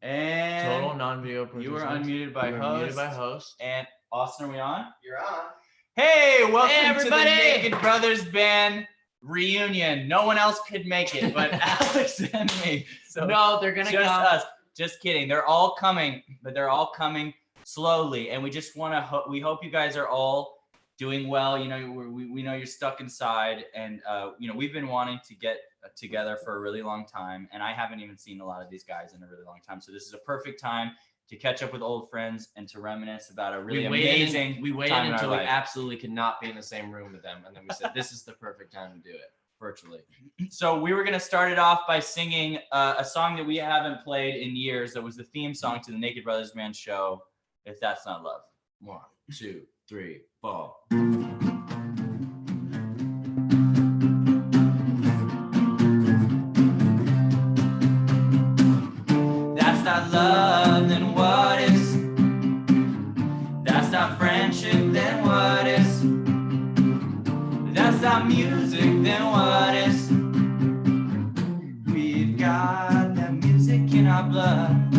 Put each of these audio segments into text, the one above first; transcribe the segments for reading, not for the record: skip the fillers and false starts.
And total non-video you were participants. unmuted by host. Unmuted by host. And Austin, are we on? You're on. Hey, welcome Hey, to the everybody! Naked Brothers Band reunion. No one else could make it but Alex and me. So No, they're gonna just come. us. Just kidding. They're all coming, but they're all coming slowly. And we just want to. We hope you guys are all doing well. You know, we know you're stuck inside, and you know, we've been wanting to get together for a really long time, and I haven't even seen a lot of these guys in a really long time. So this is a perfect time to catch up with old friends and to reminisce about a really amazing. We waited time in our until we life. absolutely could not be in the same room with them, and then we said, "This is the perfect time to do it virtually." So we were gonna start it off by singing a song that we haven't played in years. That was the theme song to the Naked Brothers Band show. If That's Not Love. 1, 2, 3, 4. That's not love, then what is? That's not friendship, then what is? That's not music, then what is? We've got that music in our blood.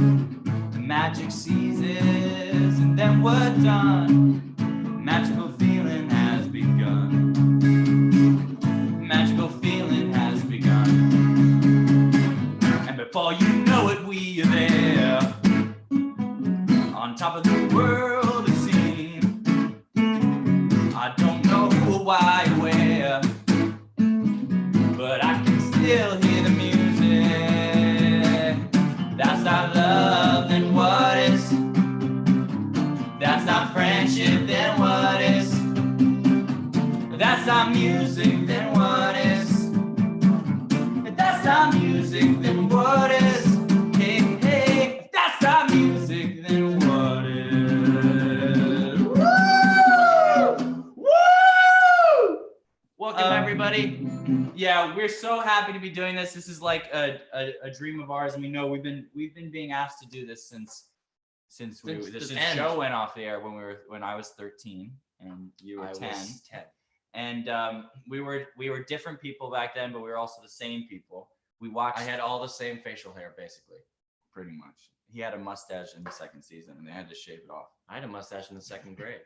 The magic seizes, and then we're done. Magical feeling has begun. Magical feeling has begun. And before you know it, we are there. On top of the world, it seems. I don't know who or why or where, but I can still hear the music. That's not love, then what is? That's not friendship, then what is? That's not music, then what is? If that's not music, then what is? Hey, hey, if that's not music, then what is? Woo! Woo! Welcome, everybody. Yeah, we're so happy to be doing this. This is like a dream of ours, and we know we've been being asked to do this since the show went off the air when I was 13 and you were 10. And we were different people back then, but we were also the same people. We watched. I had all the same facial hair, basically. Pretty much. He had a mustache in the second season, and they had to shave it off, I had a mustache in the 2nd grade.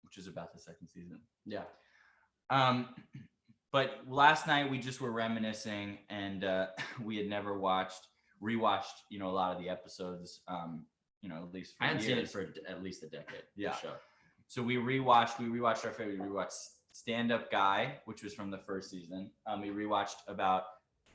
which is about the second season. Yeah. But last night we just were reminiscing, and we had never rewatched, you know, a lot of the episodes. You know, at least for I hadn't years. seen it for at least a decade. Yeah. The show. So we rewatched our favorite. We rewatched Stand Up Guy, which was from the first season. We rewatched about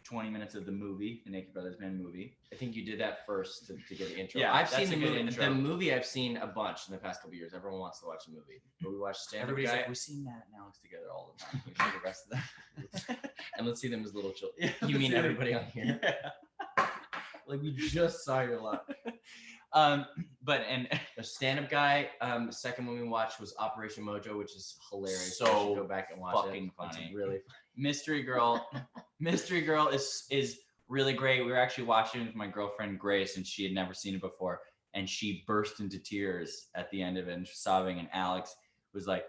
20 minutes of the movie, the Naked Brothers Band movie. I think you did that first to get the intro. Yeah, I've that's seen a the good movie. intro. The movie I've seen a bunch in the past couple of years. Everyone wants to watch the movie. But we watched Stand Up Everybody's Guy. like, we've seen Matt and Alex together all the time. We see the rest of them. And let's see them as little children. Yeah, You let's mean see them. everybody on here? Yeah. Like we just saw your life. But and The Stand Up Guy. The second one we watched was Operation Mojo, which is hilarious. So You should go back and watch fucking it. funny. It's really Mystery Girl is really great. We were actually watching it with my girlfriend Grace, and she had never seen it before, and she burst into tears at the end of it and sobbing. And Alex was like,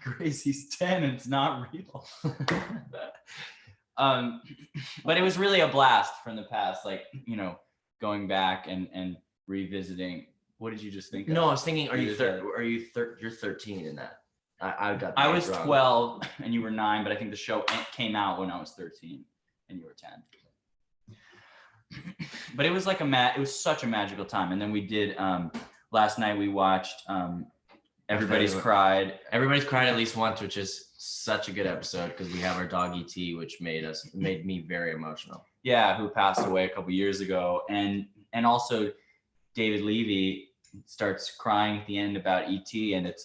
"Grace, he's 10. It's not real." But it was really a blast from the past, like, you know, going back and revisiting. What did you just think? No, I of? was thinking, You just said- you're 13 in that. I got that I was wrong. 12 and you were 9, but I think the show came out when I was 13 and you were 10. But it was like it was such a magical time. And then we did last night we watched Everybody's Cried. Everybody's cried at least once, which is such a good episode because we have our dog ET, which made me very emotional. Yeah, who passed away a couple years ago, and also David Levy starts crying at the end about ET, and it's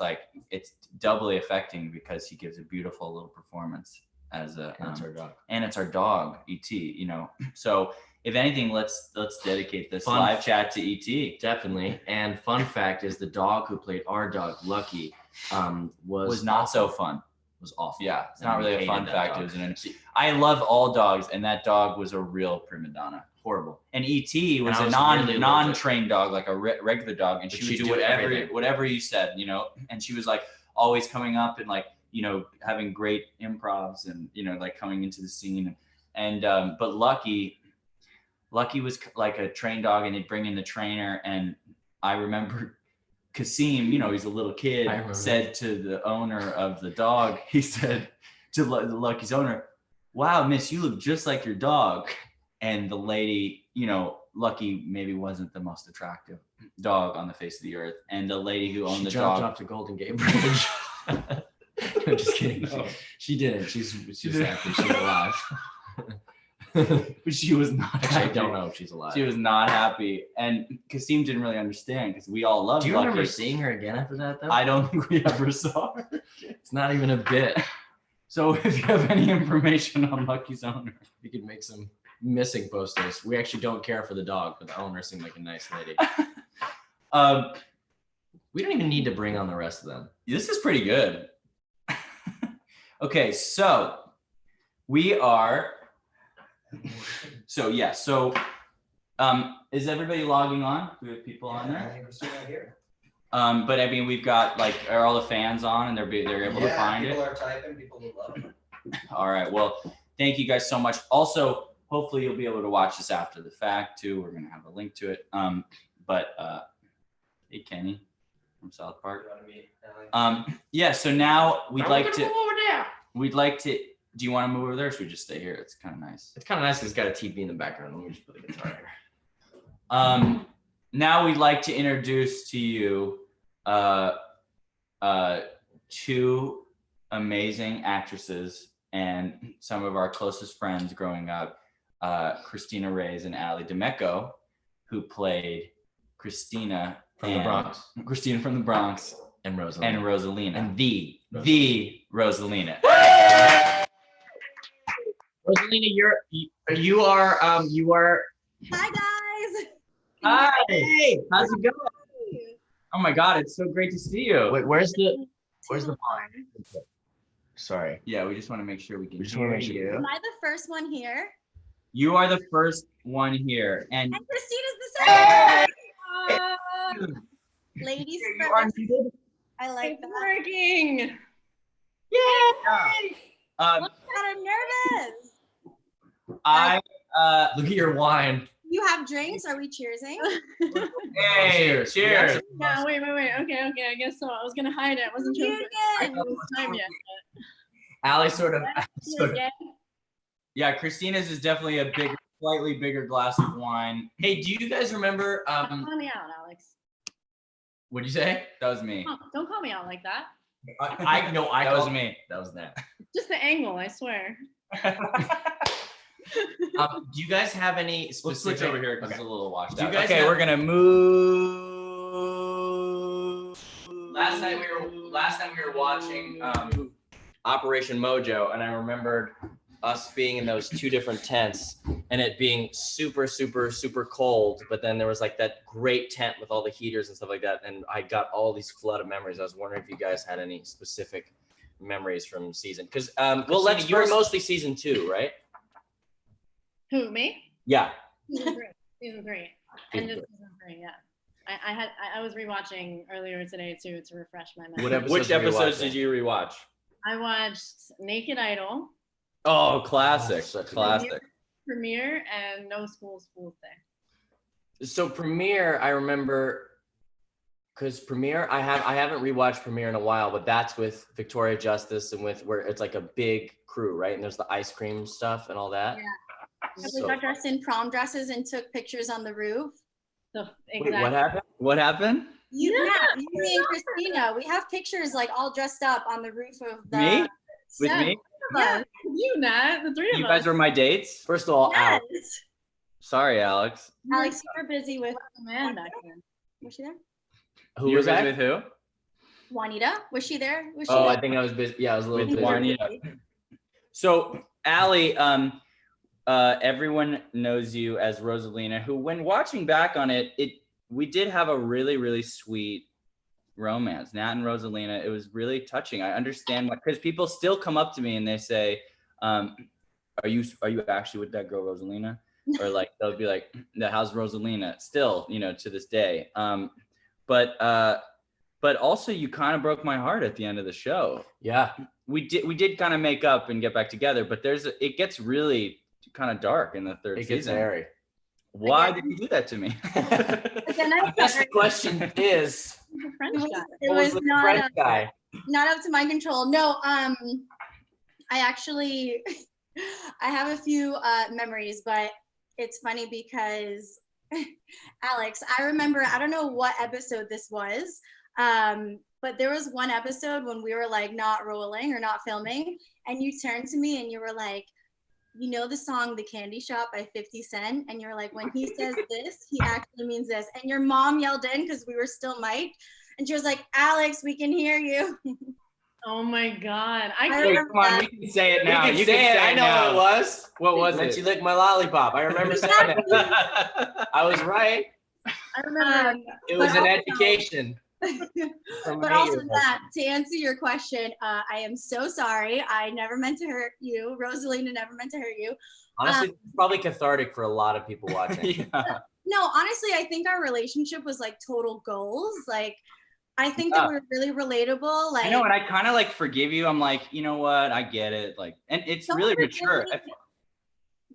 doubly affecting because he gives a beautiful little performance as a And it's our dog. and it's our dog ET. You know, so if anything, let's dedicate this Fun live chat to ET. Definitely. And fun fact is the dog who played our dog, Lucky, Was not so fun. was awful. Yeah, it's And not we really a hated fun that fact. dog. It was I love all dogs, and that dog was a real prima donna. Horrible. And ET was I a was non really allergic. non-trained dog, like a regular dog, and But she would she'd do do whatever everything. whatever you said, you know. And she was like always coming up and like, you know, having great improvs and, you know, like coming into the scene. And but Lucky, Lucky was like a trained dog, and they'd bring in the trainer. And I remember Kasim, he's a little kid, said to the owner of the dog, he said to Lucky's owner, "Wow, miss, you look just like your dog." And the lady, Lucky maybe wasn't the most attractive dog on the face of the earth. And the lady who owned the dog jumped off the Golden Gate Bridge. I'm just kidding. No. She didn't. She's happy. She's alive. But she was not happy. I don't know if she's alive. She was not happy. And Kasim didn't really understand because we all loved Lucky. Do you Lucky. remember seeing her again after that, though? I don't think we ever saw her. It's not even a bit. So if you have any information on Lucky's owner, we could make some missing posters. We actually don't care for the dog, but the owner seemed like a nice lady. We don't even need to bring on the rest of them. This is pretty good. Okay, so we are. So is everybody logging on? Do we have people on there? I think we're still out here. But I mean, we've got are all the fans on, and they're able to find it. People are typing. People will love it. All right. Well, thank you guys so much. Also, hopefully you'll be able to watch this after the fact too. We're gonna have a link to it. Hey Kenny from South Park. Yeah. So now we'd like to. Do you want to move over there, or should we just stay here? It's kind of nice. It's kind of nice because it's got a TV in the background. Let me just put the guitar here. Now we'd like to introduce to you two amazing actresses and some of our closest friends growing up, Christina Reyes and Ali D'Ameco, who played Christina from the Bronx. Christina from the Bronx and Rosalina. And the Rosalina. Rosalina, you are. Hi guys. Hi. Hey, how's it going? Oh my God, it's so great to see you. Wait, where's the line? Sorry. Yeah, we just want to make sure we can hear you. Am I the first one here? You are the first one here, and Christina's the second. Ladies first. I like that. Working. Yay! I'm nervous. Look at your wine. You have drinks? Are we cheersing? Hey, cheers. Yeah, wait. Okay, I guess so. I was gonna hide it. I wasn't sure if it was time yet. Allie sort of. Yeah, Christina's is definitely a slightly bigger glass of wine. Hey, do you guys remember? Call me out, Alex. What'd you say? That was me. Oh, don't call me out like that. That was me. That was that. Just the angle, I swear. Do you guys have any specific? Let's switch over here because it's a little washed out. Okay, we're gonna move. Last night we were watching Operation Mojo, and I remembered us being in those two different tents and it being super, super, super cold. But then there was like that great tent with all the heaters and stuff like that. And I got all these flood of memories. I was wondering if you guys had any specific memories from season. Because, you were mostly season 2, right? Who, me? Yeah. Season 3. End of season 3, yeah. I was rewatching earlier today too to refresh my memory. Which episodes did you rewatch? I watched Naked Idol. Oh, classic. Classic. Premiere and No School's Fool's Day. So Premiere, I remember, because Premiere, I haven't rewatched Premiere in a while, but that's with Victoria Justice and with where it's like a big crew, right? And there's the ice cream stuff and all that. Yeah. We got dressed in prom dresses and took pictures on the roof. Exactly. Wait, what happened? What happened? Me and Christina, we have pictures like all dressed up on the roof of the. Me? With me? Yeah, you, Nat, the three of us. You guys were my dates? First of all, Yes. Sorry, Alex. Alex, you were busy with the man back then. Was she there? Who you was were busy that? with who? Juanita, was she there? Was she Oh, there? I think I was busy. Yeah, I was a little With busy. Juanita. So, Allie, everyone knows you as Rosalina, who, when watching back on it, we did have a really, really sweet romance. Nat and Rosalina, it was really touching. I understand because people still come up to me and they say, are you actually with that girl Rosalina? Or like they'll be like, how's Rosalina? Still, to this day. But also you kind of broke my heart at the end of the show. Yeah. We did kind of make up and get back together, but it gets really kind of dark in the third season. It gets airy. Why did you do that to me? Again, I guess the question is, The French guy. it what was was with the not French up, guy? not up to my control. No, I actually, I have a few memories, but it's funny because Alex, I remember, I don't know what episode this was, but there was one episode when we were like not rolling or not filming, and you turned to me and you were like, you know the song The Candy Shop by 50 Cent? And you're like, when he says this, he actually means this. And your mom yelled in because we were still mic'd, and she was like, Alex, we can hear you. Oh my God. I I can't. Hey, remember come on, that. we can say it now. You You can say it. I it know now. what it was. What was When it? she licked my lollipop. I remember saying that. I was right. I remember. It was But an also- education. From But an also 8-year-old. that, to answer your question, I am so sorry. I never meant to hurt you. Rosalina never meant to hurt you. Honestly, it's probably cathartic for a lot of people watching. Yeah. No, honestly, I think our relationship was like total goals. Like, I think that we were really relatable. Like, I know, and I kind of like forgive you. I'm like, you know what? I get it. Like, and it's Don't really forgive mature. me.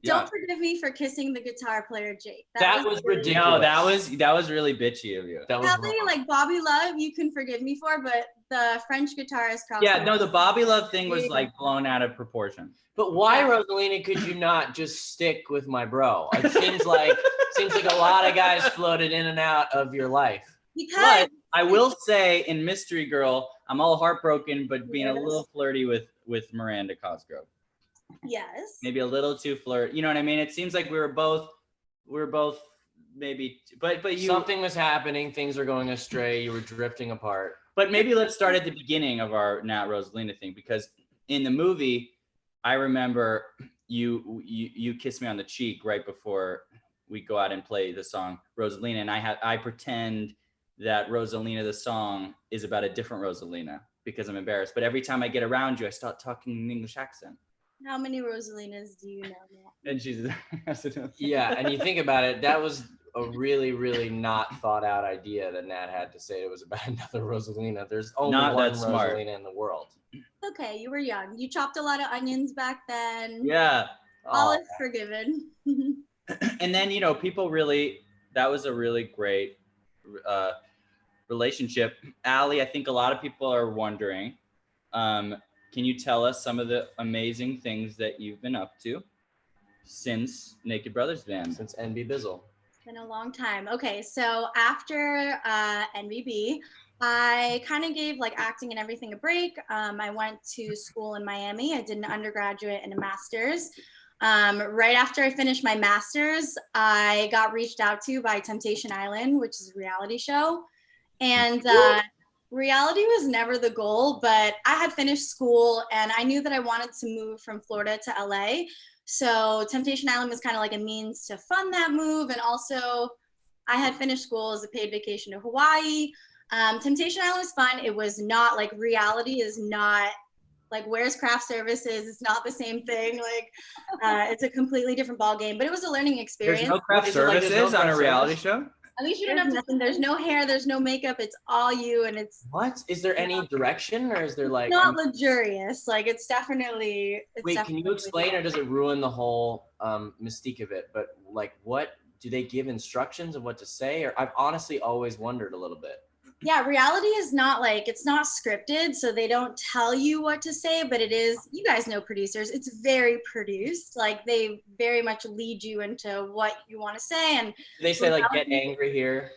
Don't forgive me for kissing the guitar player, Jake. That was really- ridiculous. No, that was really bitchy of you. That was Probably wrong. like Bobby Love, you can forgive me for, but the French guitarist. Yeah, no, the Bobby Love thing was like blown out of proportion. But why, Yeah. Rosalina, could you not just stick with my bro? It seems like a lot of guys floated in and out of your life. Because But I will say, in Mystery Girl, I'm all heartbroken, but being a Yes. little flirty with Miranda Cosgrove. yes, Maybe a little too flirt. You know what I mean? It seems like we were both maybe, but you. Something was happening. Things were going astray. You were drifting apart. But maybe let's start at the beginning of our Nat Rosalina thing, because in the movie, I remember you kissed me on the cheek right before we go out and play the song Rosalina, and I pretend that Rosalina the song is about a different Rosalina because I'm embarrassed. But every time I get around you, I start talking in an English accent. how many Rosalinas do you know now? And she's Yeah, and you think about it, that was a really, really not thought out idea that Nat had to say it was about another Rosalina. There's only Not one that smart. Rosalina in the world. Okay, you were young. You chopped a lot of onions back then. Yeah. All Oh, is forgiven. And then, you know, people really, that was a really great relationship. Allie, I think a lot of people are wondering, can you tell us some of the amazing things that you've been up to since Naked Brothers Band? since NB Bizzle. It's been a long time. Okay, so after NBB, I kind of gave like acting and everything a break. I went to school in Miami. I did an undergraduate and a master's. Right after I finished my master's, I got reached out to by Temptation Island, which is a reality show. And reality was never the goal, but I had finished school and I knew that I wanted to move from Florida to LA. So Temptation Island was kind of like a means to fund that move. And also I had finished school as a paid vacation to Hawaii. Temptation Island was fun. It was not like reality is not like where's craft services. It's not the same thing. Like it's a completely different ball game, but it was a learning experience. There's no craft Is it like there's services no on a craft reality service? show? At least you don't There's have to. nothing. There's no hair. There's no makeup. It's all you, and it's What? Is there any direction, or is there like? not luxurious. Like it's definitely. It's Wait, can you definitely- explain, or does it ruin the whole mystique of it? But like, what do they give instructions of what to say? Or I've honestly always wondered a little bit. Yeah, reality is not like it's not scripted, so they don't tell you what to say, but it is. You guys know producers. It's very produced. Like they very much lead you into what you want to say, and Do they say like, get angry here?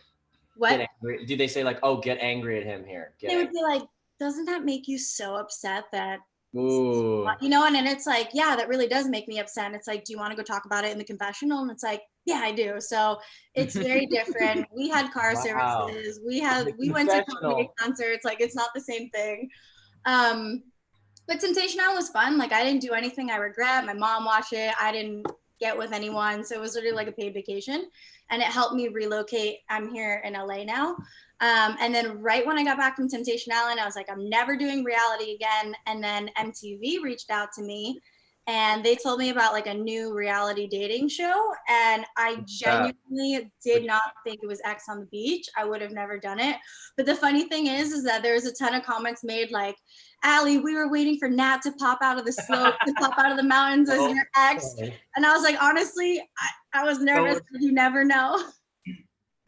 what Get angry. Do they say like, oh, get angry at him here? Get they would angry. be like. Doesn't that make you so upset that Ooh. you know? And then it's like, yeah, that really does make me upset. And it's like, do you want to go talk about it in the confessional? And it's like, yeah, I do. So it's very different. We had car Wow. services. We The went to confessional. comedy concerts. Like it's not the same thing. But Temptation Island was fun. Like I didn't do anything I regret. My mom watched it. I didn't get with anyone. So it was literally like a paid vacation. And it helped me relocate. I'm here in LA now. And then right when I got back from Temptation Island, I was like, I'm never doing reality again. And then MTV reached out to me and they told me about like a new reality dating show, and I genuinely did not think it was X on the Beach. I would have never done it. But the funny thing is that there's a ton of comments made like, Allie, we were waiting for Nat to pop out of the slope, to pop out of the mountains as your ex. And I was like, honestly, I was nervous, but you never know.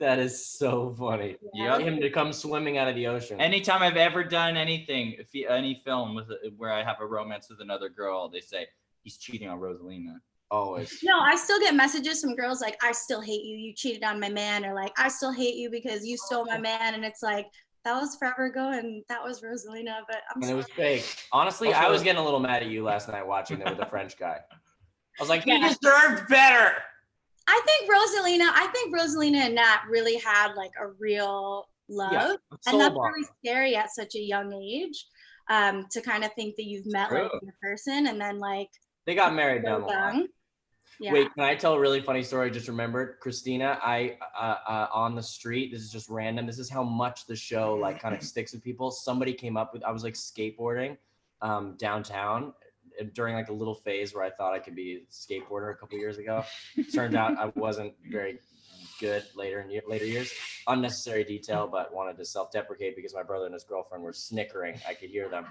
That is so funny. Yeah. Him to come swimming out of the ocean. Anytime I've ever done anything, any film where I have a romance with another girl, they say he's cheating on Rosalina. Always. No, I still get messages from girls like, I still hate you. You cheated on my man, or like, I still hate you because you stole my man. And it's like, that was forever ago, and that was Rosalina. But I'm sorry. It was fake. Honestly, I was getting a little mad at you last night watching that with the French guy. I was like, he deserved better. I think Rosalina and Nat really had like a real love, and that's really scary at such a young age, to kind of think that you've met like a person and then like they got married down the line. Yeah. Wait, can I tell a really funny story? I just remembered, Christina, on the street, this is just random. This is how much the show like kind of sticks with people. Somebody came up with, I was like skateboarding downtown during like a little phase where I thought I could be a skateboarder a couple years ago. Turned out I wasn't very good later years. Unnecessary detail, but wanted to self-deprecate because my brother and his girlfriend were snickering. I could hear them.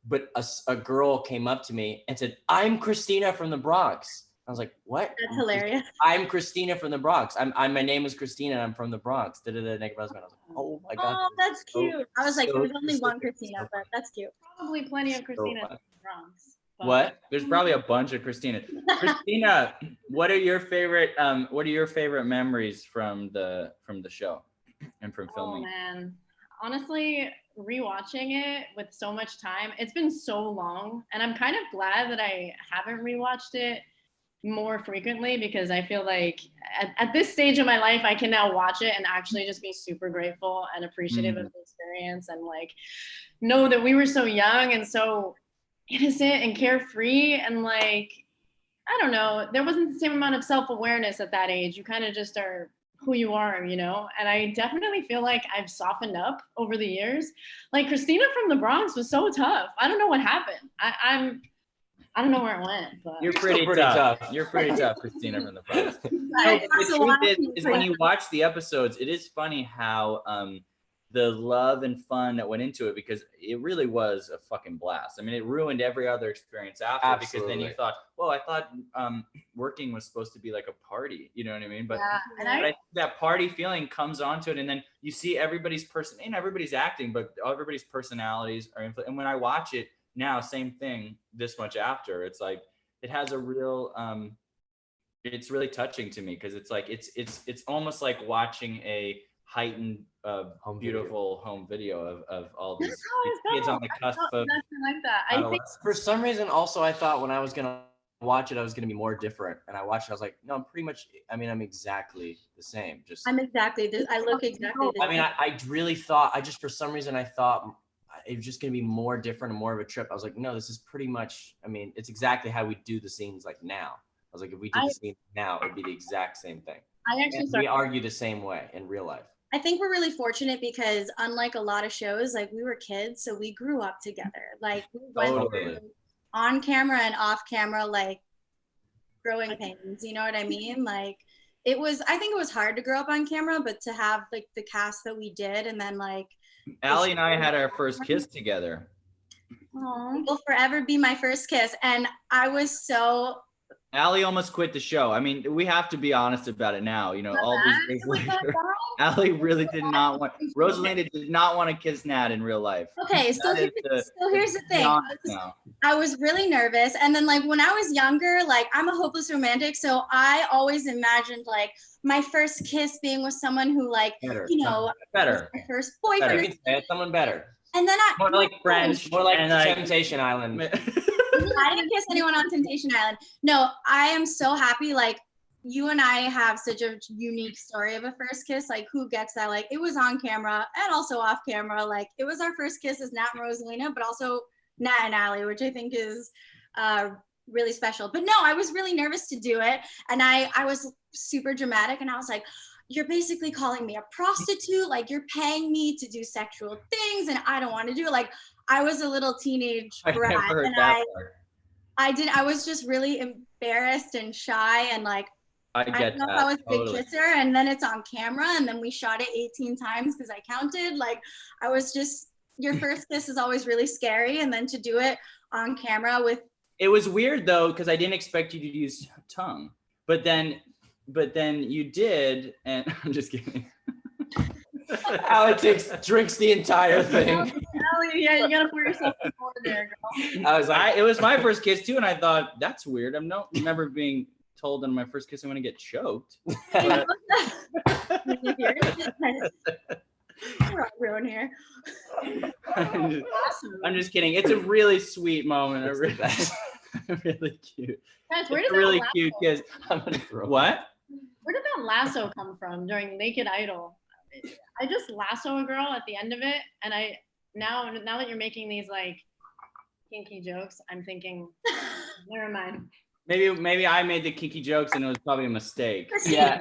But a girl came up to me and said, "I'm Christina from the Bronx." I was like, "What?" That's hilarious. "I'm Christina from the Bronx. My name is Christina and I'm from the Bronx." Naked husband. I was like, "Oh my God." Oh, that's cute. I was like, there's only one Christina, but that's cute. Probably plenty of Christinas in the Bronx. What? There's probably a bunch of Christinas. Christina, what are your favorite memories from the show and from filming? Oh man, honestly, rewatching it with so much time, it's been so long, and I'm kind of glad that I haven't rewatched it more frequently, because I feel like at this stage of my life, I can now watch it and actually just be super grateful and appreciative of the experience, and like know that we were so young and so innocent and carefree, and like, I don't know, there wasn't the same amount of self-awareness at that age. You kind of just are who you are, you know? And I definitely feel like I've softened up over the years. Like Christina from the Bronx was so tough. I don't know what happened. I don't know where it went, but You're pretty tough. You're pretty tough, Christina from the Bronx. No, the truth is when you watch the episodes, it is funny how the love and fun that went into it, because it really was a fucking blast. I mean, it ruined every other experience after, because then you thought, well, I thought working was supposed to be like a party, you know what I mean? But, that party feeling comes onto it, and then you see everybody's everybody's acting, but everybody's personalities are and when I watch it now, same thing this much after, it's like, it has a real, it's really touching to me, because it's like, it's almost like watching a heightened beautiful home video of all these kids on the cusp of nothing like that. I think for some reason also I thought when I was gonna watch it I was gonna be more different, and I watched it, I was like, no, I'm pretty much, I mean, I'm exactly the same. I'm exactly this. I look exactly the same. I mean, I really thought, for some reason I thought it was just gonna be more different and more of a trip. I was like, no, this is pretty much, I mean, it's exactly how we do the scenes like now. I was like, if we did the scene now, it'd be the exact same thing. We argue the same way in real life. I think we're really fortunate because unlike a lot of shows, like we were kids, so we grew up together. Like we went through on camera and off camera, like growing pains, you know what I mean? Like I think it was hard to grow up on camera, but to have like the cast that we did, and then like Allie and I had our first kiss together. It will forever be my first kiss. And I was so... Allie almost quit the show. I mean, we have to be honest about it now. You know, all these days later, Allie really did not want, Rosalina did not want to kiss Nat in real life. Okay, so here's the thing. I was really nervous. And then like when I was younger, like I'm a hopeless romantic. So I always imagined like my first kiss being with someone who like, you know, better. My first boyfriend. Someone better. And then more like French, more like Temptation Island. I didn't kiss anyone on Temptation Island. No, I am so happy. Like you and I have such a unique story of a first kiss. Like who gets that? Like it was on camera and also off camera. Like it was our first kiss as Nat and Rosalina, but also Nat and Allie, which I think is really special. But no, I was really nervous to do it. And I was super dramatic, and I was like, you're basically calling me a prostitute. Like you're paying me to do sexual things and I don't want to do it. Like I was a little teenage brat, and I was just really embarrassed and shy and like, I I get don't know that. if I was a big totally. kisser, and then it's on camera, and then we shot it 18 times because I counted. Like, I was just, your first kiss is always really scary, and then to do it on camera with. It was weird though, because I didn't expect you to use tongue, but then you did, and I'm just kidding. Alex drinks the entire thing. Allie, yeah, you gotta put yourself before there, girl. I was like, It was my first kiss too, and I thought that's weird. I don't remember being told on my first kiss I'm gonna get choked. But We're all ruined here. I'm just kidding. It's a really sweet moment. It's the best. Really cute. Guys, where It's did a really that cute kiss. I'm gonna throw What? Where did that lasso come from during Naked Idol? I just lasso a girl at the end of it, and I now that you're making these like kinky jokes, I'm thinking, never mind. Maybe I made the kinky jokes and it was probably a mistake. Yeah,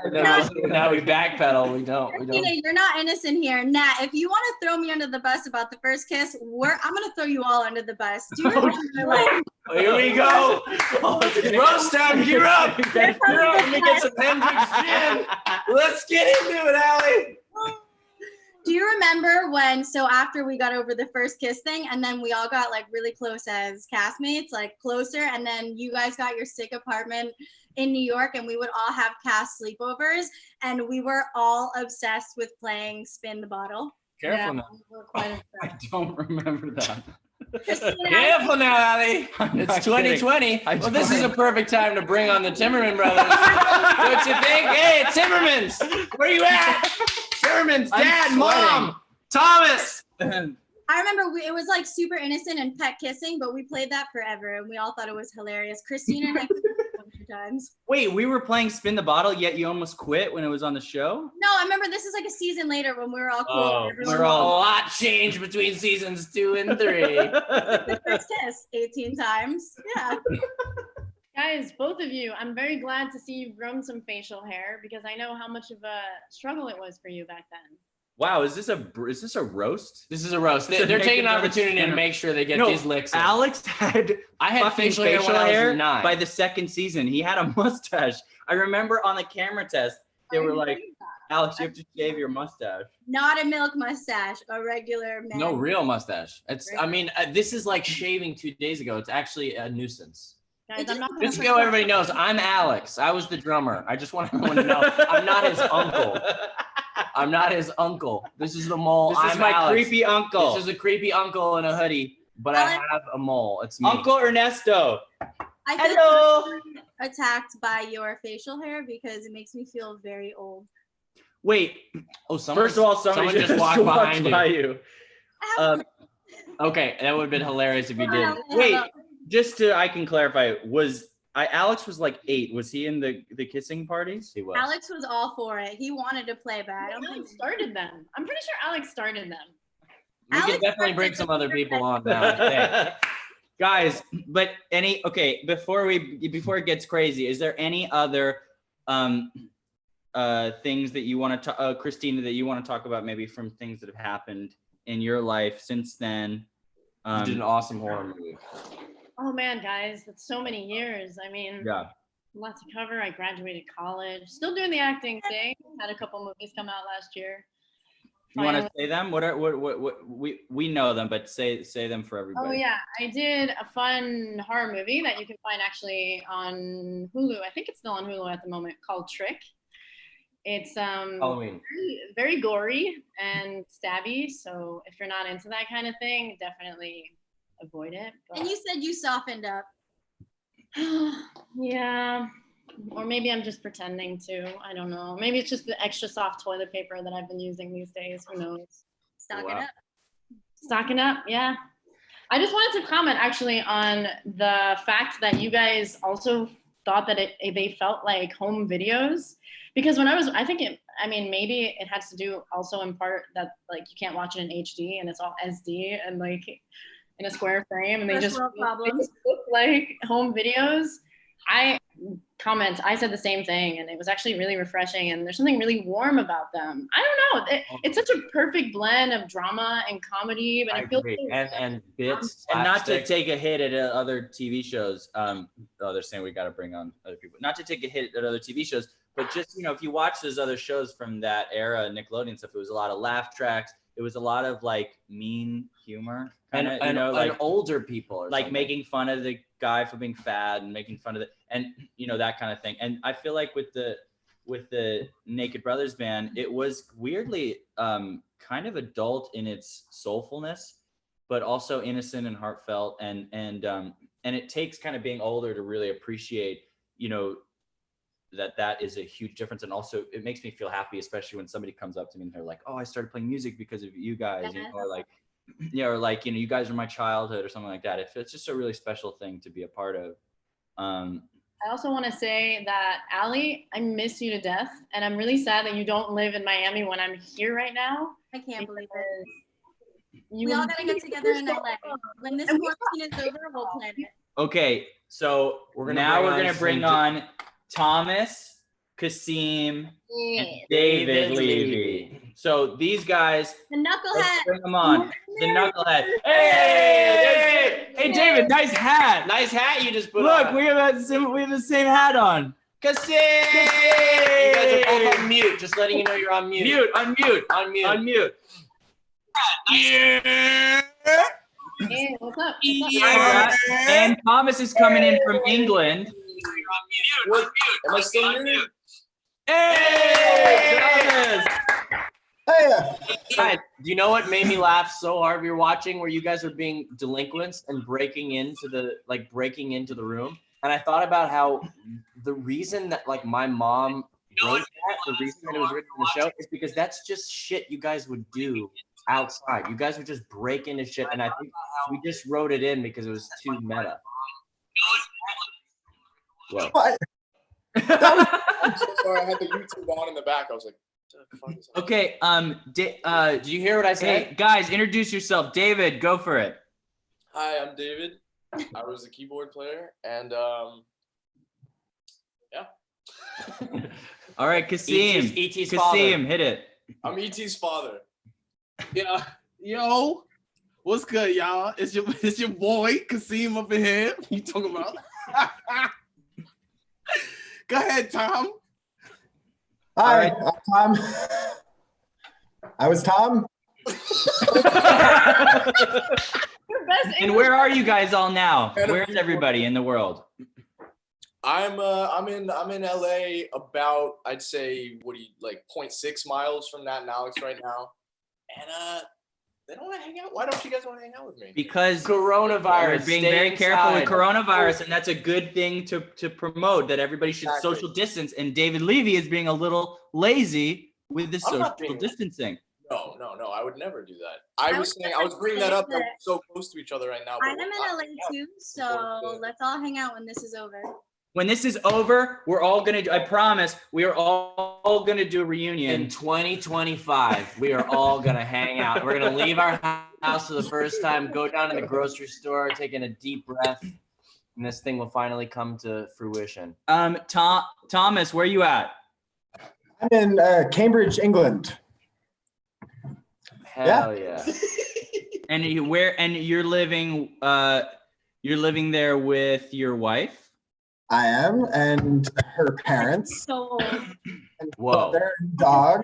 now we backpedal. We don't. Christina, you're not innocent here. Nat, if you want to throw me under the bus about the first kiss, I'm gonna throw you all under the bus. Do you remember, like, Here we go. Roast time. Gear up. Gear up. Let me get some Hendrix gin. Let's get into it, Allie. do you remember when, so after we got over the first kiss thing, and then we all got like really close as castmates, like closer, and then you guys got your sick apartment in New York, and we would all have cast sleepovers, and we were all obsessed with playing Spin the Bottle. Careful now. We're quite I obsessed. don't remember that. Christina, Careful now, Allie. It's 2020. Well, this is a perfect time to bring on the Timmerman brothers. Don't you think? Hey, Timmermans, where you at? Timmermans, Dad, I'm Mom, Thomas. I remember it was like super innocent and pet kissing, but we played that forever, and we all thought it was hilarious. Christina and I played it a bunch of times. Wait, we were playing Spin the Bottle, yet you almost quit when it was on the show? No, I remember this is like a season later when we were all cool. Oh, Everyone we're A all- lot changed between seasons 2 and 3. the first kiss 18 times. Yeah. Guys, both of you, I'm very glad to see you've grown some facial hair because I know how much of a struggle it was for you back then. Wow, is this a roast? This is a roast. It's a They're taking an naked opportunity to roast. make sure they get No, these licks in. Alex had I had fucking facial hair when I was 9. by the second season. He had a mustache. I remember on the camera test, they were like, Alex, you have to shave your mustache. Not a milk mustache, a regular man. No real mustache. I mean, this is like shaving 2 days ago. It's actually a nuisance. Guys, I'm not gonna Just so everybody knows, I'm Alex. I was the drummer. I just want everyone to know I'm not his uncle. I'm not his uncle. This is the mole. This is I'm my Alex. creepy uncle. This is a creepy uncle in a hoodie, but I Alex- have a mole. It's me. Uncle Ernesto. I feel Hello. attacked by your facial hair because it makes me feel very old. Wait, Oh, someone, first of all, somebody someone just walked behind by you. you. I have Okay, that would have been hilarious if you did. Wait, just to, I can clarify, Alex was like 8. Was he in the kissing parties? He was. Alex was all for it. He wanted to play, but I don't think Alex started them. I'm pretty sure Alex started them. We could Alex definitely bring some other people on now. I think. Guys, but before it gets crazy, is there any other things that you want to Christina, that you want to talk about, maybe from things that have happened in your life since then? You did an awesome horror movie. Oh man, guys, that's so many years. I mean, Yeah. lots to cover. I graduated college, still doing the acting thing. Had a couple movies come out last year. You want to Finally- say them? What we know them, but say them for everybody. Oh yeah, I did a fun horror movie that you can find actually on Hulu. I think it's still on Hulu at the moment, called Trick. It's Halloween. very gory and stabby. So if you're not into that kind of thing, definitely avoid it. But And you said you softened up. yeah, or maybe I'm just pretending to. I don't know. Maybe it's just the extra soft toilet paper that I've been using these days. Who knows? Stock Wow. it up. Stocking up, yeah. I just wanted to comment actually on the fact that you guys also thought that they felt like home videos, because when maybe it has to do also in part that like you can't watch it in HD and it's all SD and like in a square frame and they First just world problems. look like home videos. I comments, I said the same thing, and it was actually really refreshing. And there's something really warm about them. I don't know. It's such a perfect blend of drama and comedy, but I it feels agree. so And bits. And not to slapstick. take a hit at other TV shows. They're saying we got to bring on other people. Not to take a hit at other TV shows, but just, if you watch those other shows from that era, Nickelodeon stuff, it was a lot of laugh tracks. It was a lot of like mean humor, kind of, and like older people, or like something. making fun of the guy for being fat and making fun of and that kind of thing. And I feel like with the Naked Brothers band, it was weirdly kind of adult in its soulfulness, but also innocent and heartfelt. And it takes kind of being older to really appreciate, that is a huge difference. And also it makes me feel happy, especially when somebody comes up to me and they're like, oh, I started playing music because of you guys, or like, you guys are my childhood or something like that. It's just a really special thing to be a part of. I also want to say that, Allie, I miss you to death. And I'm really sad that you don't live in Miami when I'm here right now. I can't believe it. You We all gotta get together in LA. When this quarantine is over, we'll plan it. Okay, so we're gonna bring on Thomas, Kasim, and David Levy. So these guys, The let's knucklehead. bring them on. The knucklehead. Hey, David, nice hat. Nice hat you just put Look, on. we have the same hat on. Kasim! You guys are both on mute. Just letting you know you're on mute. Unmute. Hey, what's up? And Thomas is coming in from England. Am I still muted? Hey, Thomas. Guys, do you know what made me laugh so hard? We were watching where you guys were being delinquents and breaking into the room. And I thought about how the reason that like my mom wrote that, the reason that it was written in the show is because that's just shit you guys would do outside. You guys would just break into shit. And I think we just wrote it in because it was too meta. Whoa. What? I'm so sorry. I had the YouTube on in the back. I was like, what the fuck is that? Okay, Did you hear what I said? hey guys, introduce yourself. David, go for it. Hi, I'm David. I was the keyboard player, and yeah. All right, Kasim. ET's Kasim, father. hit it. I'm ET's father. Yeah, yo, what's good, y'all? It's your boy Kasim up in here. You talking about? Go ahead, Tom. Hi, I'm Tom. I was Tom. And where are you guys all now? Where's everybody in the world? I'm in LA about, I'd say, 0.6 miles from Nat and Alex right now, and they don't want to hang out. Why don't you guys want to hang out with me? Because Coronavirus. we're being stay very careful with inside. coronavirus, and that's a good thing to promote, that everybody should Exactly. social distance. And David Levy is being a little lazy with the I'm not social being- distancing. No, I would never do that. I was bringing that up. That we're so close to each other right now. but I'm in we're not. LA too, so let's all hang out when this is over. When this is over, we're all gonna. I promise, we are all gonna do a In reunion. 2025, we are all gonna hang out. We're gonna leave our house for the first time, go down to the grocery store, taking a deep breath, and this thing will finally come to fruition. Thomas, where you at? I'm in Cambridge, England. Hell yeah. And you're living there with your wife? I am, and her parents, So old. and Whoa. mother and dog.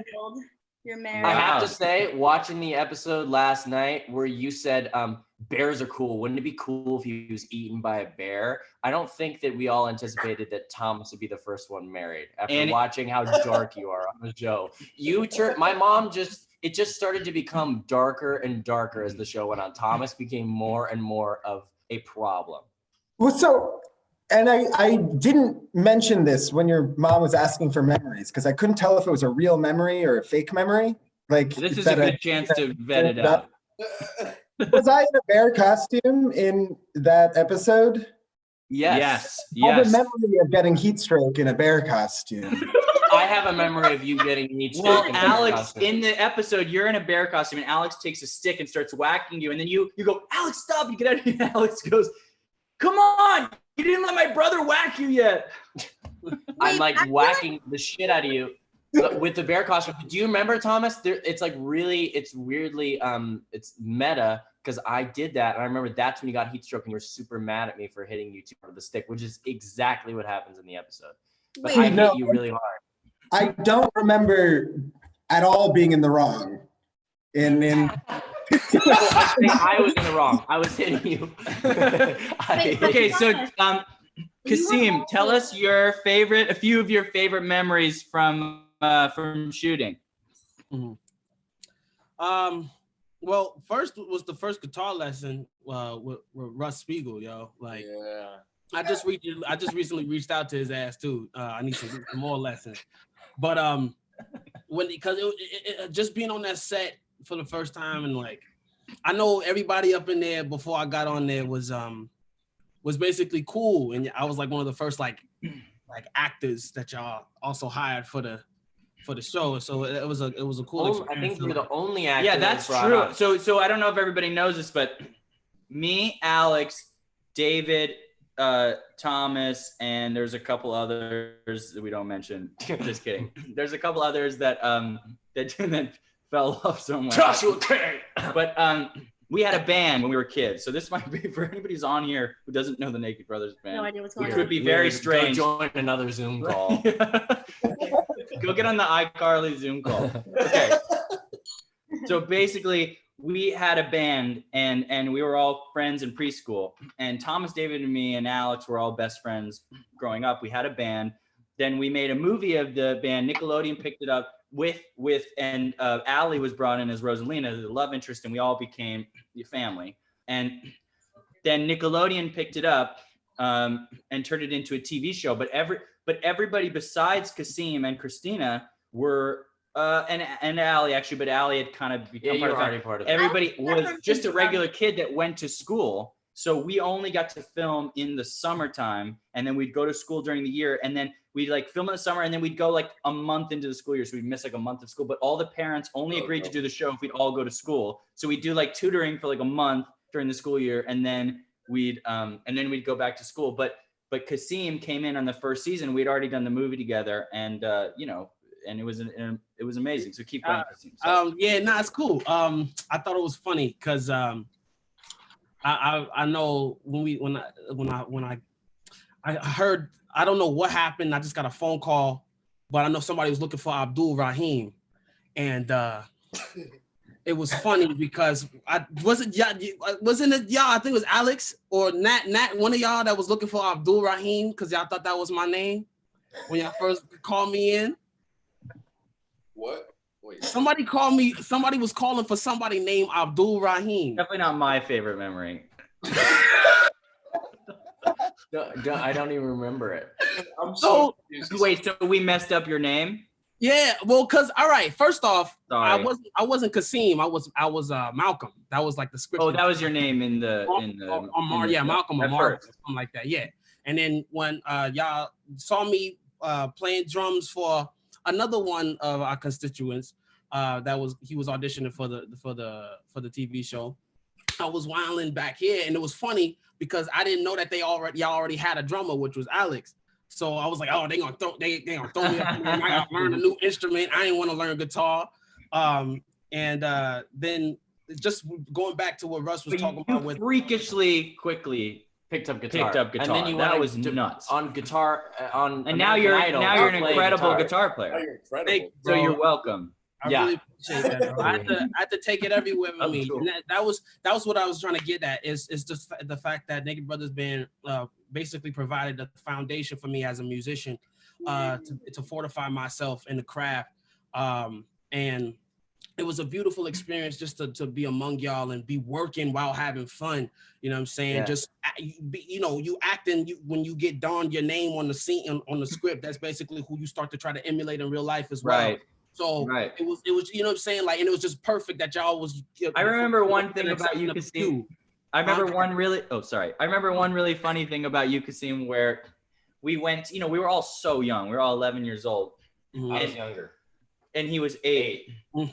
You're I married. have Wow. to say, watching the episode last night where you said bears are cool, wouldn't it be cool if he was eaten by a bear? I don't think that we all anticipated that Thomas would be the first one married after watching how dark you are on the show. My mom it just started to become darker and darker as the show went on. Thomas became more and more of a problem. Well, so, and I didn't mention this when your mom was asking for memories because I couldn't tell if it was a real memory or a fake memory. Like This is a good chance to vet it out. Was I in a bear costume in that episode? Yes. I have a Yes. memory of getting heat stroke in a bear costume. I have a memory of you getting heat stroke. Well, in a bear Alex, costume. in the episode, you're in a bear costume, and Alex takes a stick and starts whacking you, and then you go, Alex, stop! You get out of here. Alex goes, come on, didn't let my brother whack you yet. I'm Wait, like I feel whacking the shit out of you with the bear costume. Do you remember, Thomas? It's like really, it's weirdly, it's meta because I did that, and I remember that's when you got heat stroke and you were super mad at me for hitting you too hard with the stick, which is exactly what happens in the episode. But Wait, I no. hit you really hard. I don't remember at all being in the wrong. I was in the wrong. I was hitting you. Wait, Okay, so Thomas, Kasim, tell us a few of your favorite memories from shooting. Well, first was the first guitar lesson with Russ Spiegel, yo. Like, Yeah. I just recently reached out to his ass too. I need some more lessons, but because it just being on that set for the first time, and like I know everybody up in there before I got on there was basically cool, and I was like one of the first like actors that y'all also hired for the show. So it was a cool experience. I think you're the only actor. Yeah, that's true. So I don't know if everybody knows this, but me, Alex, David, Thomas, and there's a couple others that we don't mention. Just kidding. There's a couple others that fell off somewhere. Joshua K. But we had a band when we were kids. So this might be for anybody who's on here who doesn't know the Naked Brothers band. no idea what's going Which on. would be very strange. Go join another Zoom call. Go get on the iCarly Zoom call. Okay. So basically, we had a band, and we were all friends in preschool. And Thomas, David, and me, and Alex were all best friends growing up. We had a band. Then we made a movie of the band. Nickelodeon picked it up and Allie was brought in as Rosalina, the love interest, and we all became the family. And then Nickelodeon picked it up and turned it into a TV show. But everybody besides Kasim and Christina were and Allie actually, but Allie had kind of become part of it. Everybody was just a regular kid that went to school. So we only got to film in the summertime, and then we'd go to school during the year, and then we'd like film in the summer, and then we'd go like a month into the school year. So we'd miss like a month of school, but all the parents only agreed to do the show if we'd all go to school. So we'd do like tutoring for like a month during the school year, and then we'd go back to school. But Kasim came in on the first season. We'd already done the movie together, and and it was amazing. So keep going, Kasim. It's cool. I thought it was funny because I know when I heard, I don't know what happened. I just got a phone call, but I know somebody was looking for Abdul Rahim, and it was funny because wasn't it y'all? I think it was Alex or Nat, one of y'all that was looking for Abdul Rahim because y'all thought that was my name when y'all first called me in. What? Wait. Somebody called me. Somebody was calling for somebody named Abdul Rahim. Definitely not my favorite memory. I don't even remember it. I'm so confused. Wait, so we messed up your name? Yeah, well, cause all right. First off, Sorry. I wasn't Kasim. I was Malcolm. That was like the script. Oh, that was your name in the Malcolm or at Marvel, first. something like that. Yeah, and then when y'all saw me playing drums for another one of our constituents, he was auditioning for the TV show. I was whiling back here, and it was funny because I didn't know that y'all already had a drummer, which was Alex. So I was like, oh, they gonna throw me up in there. I gotta learn a new instrument. I didn't want to learn guitar. Then just going back to what Russ was talking about, with freakishly quickly picked up guitar, and then you was nuts on guitar on. And now you're an incredible guitar player. Now you're incredible. So you're welcome. I really appreciate that, bro. I had to take it everywhere with me. Sure. And that was what I was trying to get at. Is just the fact that Naked Brothers Band basically provided the foundation for me as a musician to fortify myself in the craft. And it was a beautiful experience just to be among y'all and be working while having fun. You know what I'm saying? Yeah. Just you acting. When you get donned your name on the scene on the script, that's basically who you start to try to emulate in real life as well. Right. So it was you know what I'm saying, like, and it was just perfect that y'all was. I remember one thing about you, Kasim. I remember one really funny thing about you, Kasim, where we went. We were all so young. We were all 11 years old. Mm-hmm. I was younger. and he was 8.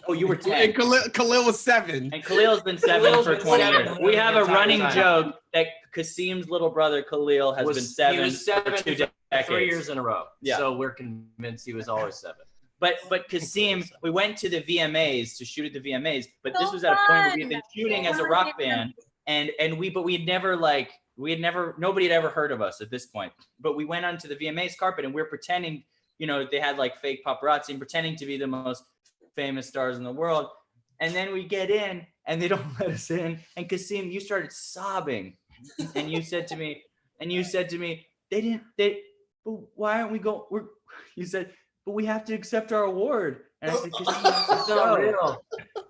Oh, you were And 10. Khalil was 7. And Khalil's been 7 Khalil's for been 20 7 years. We have the a entire running time. joke that Kasim's little brother Khalil has been 7 He was 7 for 2 for decades. 3 years in a row. Yeah. So we're convinced he was always 7. But Kasim, we went to the VMAs to shoot at the VMAs, but this So was at a point where we had been fun. shooting as a rock band, and we had never nobody had ever heard of us at this point. But we went onto the VMAs carpet and we were pretending, you know, they had like fake paparazzi and pretending to be the most famous stars in the world. And then we get in and they don't let us in. And Kasim, you started sobbing, and you said to me, but why aren't we going? You said, but we have to accept our award. And I said, Kasim, that's the show.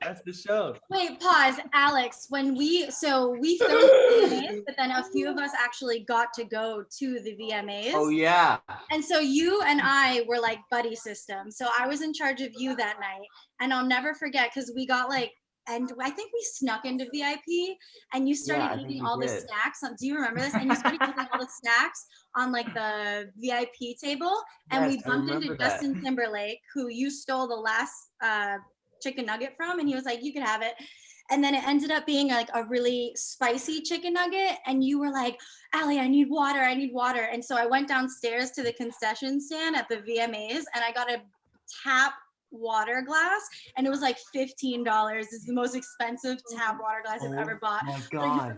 That's the show. Wait, pause, Alex. When we filmed the VMAs, but then a few of us actually got to go to the VMAs. Oh yeah. And so you and I were like buddy system. So I was in charge of you that night, and I'll never forget because we got like, and I think we snuck into VIP, and you started eating all the snacks. Do you remember this? And you started eating all the snacks on like the VIP table, and we bumped into Justin Timberlake, who you stole the last chicken nugget from, and he was like, you can have it. And then it ended up being like a really spicy chicken nugget, and you were like, Allie, I need water. And so I went downstairs to the concession stand at the VMAs, and I got a tap water glass, and it was like $15. It's the most expensive tap water glass I've ever bought. Oh my So God.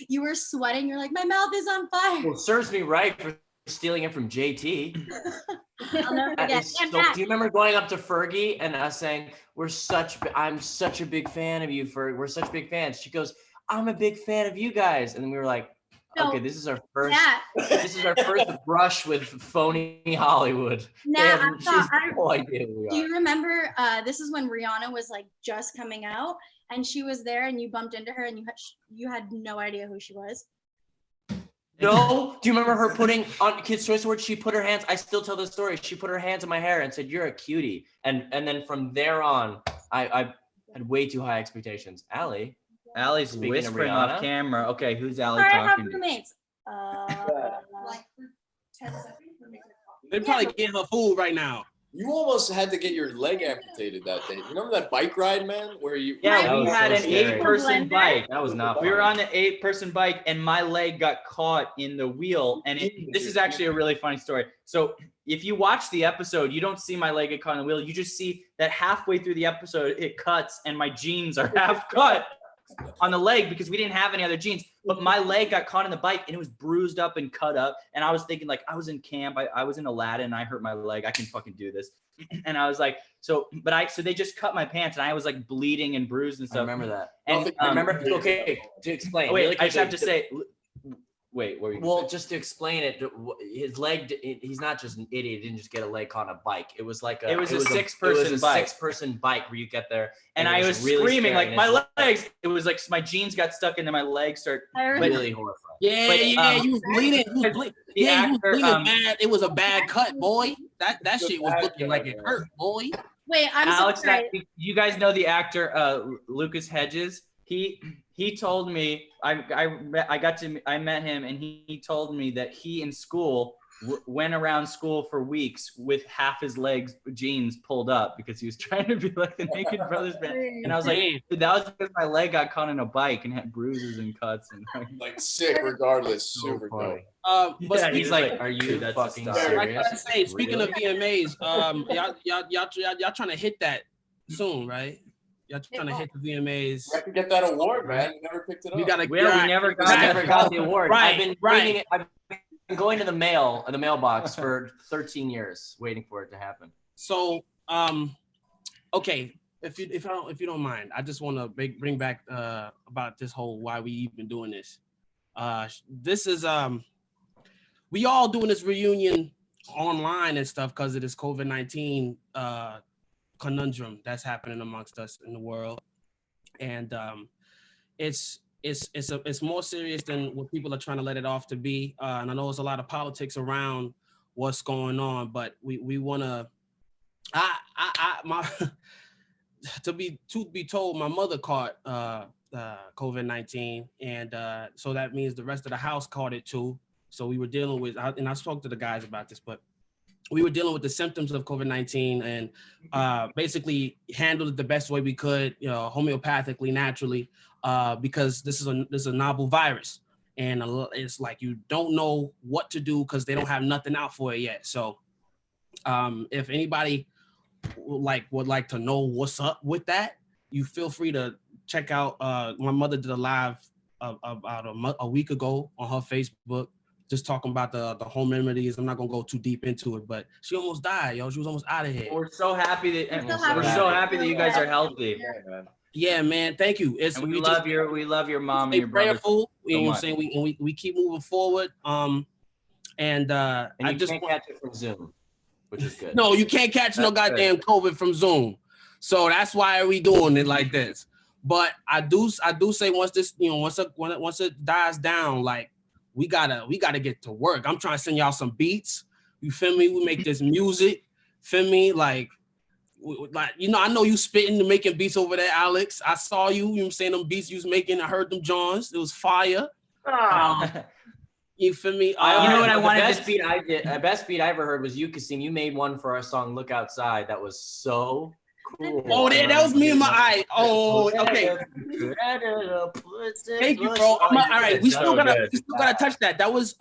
you were sweating. You're like, my mouth is on fire. Well, it serves me right for stealing it from JT. I'll never forget. So, do you remember going up to Fergie and us saying, I'm such a big fan of you, Fergie. We're such big fans. She goes, I'm a big fan of you guys. And then we were like, okay, this is our first brush with phony Hollywood. Now, She has no idea who we do are. you remember, this is when Rihanna was like just coming out, and she was there, and you bumped into her, and you had no idea who she was? No, do you remember her putting on Kids Choice Awards? She put her hands. I still tell the story. She put her hands in my hair and said, "You're a cutie." And then from there on, I had way too high expectations. Allie's Speaking of whispering Rihanna. off camera. Okay, who's Allie Sorry, I have talking to? roommates. Like for 10 seconds. They're probably getting her food right now. You almost had to get your leg amputated that day. Remember that bike ride, man? Where you? Yeah, That we was had so an scary. 8-person bike. That was not We were funny. on the 8-person bike, and my leg got caught in the wheel. And this is actually a really funny story. So if you watch the episode, you don't see my leg get caught in the wheel. You just see that halfway through the episode, it cuts, and my jeans are half cut on the leg because we didn't have any other jeans. But my leg got caught in the bike, and it was bruised up and cut up. And I was thinking, like, I was in camp. I was in Aladdin. I hurt my leg. I can fucking do this. And I was like, so they just cut my pants, and I was like bleeding and bruised and I stuff. remember that. And I remember. Okay, to explain. wait, really I just quickly, have to say, wait, what were you gonna Well, say? just to explain it, his leg. He's not just an idiot. He didn't just get a leg caught on a bike. It was like It was a 6-person bike. 6-person bike where you get there, And it I was really screaming scary, like and my it's legs. It was like my jeans got stuck into my legs. really horrifying. Yeah, But, you was bleeding. You was bleeding. The Yeah, you was actor, bleeding bad. It was a bad cut, boy. That shit was looking like it hurt, boy. Wait, I'm Alex, so sorry. you guys know the actor Lucas Hedges. He told me I met him, and he told me that he in school went around school for weeks with half his legs jeans pulled up because he was trying to be like the Naked Brothers band. And I was like, dude, that was because my leg got caught on a bike and had bruises and cuts and Like sick regardless. Super dope. But Yeah, He's like, "Are you dude, that's fucking a stop. serious?" like I say, speaking of VMAs, y'all trying to hit that soon, right? Y'all trying to hit the VMAs. You have to get that award, man. You never picked it up. We gotta. we never got I never got the award. Right, I've been right. bringing it. I've been going to the mailbox for 13 years, waiting for it to happen. So, okay, if you don't mind, I just want to bring back about this whole why we even doing this. This is we all doing this reunion online and stuff because of this COVID-19 conundrum that's happening amongst us in the world, and it's more serious than what people are trying to let it off to be. And I know there's a lot of politics around what's going on, but we want to. To be told, my mother caught COVID-19, and so that means the rest of the house caught it too. So we were dealing with, and I spoke to the guys about this, but we were dealing with the symptoms of COVID-19 and basically handled it the best way we could, homeopathically, naturally, because this is a novel virus. And it's like you don't know what to do because they don't have nothing out for it yet. So if anybody would like to know what's up with that, you feel free to check out. My mother did a live about a week ago on her Facebook, just talking about the home remedies. I'm not gonna go too deep into it, but she almost died, yo. She was almost out of here. We're so happy that We're so happy that you guys are healthy. Yeah, man. Thank you. And we love your mom and your brother. Prayerful. You know what I'm much. saying? We keep moving forward. And I you just can't catch it from Zoom, which is good. No, you can't catch no goddamn COVID from Zoom. So that's why we doing it like this. But I do say once this, once it dies down, like we gotta get to work. I'm trying to send y'all some beats. You feel me? We make this music. Feel me? Like I know you spitting and making beats over there, Alex. I saw you. You know what I'm saying? Them beats you was making. I heard them Johns. It was fire. You feel me? You know what I wanted? The best beat I ever heard was you, Kasim. You made one for our song "Look Outside." That was so cool. Oh, that was me and my eye. Oh, okay. Thank you, bro. All right, we still gotta touch that. That was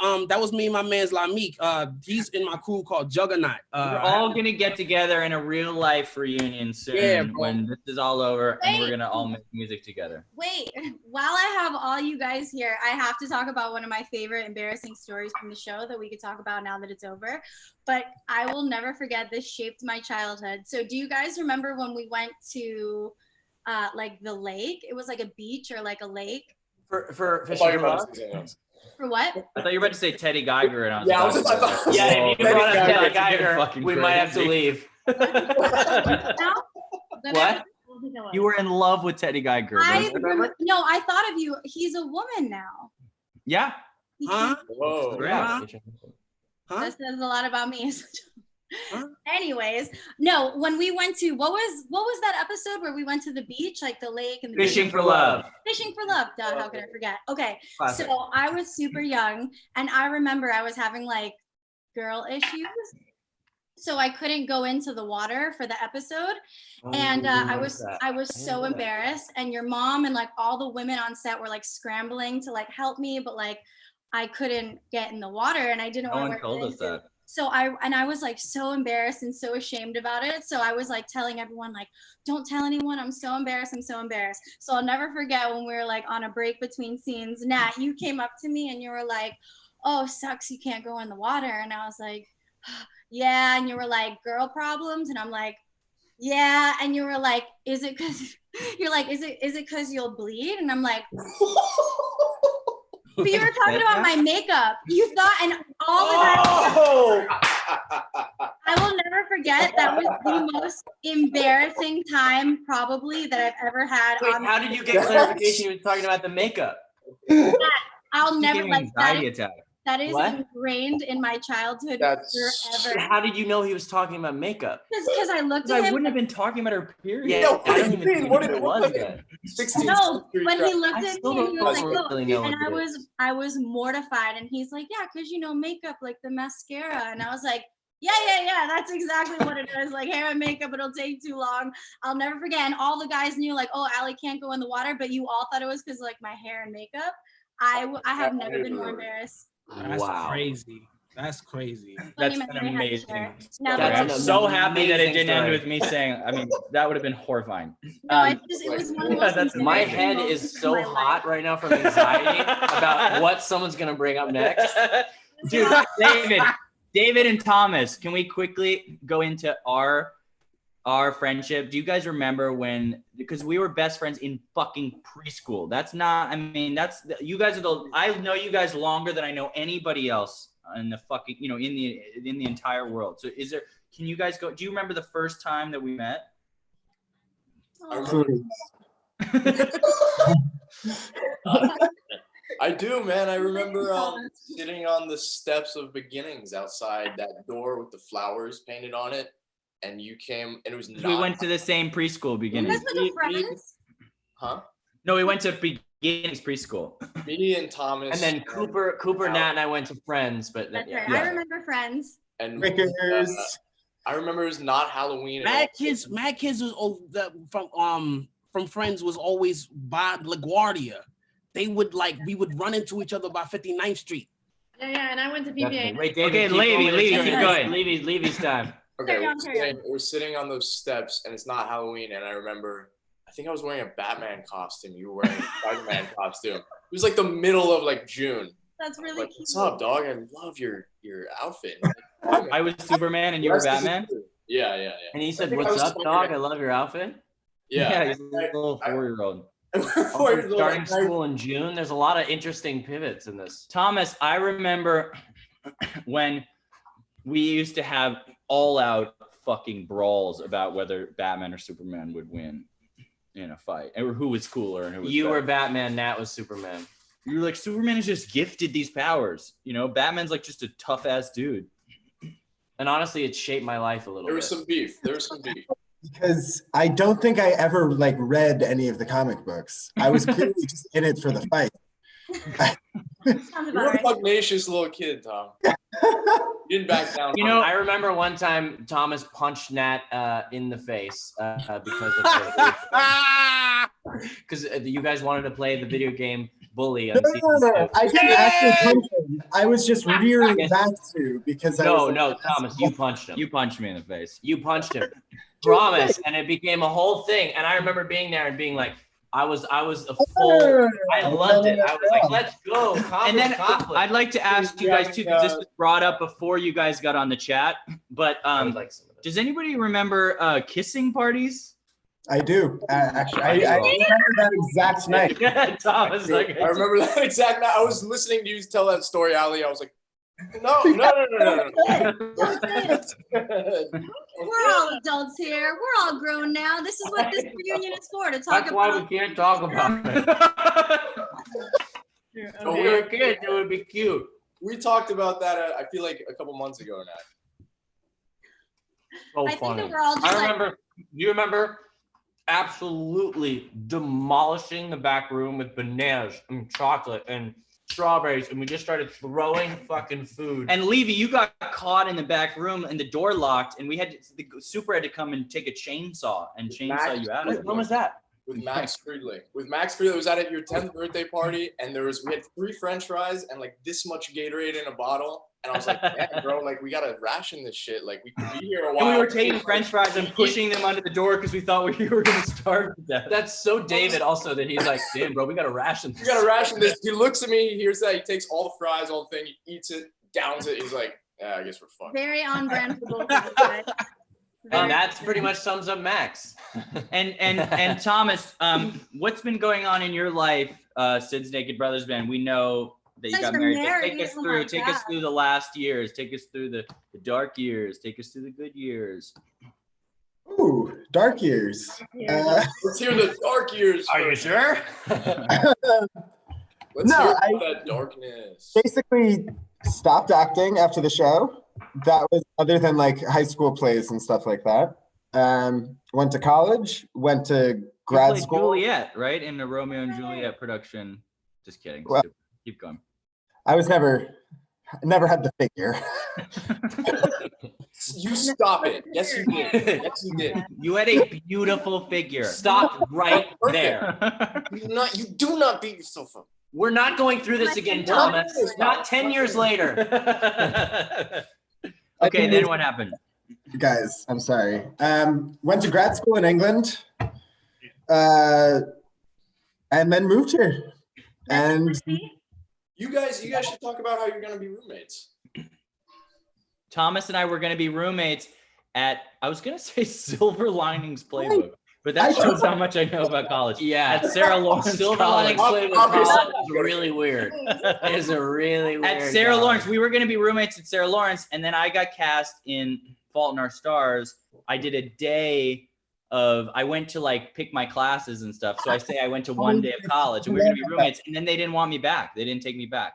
me and my man's Lamik. He's in my crew called Juggernaut. We're all gonna get together in a real life reunion soon when this is all over, and we're gonna all make music together. Wait, while I have all you guys here, I have to talk about one of my favorite embarrassing stories from the show that we could talk about now that it's over. But I will never forget, this shaped my childhood. So do you guys remember when we went to like the lake? It was like a beach or like a lake. For fishing for love? For what? I thought you were about to say Teddy Geiger, and I was if you brought up Teddy Geiger, we might have to leave. What? You were in love with Teddy Geiger. I thought of you. He's a woman now. Yeah. Huh? Whoa. Yeah. That says a lot about me. Anyways, no, when we went to what was that episode where we went to the beach, like the lake and the Fishing for love. Fishing for love. Duh, how could I forget? Okay. Classic. So I was super young and I remember I was having like girl issues. So I couldn't go into the water for the episode. And I was so embarrassed. And your mom and like all the women on set were like scrambling to like help me, but like I couldn't get in the water and I didn't want to wear told us that. So I was like so embarrassed and so ashamed about it. So I was like telling everyone like, don't tell anyone. I'm so embarrassed. I'm so embarrassed. So I'll never forget when we were like on a break between scenes, Nat, you came up to me and you were like, oh, sucks. You can't go in the water. And I was like, yeah. And you were like, girl problems. And I'm like, yeah. And you were like, is it because you'll bleed? And I'm like, but you were talking about my makeup. You thought, and all the time. I will never forget. That was the most embarrassing time probably that I've ever had. Wait, how did you get clarification? You were talking about the makeup. I'll never like that. That is ingrained in my childhood forever. How did you know he was talking about makeup? Because I looked at him. I wouldn't have been talking about her period. Yeah, No, I don't even think what it was that. 16th No, when he looked I at still me, don't he was like, "Look," really know and what it I was mortified, and he's like, "Yeah, because makeup, like the mascara," and I was like, "Yeah, that's exactly what it is. Like hair and makeup, it'll take too long." I'll never forget. And all the guys knew, like, "Oh, Allie can't go in the water," but you all thought it was because like my hair and makeup. I have never been more embarrassed. That's crazy. That's crazy. That's an amazing. I'm so happy that it didn't end with me saying. I mean, that would have been horrifying. No, it was one of the most my head is so hot right now from anxiety about what someone's gonna bring up next. Dude, David and Thomas, can we quickly go into our friendship? Do you guys remember because we were best friends in fucking preschool? You guys are I know you guys longer than I know anybody else in the fucking, in the entire world. So can you guys do you remember the first time that we met? I do, man. I remember sitting on the steps of Beginnings outside that door with the flowers painted on it. And you came, and it was not. We went to the same preschool Beginnings. You guys were friends? Huh? No, we went to Beginnings preschool. Me and Thomas. And then Cooper, Nat, and I went to Friends, but That's right. I remember Friends. And Rickers. I remember it was not Halloween. at all. Mad Kids was from Friends was always by LaGuardia. They would we would run into each other by 59th Street. Yeah, and I went to Definitely. PBA. Wait, David. Okay, keep Levy, going. Levy, It's keep good. going. Levy's time. Okay, Carry on, carry on. we're sitting on those steps, and it's not Halloween. And I remember, I think I was wearing a Batman costume. You were wearing a Spider-Man costume. It was like the middle of like June. That's really Like, cute. what's up, dog? I love your outfit. I was Superman and you were Batman. Yeah. And he said, I think I "What's was up, dog? I love your outfit." Yeah. He's a little 4-year-old. Starting school in June. There's a lot of interesting pivots in this. Thomas, I remember when we used to have all-out fucking brawls about whether Batman or Superman would win in a fight, or who was cooler and who was You better. were Batman. Nat was Superman. You were like, Superman is just gifted these powers. You know, Batman's like just a tough-ass dude. And honestly, it shaped my life a little There bit. was some beef. Because I don't think I ever read any of the comic books. I was clearly just in it for the fight. Sounds You were about a right. pugnacious little kid, Tom. You didn't back down. You know, I remember one time Thomas punched Nat in the face because of because you guys wanted to play the video game Bully on season 2. I didn't actually punch him. I was just rearing back to because I was No, Thomas, you punched him. You punched me in the face. You punched him. Promise. And it became a whole thing. And I remember being there and being like, I was a full, I loved it. I was like, let's go. And then conflict. I'd like to ask you guys too, because this was brought up before you guys got on the chat. But I would like some of this. does anybody remember kissing parties? I do. Actually, I remember that exact night. Yeah, Thomas, like, I remember that exact night. I was listening to you tell that story, Ali. I was like, no. We're all adults here. We're all grown now. This is what this reunion is for, to talk that's why about. we can't talk about it. When we were kids, it would be cute. We talked about that, I feel like a couple months ago now. So I think funny. that we're all just I remember, you remember absolutely demolishing the back room with bananas and chocolate and strawberries, and we just started throwing fucking food. And Levy, you got caught in the back room and the door locked, and the super had to come and take a chainsaw and chainsaw you out of it. When was that? With Max Friedley. It was at your 10th birthday party, and we had 3 French fries and like this much Gatorade in a bottle. And I was like, yeah, bro, like we gotta ration this shit. Like we could be here a while. And we were taking French fries and pushing them under the door because we thought we were gonna starve to death. That's so David also that he's like, damn, bro, we gotta ration this. We gotta ration this. He looks at me, he hears that, he takes all the fries, all the thing, he eats it, downs it. He's like, yeah, I guess we're fucked. Very on brand for both of you guys. And that's pretty much sums up Max. And Thomas, what's been going on in your life since Naked Brothers Band? We know that you Since got you're married. But married, take us oh through. my Take us God. through the last years. Take us through the dark years. Take us through the good years. Ooh, dark years. Let's hear the dark years. Are you sure? Let's No, hear about I- that darkness. Basically stopped acting after the show. That was other than high school plays and stuff like that. Went to college, went to You grad played school. Juliet, right? In the Romeo and Juliet production. Just kidding. Well- Keep going. I was never had the figure. You stop it. Yes, you did. Yes, you did. You had a beautiful figure. Stop right Perfect. there. You do not beat yourself up. We're not going through this again, Thomas. Not 10 years later. Okay, then what happened? Guys, I'm sorry. Went to grad school in England, and then moved here. And You guys should talk about how you're gonna be roommates. Thomas and I were going to be roommates at, I was going to say Silver Linings Playbook, but that shows how much I know about college. Yeah. At Sarah Lawrence Silver College. Linings Playbook Obviously. College is really weird. It is a really weird At Sarah college. Lawrence. We were going to be roommates at Sarah Lawrence, and then I got cast in Fault in Our Stars. I did a day of, I went to pick my classes and stuff. So I say I went to one day of college, and we were going to be roommates, and then they didn't want me back. They didn't take me back.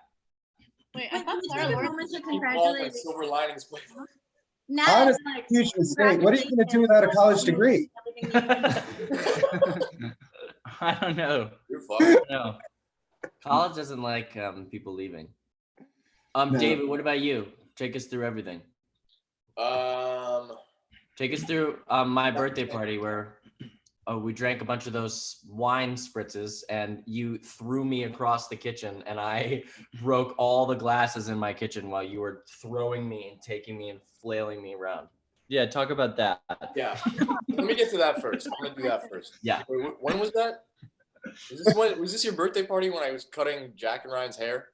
Wait, I Wait, thought can we Sarah take a Lawrence moment to Keep calling congratulate it Silver Linings Playbook. Nat? honestly, huge mistake. What are you going to do without a college degree? I don't know. You're fucked. No. College doesn't like people leaving. No. David, what about you? Take us through everything. Take us through my birthday party where we drank a bunch of those wine spritzes and you threw me across the kitchen and I broke all the glasses in my kitchen while you were throwing me and taking me and flailing me around. Yeah, talk about that. Yeah. Let me get to that first. I'm gonna do that first. Yeah. Wait, when was that? Was this your birthday party when I was cutting Jack and Ryan's hair?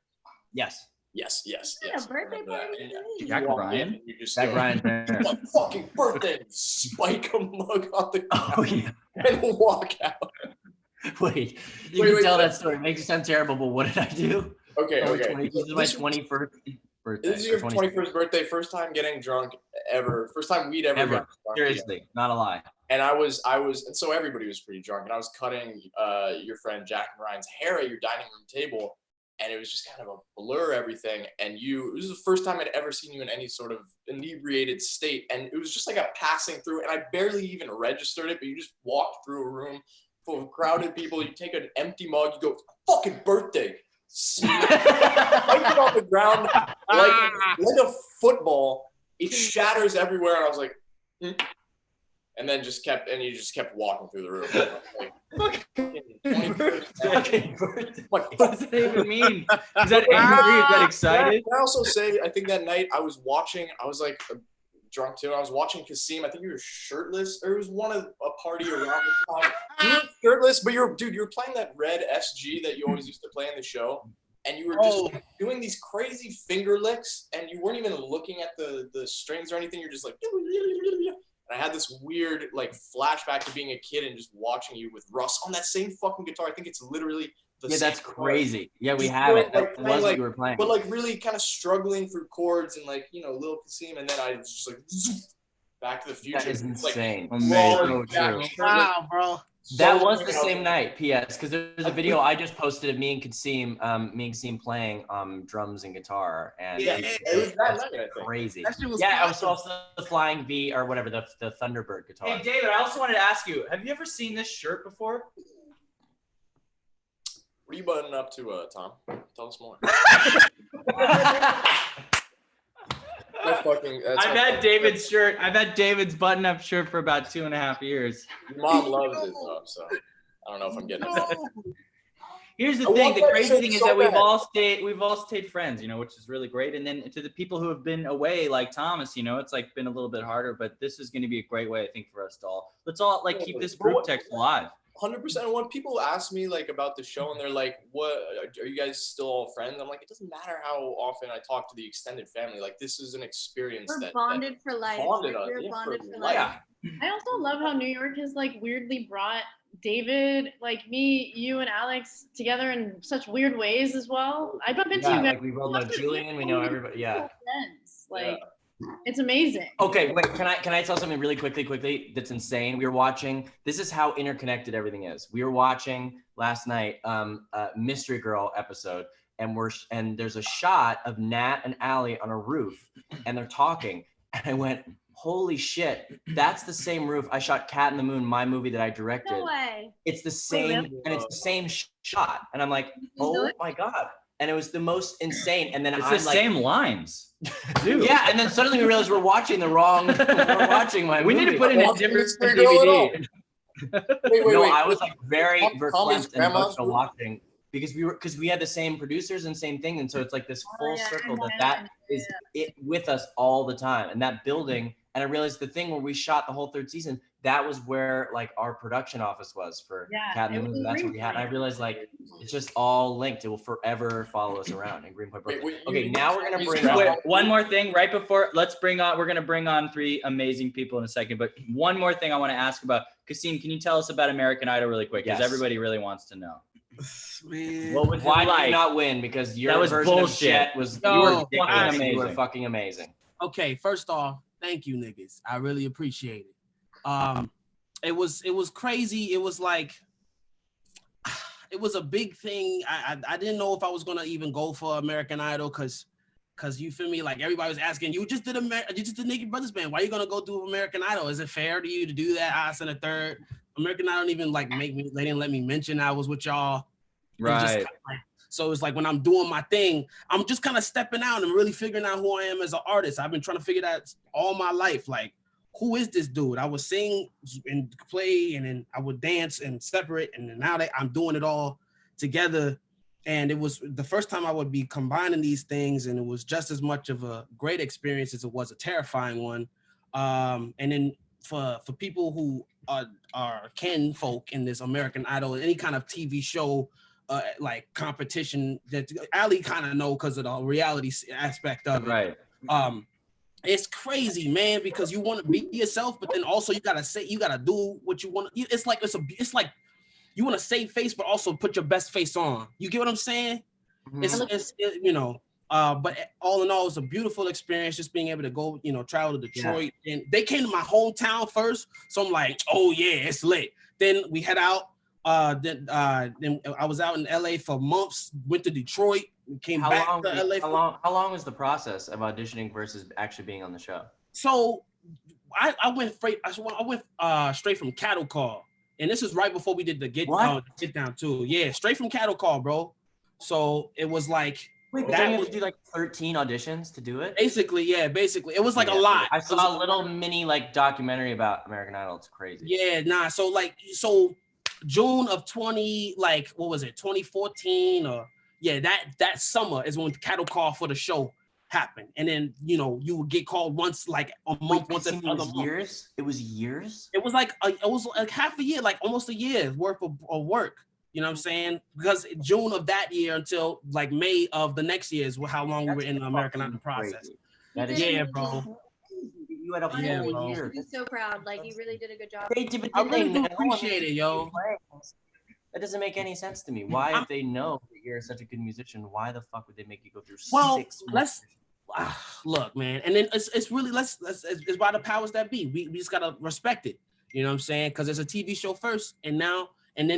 Yes. Yes. A birthday party? Jack Ryan? You just Jack Ryan's hair. my fucking birthday. Spike a mug on the ground Oh yeah. and walk out. Wait, you can tell that story. It makes it sound terrible, but what did I do? Okay. This is my 21st birthday. This is your 21st birthday, first time getting drunk ever, first time we'd ever gotten drunk. Seriously, not a lie. And I was, and so everybody was pretty drunk, and I was cutting your friend Jack and Ryan's hair at your dining room table, and it was just kind of a blur, everything. And it was the first time I'd ever seen you in any sort of inebriated state, and it was just like a passing through, and I barely even registered it, but you just walked through a room full of crowded people, you take an empty mug, you go, fucking birthday. Smack it on the ground like a football. It shatters everywhere, and I was like, and then you just kept walking through the room. Like, Fucking birthday. What does that even mean? Is that angry? Is that excited? Can I also say, I think that night I was like drunk too. I was watching Kasim. I think you were shirtless, or it was one of a party around the time. You were shirtless, but you're playing that red SG that you always used to play in the show, and you were just doing these crazy finger licks, and you weren't even looking at the strings or anything. You're just like, and I had this weird like flashback to being a kid and just watching you with Russ on that same fucking guitar. I think it's literally the same that's guitar. crazy. Yeah, we have it. That was what you were playing. But like really kind of struggling through chords and like, little Kasim, and then I was just like Back to the Future. That is insane. Like, Amazing. So true. Wow, bro. That was the same night, P.S. Because there's a video I just posted of me and Kasim playing drums and guitar, and it was that night, I think. crazy. That shit was I was also the Flying V or whatever, the Thunderbird guitar. Hey, David, I also wanted to ask you, have you ever seen this shirt before? What are you buttoning up to, Tom? Tell us more. I've had David's shirt. I've had David's button-up shirt for about 2.5 years. Your mom loves it though, so I don't know if I'm getting it. Here's the thing. The crazy thing is that we've all stayed friends, which is really great. And then to the people who have been away, like Thomas, it's like been a little bit harder, but this is going to be a great way, I think, for us to all. Let's all like keep this group text alive. 100%. When people ask me like about the show and they're like, "What are you guys still all friends?" I'm like, it doesn't matter how often I talk to the extended family. Like, this is an experience We're bonded for life. We're bonded for life. Yeah. I also love how New York has like weirdly brought David, like me, you, and Alex together in such weird ways as well. I bump into you guys. Like we both know Julian. We know everybody. Yeah. Friends. Like, it's amazing. Okay, wait. Can I tell something really quickly? That's insane. We were watching. This is how interconnected everything is. We were watching last night, Mystery Girl episode, and there's a shot of Nat and Allie on a roof, and they're talking, and I went, holy shit, that's the same roof I shot Cat in the Moon, my movie that I directed. No way. It's the same, and it's the same shot. And I'm like, oh my God. And it was the most insane. And then it's the same lines. Dude. Yeah, and then suddenly we realized we're watching my movie. We need to put in a different DVD. Wait. I was like very verklempt and emotional watching because we had the same producers and same thing, and so it's like this full circle that is it with us all the time. And that building, and I realized the thing where we shot the whole 3rd season, that was where like our production office was for Cat in the Moon. That's what we had. And I realized like it's just all linked. It will forever follow us around in Greenpoint, Brooklyn. Okay, now we're gonna bring one more thing right before. We're gonna bring on 3 amazing people in a second. But one more thing I want to ask about. Kasim, can you tell us about American Idol really quick? Because everybody really wants to know. Man. Why did you not win? Because your version of shit was you were fucking amazing. Okay, first off, thank you, niggas. I really appreciate it. It was crazy. It was like it was a big thing. I didn't know if I was gonna even go for American Idol because you feel me, like everybody was asking, you just did Naked Brothers Band. Why are you gonna go do American Idol? Is it fair to you to do that? I said a third. American Idol didn't even like they didn't let me mention I was with y'all. Right. So it's like when I'm doing my thing, I'm just kind of stepping out and really figuring out who I am as an artist. I've been trying to figure that all my life. Like, who is this dude? I would sing and play, and then I would dance and separate, and then now that I'm doing it all together. And it was the first time I would be combining these things, and it was just as much of a great experience as it was a terrifying one. And then for people who are kinfolk in this American Idol, any kind of TV show, like competition that Ali kind of know because of the reality aspect of it. Right. It's crazy, man, because you want to be yourself, but then also you gotta do what you want. It's like you want to save face, but also put your best face on. You get what I'm saying? Mm-hmm. But all in all, it's a beautiful experience just being able to go, travel to Detroit. Yeah. And they came to my hometown first. So I'm like, oh yeah, it's lit. Then we head out. Then I was out in LA for months, went to Detroit, came back to LA. How long was the process of auditioning versus actually being on the show? So I went straight from Cattle Call. And this is right before we did the get down too. Yeah, straight from Cattle Call, bro. So it was like, wait, but you had to do like 13 auditions to do it? Basically. It was like a lot. I saw a little mini like documentary about American Idol. It's crazy. Yeah, nah. So June of 2014 or that summer is when the Cattle Call for the show happened. And then, you would get called once, like a month, once every other month. Years? It was years? It was like half a year, like almost a year's worth of work. You know what I'm saying? Because June of that year until like May of the next year is how long we were in the American Idol process. That is bro. You had a whole year. I'm so proud. Like, you really did a good job. I really do appreciate it, yo. That doesn't make any sense to me. Why, if they know that you're such a good musician, why the fuck would they make you go through 6 months? Look, man. And then it's really it's by the powers that be. We just gotta respect it. You know what I'm saying? Because it's a TV show first, and then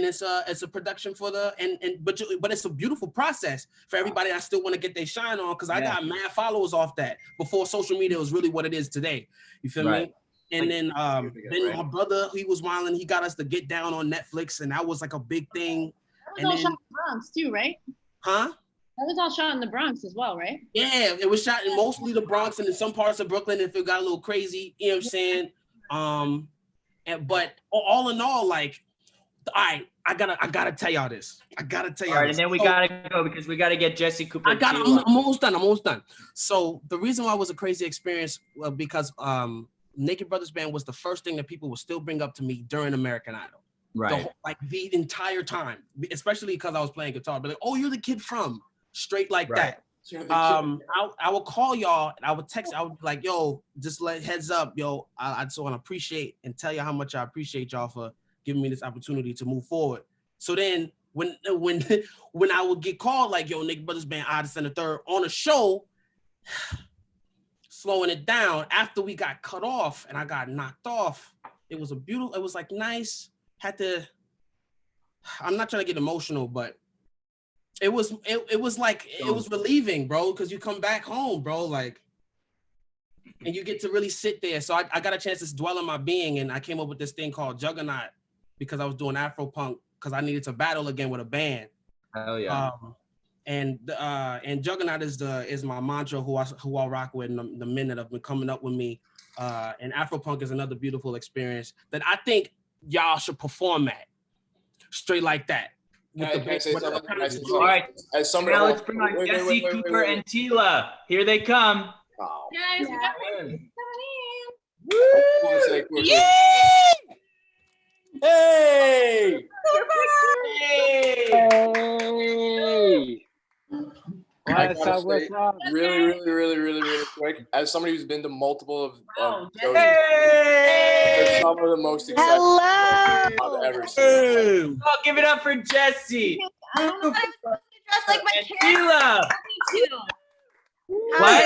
it's a production for but it's a beautiful process for everybody that still want to get their shine on. Because I got mad followers off that before social media was really what it is today. You feel me? And then my brother, he was wilding. He got us to Get Down on Netflix, and that was like a big thing. That was all shot in the Bronx too, right? Huh? That was all shot in the Bronx as well, right? Yeah, it was shot in mostly the Bronx and in some parts of Brooklyn if it got a little crazy. You know what I'm saying? But all in all, like, all right, I gotta tell y'all this. All right, and then we gotta go because we gotta get Jesse Cooper. I'm almost done. So the reason why it was a crazy experience because Naked Brothers Band was the first thing that people would still bring up to me during American Idol. Right. The entire time, especially because I was playing guitar. But like, oh, you're the kid from straight like that. I would call y'all and I would text. I would be like, yo, just heads up, yo. I just want to appreciate and tell you how much I appreciate y'all for giving me this opportunity to move forward. So then when I would get called like, yo, Naked Brothers Band, I descend the third on a show, slowing it down after we got cut off and I got knocked off. It was like nice. I'm not trying to get emotional, but it was relieving, bro, because you come back home, bro, like, and you get to really sit there. So I got a chance to dwell in my being, and I came up with this thing called Juggernaut because I was doing Afro punk because I needed to battle again with a band. Hell yeah. And Juggernaut is my mantra who I rock with, and the men that have been coming up with me. And Afro punk is another beautiful experience that I think y'all should perform at, straight like that. All right, now let's bring on Jesse, Cooper, and Tila. Here they come. Oh. Guys, we got Coming Woo! Hey! Hey! What's up? Really quick. As somebody who's been to multiple of shows, they're some of the most exciting I've ever seen. Oh, give it up for Jesse. I don't know if I was dressed like my Tila. Me too. What?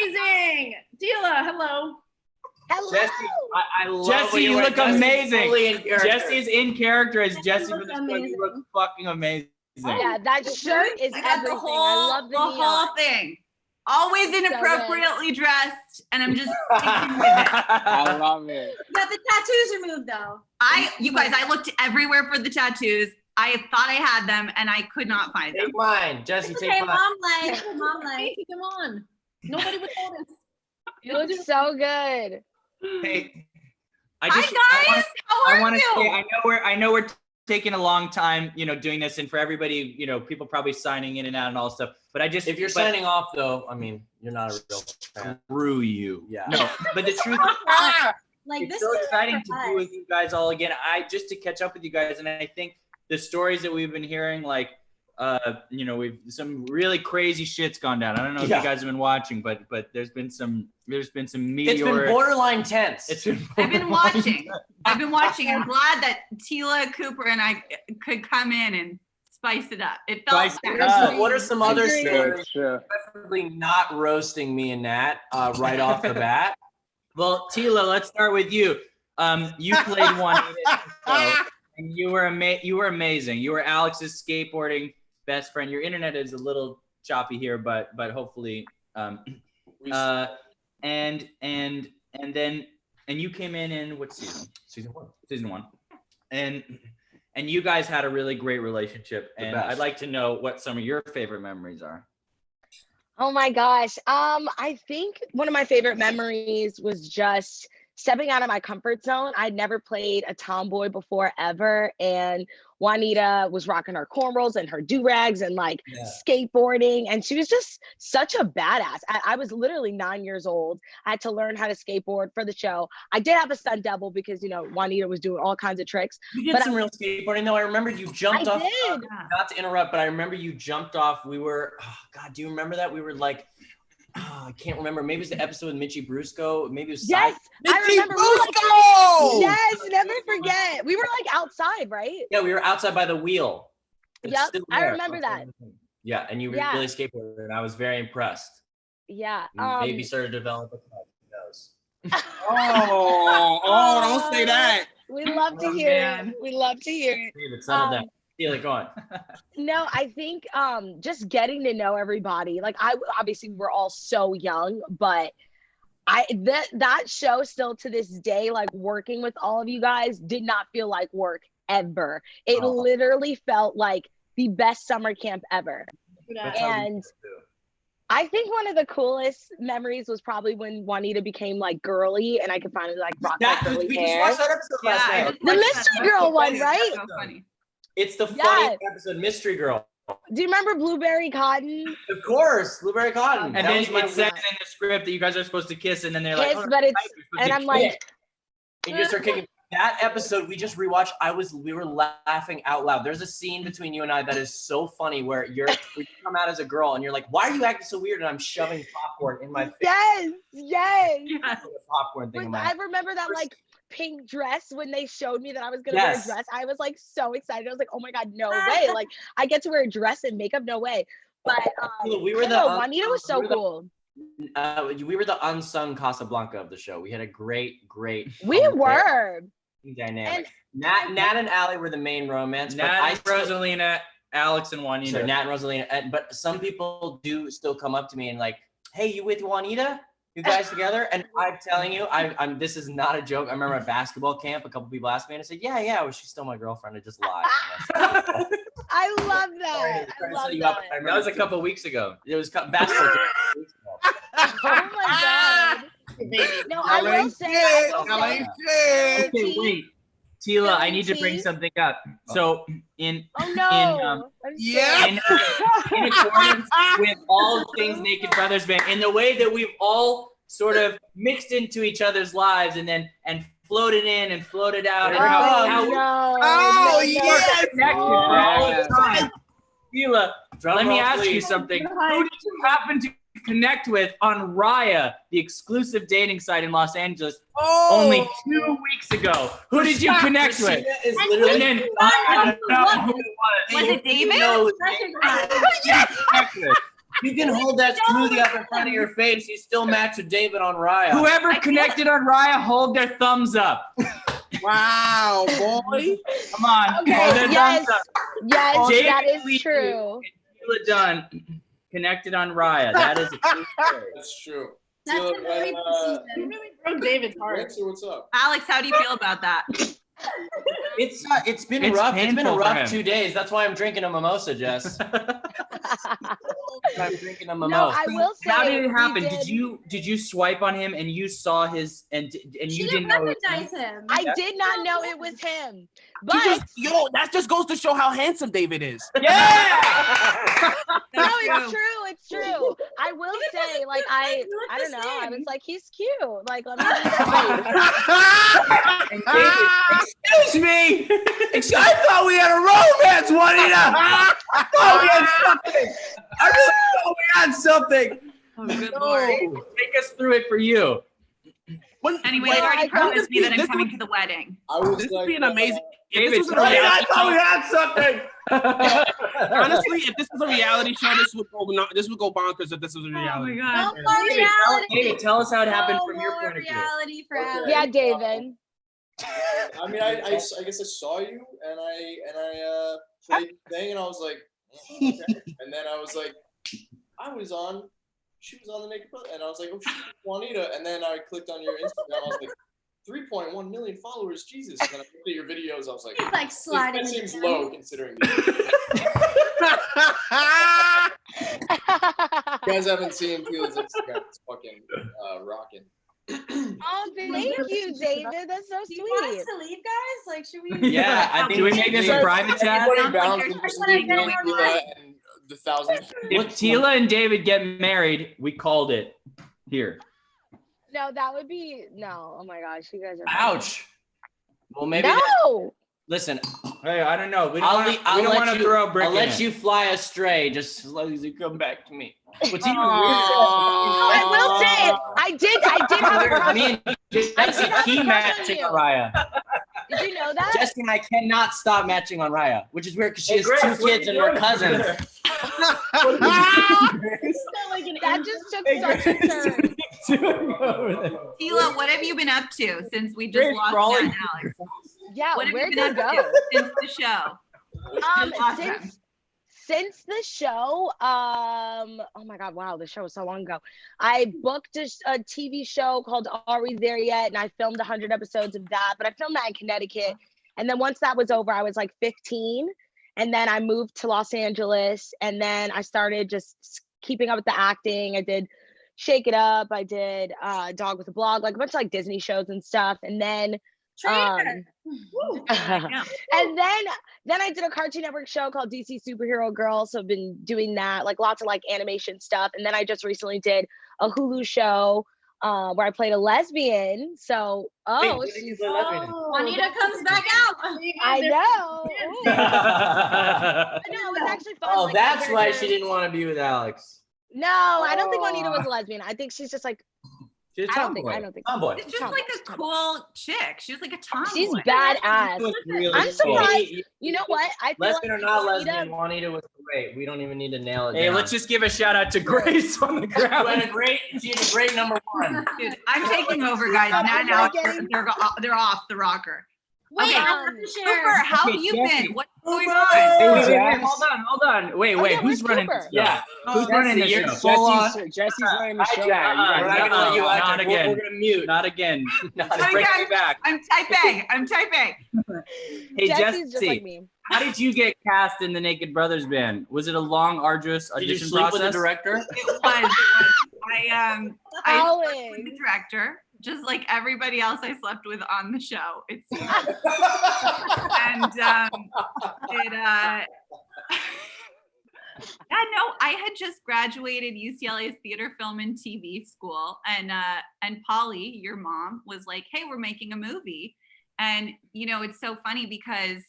amazing. Tila, hello. Hello. Jesse, I love Jesse, you look amazing. Jesse's in character as Jesse for this show. You look fucking amazing. Yeah, that shirt is I got everything. the whole thing. Always inappropriately dressed, and I'm just sticking with it. I love it. You got the tattoos removed though. You guys, I looked everywhere for the tattoos. I thought I had them and I could not find them. Take mine, Jesse. It's Take okay, mine. mom life. Mom life. Come on. Nobody would notice. You look so good. Hey, Hi guys, how are I want to you? say I know we're taking a long time, doing this, and for everybody, people probably signing in and out and all stuff. But If you're signing off, though, I mean, you're not a real fan. screw you. Yeah. No, but the truth Like it's this so is exciting for to us. be with you guys all again. Just to catch up with you guys, and I think the stories that we've been hearing, like, we've some really crazy shit's gone down. I don't know if you guys have been watching, but there's been some meteoric. It's been borderline tense. I've been watching. I'm glad that Tila, Cooper, and I could come in and spice it up. It felt What are some other stories? Definitely not roasting me and Nat right off the bat. Well, Tila, let's start with you. You played one, and you were amazing. You were Alex's skateboarding best friend. Your internet is a little choppy here, but hopefully, and you came in what season? Season one, and you guys had a really great relationship. And I'd like to know what some of your favorite memories are. Oh my gosh. I think one of my favorite memories was just stepping out of my comfort zone. I'd never played a tomboy before ever. And Juanita was rocking her cornrows and her do-rags and skateboarding. And she was just such a badass. I was literally 9 years old. I had to learn how to skateboard for the show. I did have a stunt double because, Juanita was doing all kinds of tricks. You did some real skateboarding though. I remember you jumped off. I did. Not to interrupt, but I remember you jumped off. We were, do you remember that? We were like, I can't remember. Maybe it was the episode with Mitchie Brusco. Maybe it was. Yes, I remember. Brusco! Yes, never forget. We were like outside, right? Yeah, we were outside by the wheel. It's Yep, still I there. remember that. Yeah, and you really skateboarded, and I was very impressed. Yeah. Maybe started to develop a club. Who knows? Don't say that. We love to hear it. We love to hear it. David, settle down. Feel it going. No, I think just getting to know everybody. Like obviously we're all so young, but that show still to this day, like working with all of you guys did not feel like work ever. It literally felt like the best summer camp ever. And I think one of the coolest memories was probably when Juanita became like girly and I could finally like rock my curly we hair. just watched that episode last night. The mystery girl one, right? So funny. It's the funniest episode, Mystery Girl. Do you remember Blueberry Cotton? Of course, Blueberry Cotton. And then it says in the script that you guys are supposed to kiss, and then they're like, but it's, and I'm like, and you start kicking. That episode we just rewatched, we were laughing out loud. There's a scene between you and I that is so funny where you come out as a girl and you're like, why are you acting so weird? And I'm shoving popcorn in my face. Yes. Popcorn thing in my I remember that like pink dress when they showed me that I was gonna wear a dress. I was like so excited. I was like, oh my God, no way. Like I get to wear a dress and makeup, no way. But we were Juanita was so cool. We were the unsung Casablanca of the show. We had a great we were dynamic. Nat and Allie were the main romance. Nat and Rosalina, Alex and Juanita. So Nat and Rosalina. But some people do still come up to me and like, hey, you with Juanita? You guys together? And I'm telling you, I'm this is not a joke. I remember at basketball camp, a couple people asked me and I said, yeah, well, she's still my girlfriend. I just lied. I love that. I love that. That was a couple weeks ago. It was basketball camp. Oh my God. No, I will say. Okay, wait. Tila, I need to bring something up. So in accordance with all things Naked Brothers Band, in the way that we've all sort of mixed into each other's lives and floated in and floated out. Tila, let me ask you something. Who did you happen to connect with on Raya, the exclusive dating site in Los Angeles, only 2 weeks ago? Who did you connect with? And then I don't know who it was. Was it David? You can hold that smoothie up in front of your face. You still match with David on Raya. Whoever connected on Raya, hold their thumbs up. Wow, boy. Come on. Okay, hold their thumbs up. Yes, David that is Lee true. And Tila Dunn connected on Raya. That is a true story. That's true. That's a great You really broke David's heart. What's up? Alex, how do you feel about that? It's been It's rough. It's been a painful for him. rough 2 days. That's why I'm drinking a mimosa, Jess. I'm drinking a mimosa. No, I will say. How did it happen? we Did you swipe on him and you saw his and She you didn't didn't know? recognize him. I did not know it was him. But That just goes to show how handsome David is. Yeah. no, it's true. It's true. I will say, like, I don't know. I was like, he's cute. Like, let me just And David, excuse me. I thought we had a romance, Juanita. I thought we had something. I really thought we had something. Oh, good Lord. Take us through it for you. Anyway, they already promised me that I'm coming to the wedding. This would be an amazing. David, If this was a reality show, had something. honestly, if this was a reality show, this would go bonkers. If this was a Oh reality. my God. No more reality. David, tell us how it happened No from your more point of view. reality for Okay. Alex. Yeah, David. I mean, I guess I saw you and I played the thing and I was like, okay. And then I was like, she was on the Naked Brother, and I was like, oh shit, Juanita. And then I clicked on your Instagram. I was like, 3.1 million followers, Jesus. And then I looked at your videos. I was like, He's like sliding. that seems into low considering. You guys haven't seen Tila's Instagram. It's fucking rocking. Oh, thank you, David. That's so Do you want sweet. us to leave, guys? Like, should we? Yeah, I think Should we we make make this this a a private chat. Everybody Sounds like bounce you're and just trying to leave me get and on Tila live. and the thousands. If Tila and David get married, we called it here. No, that would be no. Oh my gosh, you guys are. Ouch. Well, maybe. No. Listen, Hey, I don't know. We don't I'll want let to throw a brick I'll in let it. you fly astray just as long as you come back to me. What's even Oh, I will say, I did have a crush. Me and Jesse I did have a keep crush on matching you. on Raya. Did you know that? Jesse and I cannot stop matching on Raya, which is weird because she Hey, has Grace, 2 what are kids you and we're doing? cousins. That just took such a turn. Tila, what have you been up to since we just Grace, lost crawling. Matt and Alex? Yeah, What have where you did been you up go? to since the show? Just lost them. Since the show, oh my God, wow, the show was so long ago. I booked a TV show called Are We There Yet? And I filmed 100 episodes of that, but I filmed that in Connecticut. And then once that was over, I was like 15. And then I moved to Los Angeles. And then I started just keeping up with the acting. I did Shake It Up. I did Dog with a Blog, like a bunch of like Disney shows and stuff. And then Trainer. and then I did a Cartoon Network show called DC Superhero Girl. So I've been doing that, like lots of like animation stuff. And then I just recently did a Hulu show where I played a lesbian. So she's Juanita comes back out. I know. Ooh. I know, it was actually fun. Oh, like, that's compared why to- she didn't want to be with Alex. No, I don't think Juanita was a lesbian. I think she's just like She's a I don't think tomboy. It's just like a cool chick. She was like a tomboy. she's badass. Really I'm cool. surprised. You know what? I feel Lesbian or like not Juanita- lesbian, Juanita was great. We don't even need to nail it Hey, down. let's just give a shout out to Grace on the She had ground. she had a great number 1. Dude, I'm taking over, guys. Matt and Alex, they're off the rocker. Wait, Okay, I have to share. Cooper, how have Okay, you Jesse. been? What's going on? Wait, hold on. Wait, Oh, yeah, who's where's running Cooper? this show? Yeah. Who's running Jesse, this you're show? full on. Jesse's running the show. Hijack. now. We're not gonna let you Not hijack. again. We're gonna mute. Not again. Not Just again. bring me back. I'm typing. Hey, Jesse's just like Jesse, me. how did you get cast in the Naked Brothers band? Was it a long, arduous Did you audition sleep process? with the director? It was. I slept with Alex. the director, just like everybody else I slept with on the show. It's and yeah, no, I had just graduated UCLA's theater, film, and TV school, and Polly, your mom, was like, "Hey, we're making a movie," and you know, it's so funny because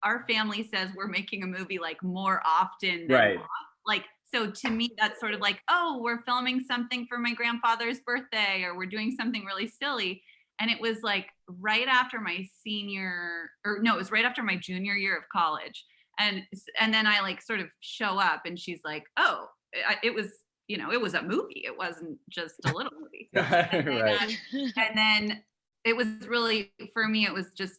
our family says we're making a movie like more often than Right. not. Like, so to me, that's sort of like, oh, we're filming something for my grandfather's birthday, or we're doing something really silly. And it was like right after my it was right after my junior year of college. And then I like sort of show up and she's like, oh, it was, you know, it was a movie. It wasn't just a little movie. Right. And then it was really, for me, it was just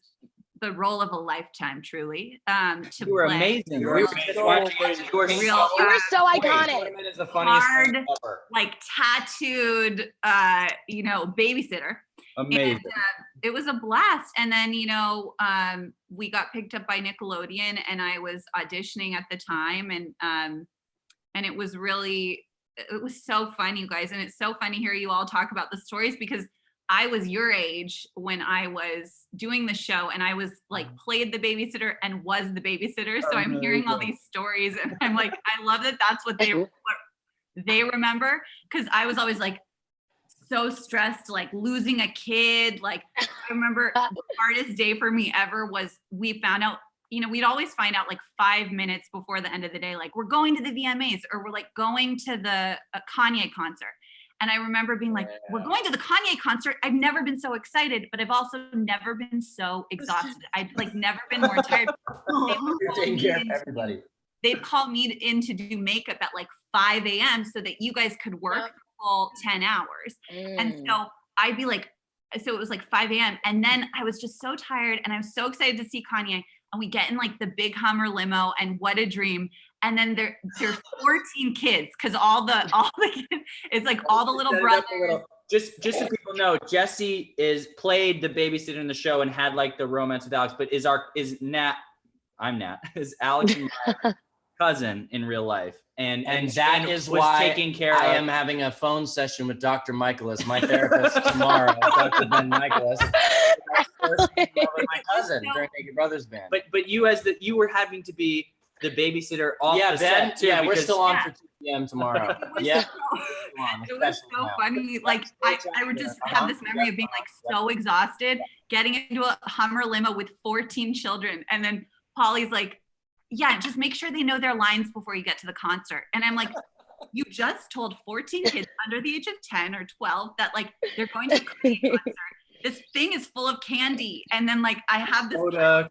the role of a lifetime, truly. To You were play amazing. You We were were just so watching amazing. you. You were Real- You were so iconic. Tournament is the funniest thing Hard. ever. like tattooed, babysitter. amazing. And, it was a blast. And then, you know, we got picked up by Nickelodeon, and I was auditioning at the time, and it was so fun, you guys. And it's so fun to hear you all talk about the stories, because I was your age when I was doing the show, and I was like played the babysitter and was the babysitter. So I'm hearing all these stories, and I'm like, I love that that's what they remember, because I was always like so stressed, like losing a kid. Like I remember the hardest day for me ever was we found out, you know, we'd always find out like 5 minutes before the end of the day, like we're going to the VMAs, or we're like going to the Kanye concert. And I remember being like, we're going to the Kanye concert. I've never been so excited, but I've also never been so exhausted. I've like never been more tired. You're taking care of everybody. They'd call me in to do makeup at like 5 a.m. so that you guys could work the full 10 hours. And so I'd be like, so it was like 5 a.m. And then I was just so tired, and I was so excited to see Kanye. And we get in like the big Hummer limo, and what a dream. And then there's 14 kids, because all the kids, it's like all the little brothers. Just so people know, Jesse played the babysitter in the show and had like the romance with Alex, but is Alex and my cousin in real life. And that is why taking care I am having a phone session with Dr. Michaelis, my therapist, tomorrow. Dr. Ben Michaelis. My cousin during Naked Brothers Band. But you were having to be the babysitter off the set too. Yeah, we're still on for 2 p.m. tomorrow. It was so funny. Like I would just have this memory of being like so exhausted, getting into a Hummer limo with 14 children, and then Polly's like, yeah, just make sure they know their lines before you get to the concert. And I'm like, you just told 14 kids under the age of 10 or 12 that like they're going to a concert. This thing is full of candy. And then like I have this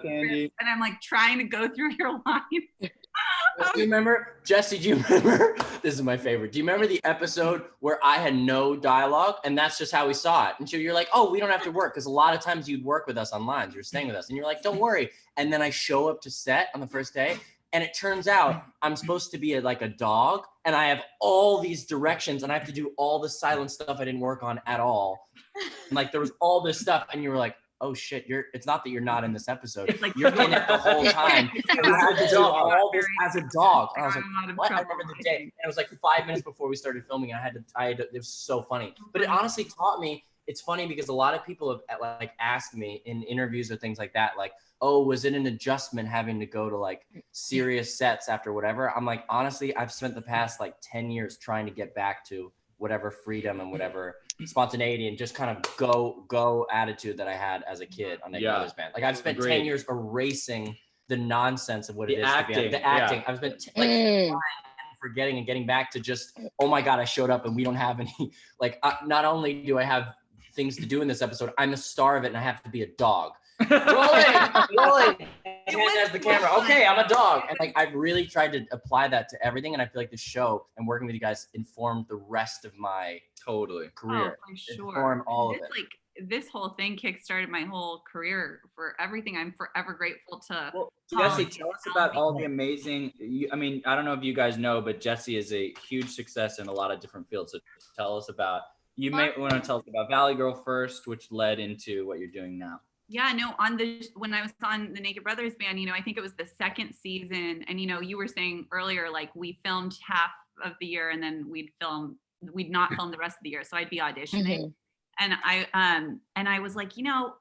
candy, and I'm like trying to go through your lines. Do you remember, Jesse, do you remember, this is my favorite. Do you remember the episode where I had no dialogue, and that's just how we saw it? And so you're like, oh, we don't have to work, because a lot of times you'd work with us on lines. You're staying with us. And you're like, don't worry. And then I show up to set on the first day, and it turns out I'm supposed to be like a dog, and I have all these directions, and I have to do all the silent stuff I didn't work on at all. And like there was all this stuff, and you were like, oh shit, it's not that you're not in this episode. It's like you're in it the whole time. You had to do all this as a dog. And I was like, what? I remember the day. And it was like 5 minutes before we started filming. It was so funny. But it honestly taught me, it's funny because a lot of people have like asked me in interviews or things like that, like, oh, was it an adjustment having to go to like serious sets after whatever? I'm like, honestly, I've spent the past like 10 years trying to get back to whatever freedom and whatever spontaneity and just kind of go attitude that I had as a kid on Naked Brothers Band. Like I've spent 10 years erasing the nonsense of what it is to be the acting. I've spent forgetting and getting back to just, oh my God, I showed up and we don't have any, like, not only do I have things to do in this episode, I'm the star of it and I have to be a dog. rolling. As the camera. Okay, I'm a dog. And like I've really tried to apply that to everything. And I feel like the show and working with you guys informed the rest of my career. Oh, for sure. Informed all of it. Like this whole thing kickstarted my whole career for everything. I'm forever grateful to. Well, Jesse, tell us about all the amazing. I mean, I don't know if you guys know, but Jesse is a huge success in a lot of different fields. So tell us about. You may want to tell us about Valley Girl first, which led into what you're doing now. Yeah, no, when I was on the Naked Brothers Band, I think it was the second season. And, you were saying earlier, like we filmed half of the year and then we'd not film the rest of the year. So I'd be auditioning. And I was like,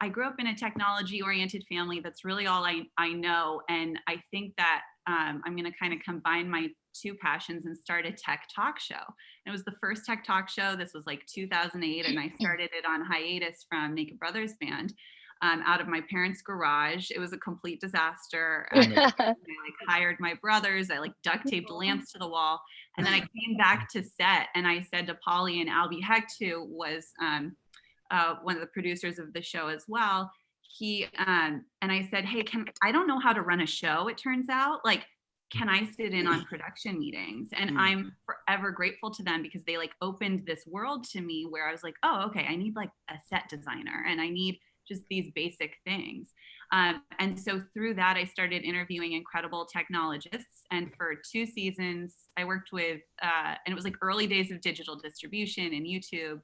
I grew up in a technology oriented family. That's really all I know. And I think that I'm going to kind of combine my two passions and start a tech talk show. And it was the first tech talk show. This was like 2008. And I started it on hiatus from Naked Brothers Band. Out of my parents' garage. It was a complete disaster. I hired my brothers. I duct taped lamps to the wall. And then I came back to set and I said to Polly and Albie Hecht, who was one of the producers of the show as well. And I said, hey, I don't know how to run a show, it turns out. Can I sit in on production meetings? And I'm forever grateful to them because they opened this world to me where I was like, oh, okay, I need a set designer and I need just these basic things. And so through that, I started interviewing incredible technologists. And for 2 seasons, I worked with, and it was early days of digital distribution and YouTube.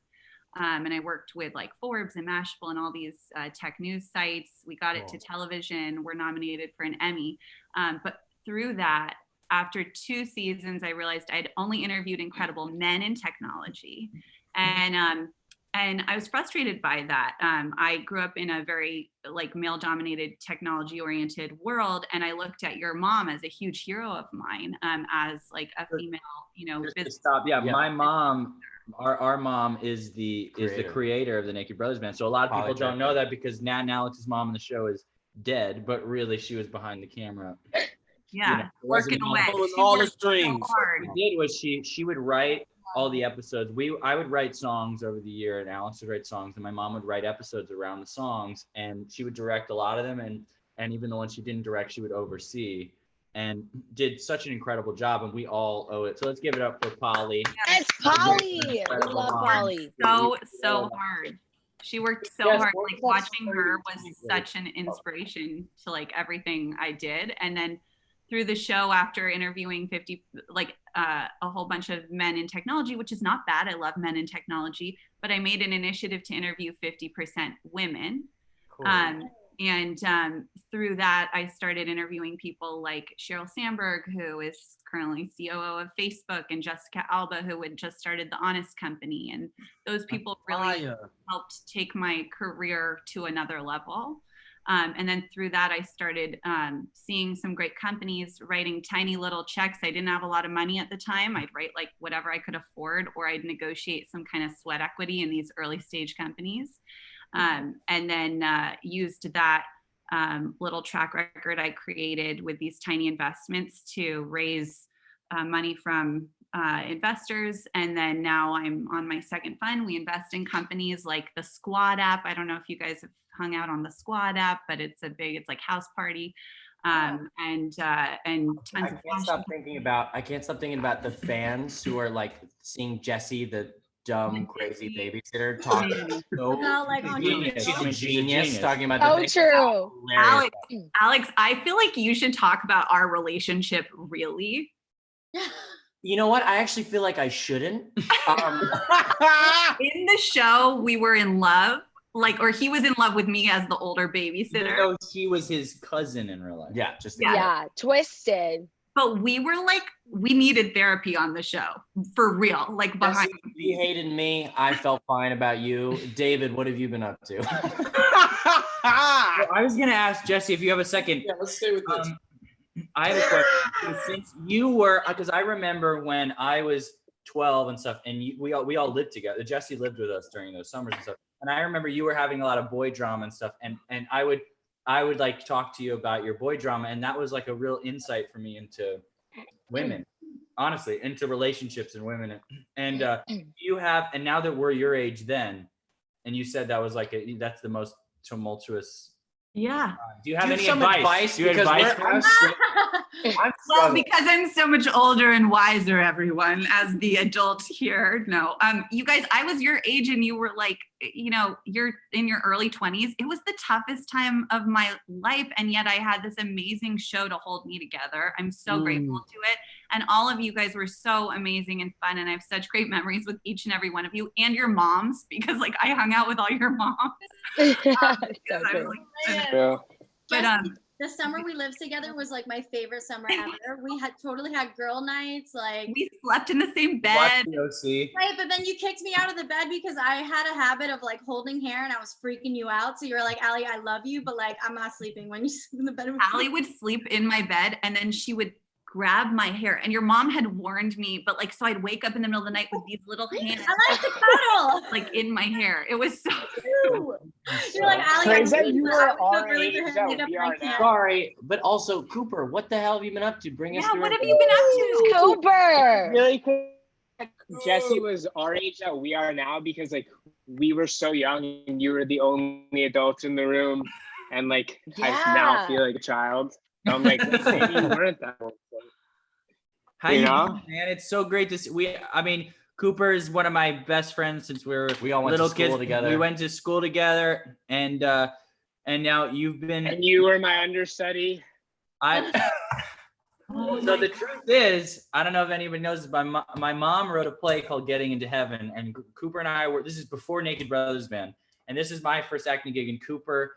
And I worked with like Forbes and Mashable and all these tech news sites. We got it to television. We're nominated for an Emmy. But through that, after 2 seasons, I realized I'd only interviewed incredible men in technology. And I was frustrated by that. I grew up in a very like male-dominated, technology-oriented world, and I looked at your mom as a huge hero of mine, as like a female, you know. Just to stop, my mom, our mom is the creator of the Naked Brothers Band. So a lot of people don't know that because Nat and Alex's mom in the show is dead, but really she was behind the camera. Yeah, working away. All the strings. So hard. What she did was she would write all the episodes. I would write songs over the year, and Alex would write songs, and my mom would write episodes around the songs, and she would direct a lot of them, and even the ones she didn't direct, she would oversee, and did such an incredible job, and we all owe it. So let's give it up for Polly. Yes, Polly. We love Polly. So hard. She worked so hard. Like watching her was such an inspiration to like everything I did, and then through the show, after interviewing a whole bunch of men in technology, which is not bad. I love men in technology, but I made an initiative to interview 50% women. Cool. And through that, I started interviewing people like Sheryl Sandberg, who is currently COO of Facebook, and Jessica Alba, who had just started the Honest Company. And those people really helped take my career to another level. And then through that, I started seeing some great companies writing tiny little checks. I didn't have a lot of money at the time. I'd write like whatever I could afford, or I'd negotiate some kind of sweat equity in these early stage companies. And then used that little track record I created with these tiny investments to raise money from investors. And then now I'm on my second fund. We invest in companies like the Squad app. I don't know if you guys have hung out on the Squad app, but it's like House Party. And tons of I can't stop thinking about the fans who are like seeing Jessie, the dumb, crazy babysitter, talking genius, talking about the true. Alex, I feel like you should talk about our relationship really. You know what? I actually feel like I shouldn't. In the show, we were in love. Or he was in love with me as the older babysitter. No, he was his cousin in real life. Yeah, twisted. But we were like, we needed therapy on the show for real, like behind. He hated me. I felt fine about you. David, what have you been up to? I was gonna ask Jesse if you have a second. Yeah, let's stay with this. I have a question. Since you were, because I remember when I was 12 and stuff, and we all lived together. Jesse lived with us during those summers and stuff. And I remember you were having a lot of boy drama and stuff. And I would like talk to you about your boy drama. And that was like a real insight for me into women, honestly, into relationships and women. And you have, and now that we're your age then, and you said that was like, that's the most tumultuous. Yeah. Do you have any advice? Do you have advice for us? Well, because I'm so much older and wiser, everyone, as the adult here. No, you guys, I was your age and you were like, you're in your early 20s. It was the toughest time of my life. And yet I had this amazing show to hold me together. I'm so grateful to it. And all of you guys were so amazing and fun. And I have such great memories with each and every one of you and your moms, because like I hung out with all your moms. But the summer we lived together was like my favorite summer ever. We totally had girl nights. Like we slept in the same bed. Right, but then you kicked me out of the bed because I had a habit of like holding hair and I was freaking you out. So you were like, Allie, I love you, but like I'm not sleeping when you sleep in the bed. Allie would sleep in my bed and then she would grab my hair, and your mom had warned me, but like, so I'd wake up in the middle of the night with these little hands I like to cuddle like in my hair. It was so You're like, Allie, Sorry, but also Cooper, what the hell have you been up to? Bring us through. What have you been up to? Cooper. Really quick. Jesse was our age that we are now because like we were so young and you were the only adults in the room, and like I now feel like a child. So I'm like, maybe you weren't that old. How you doing, man? It's so great to see. Cooper is one of my best friends since we all went little to school kids together. We went to school together, and now you've been. And you were my understudy. I So the truth is, I don't know if anybody knows this, but my mom wrote a play called Getting Into Heaven, and Cooper and I were, this is before Naked Brothers Band, and this is my first acting gig, and Cooper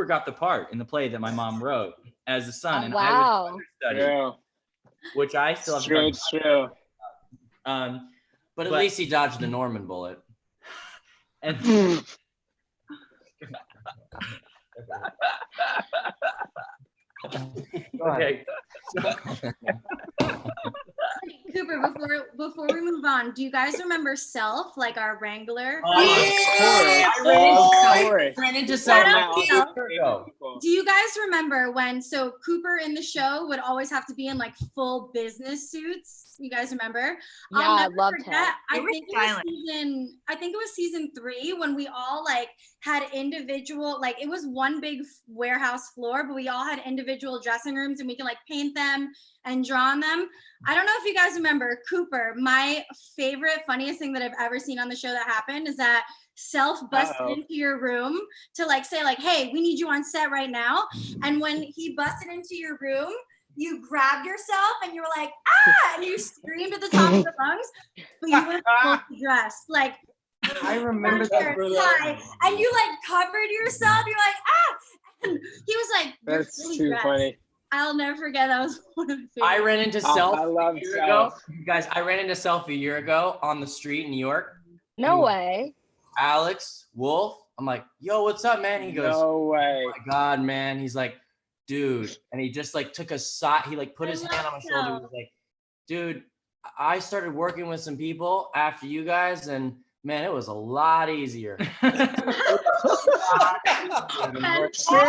got the part in the play that my mom wrote as the son, and I was understudy, which I still have to talk It's true. But at least he dodged the Norman bullet. And okay. Cooper, before we move on, do you guys remember Self, like our Wrangler? I ran into Shout out Self. to Self. Do you guys remember when, so Cooper in the show would always have to be in like full business suits? You guys remember? Yeah, I loved him. I think it was season 3 when we all like had individual, like it was one big warehouse floor, but we all had individual dressing rooms and we can like paint them and draw on them. I don't know if you guys remember Cooper. My favorite, funniest thing that I've ever seen on the show that happened is that Self busted into your room to like say like, hey, we need you on set right now. And when he busted into your room, you grabbed yourself and you were like, ah, and you screamed at the top of your lungs, but you were fully dressed. Like, I remember that. And you like covered yourself. You're like, ah, and he was like, that's too funny. I'll never forget. That was one of the favorites. I ran into Self I love a year Self. ago. Guys, I ran into Self a year ago on the street in New York. No way. Alex, Wolf. I'm like, yo, what's up, man? He goes, no way. Oh my God, man. He's like, dude. And he just like took a side. He like put his hand on my shoulder. He was like, dude, I started working with some people after you guys, and man, it was a lot easier. Sure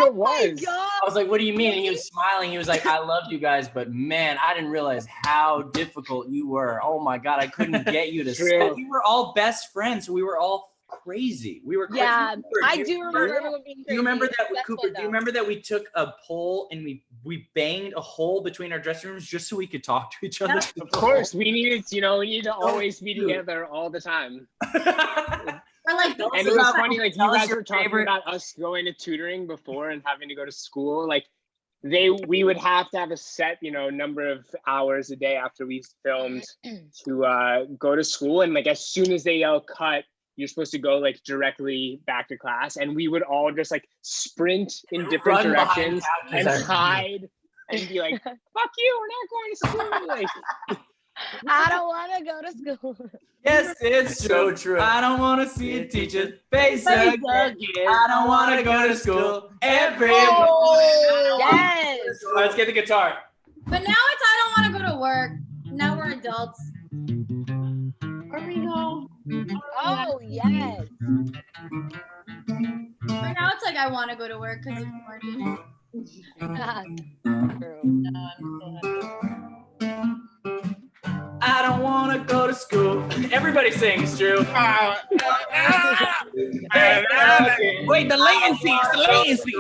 it was. I was like, what do you mean? And he was smiling. He was like, I loved you guys, but man, I didn't realize how difficult you were. Oh my God, I couldn't get you to say. We were all best friends. So we were all crazy. We were crazy. Yeah, I do remember everyone being crazy. Do you remember that, That's Cooper? Do you remember that we took a pole and we banged a hole between our dressing rooms just so we could talk to each other? Of course, we needed to always be together all the time. Or like, and it was funny, like you guys were talking about us going to tutoring before and having to go to school. Like we would have to have a set, number of hours a day after we filmed to go to school. And like as soon as they yell cut, you're supposed to go like directly back to class. And we would all just like sprint in different directions and hide and be like, fuck you, we're not going to school. Like I don't want to go to school. Yes, it's so true. I don't want to see a teacher's face again. I don't want to go to school every morning. Yes. Let's get the guitar. But now it's I don't want to go to work. Now we're adults. Where we go? Oh, yes. But now it's like I want to go to work because of quarantine. I don't want to go to school. Everybody sings, Drew. Wait, the latency. It's the latency.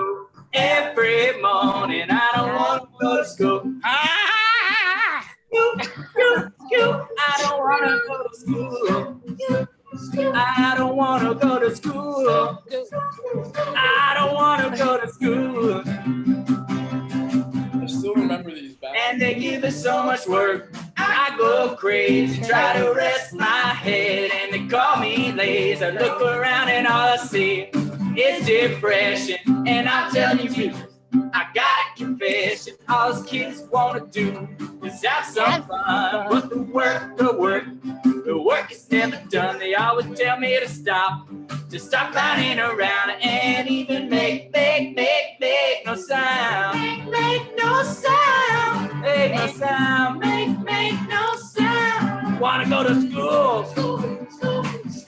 Every morning, I don't want to go to school. I don't want to go to school. I don't want to go to school. I don't want to go to school. I still remember these back. And they give us so much work. I go crazy, try to rest my head, and they call me lazy. I look around and all I see is depression. And I'm telling you, people, I got a confession. All those kids want to do is have some fun, but the work is never done. They always tell me to stop clowning around and even make no sound. Make no sound. Make no sound. Make no sound. Wanna go to school.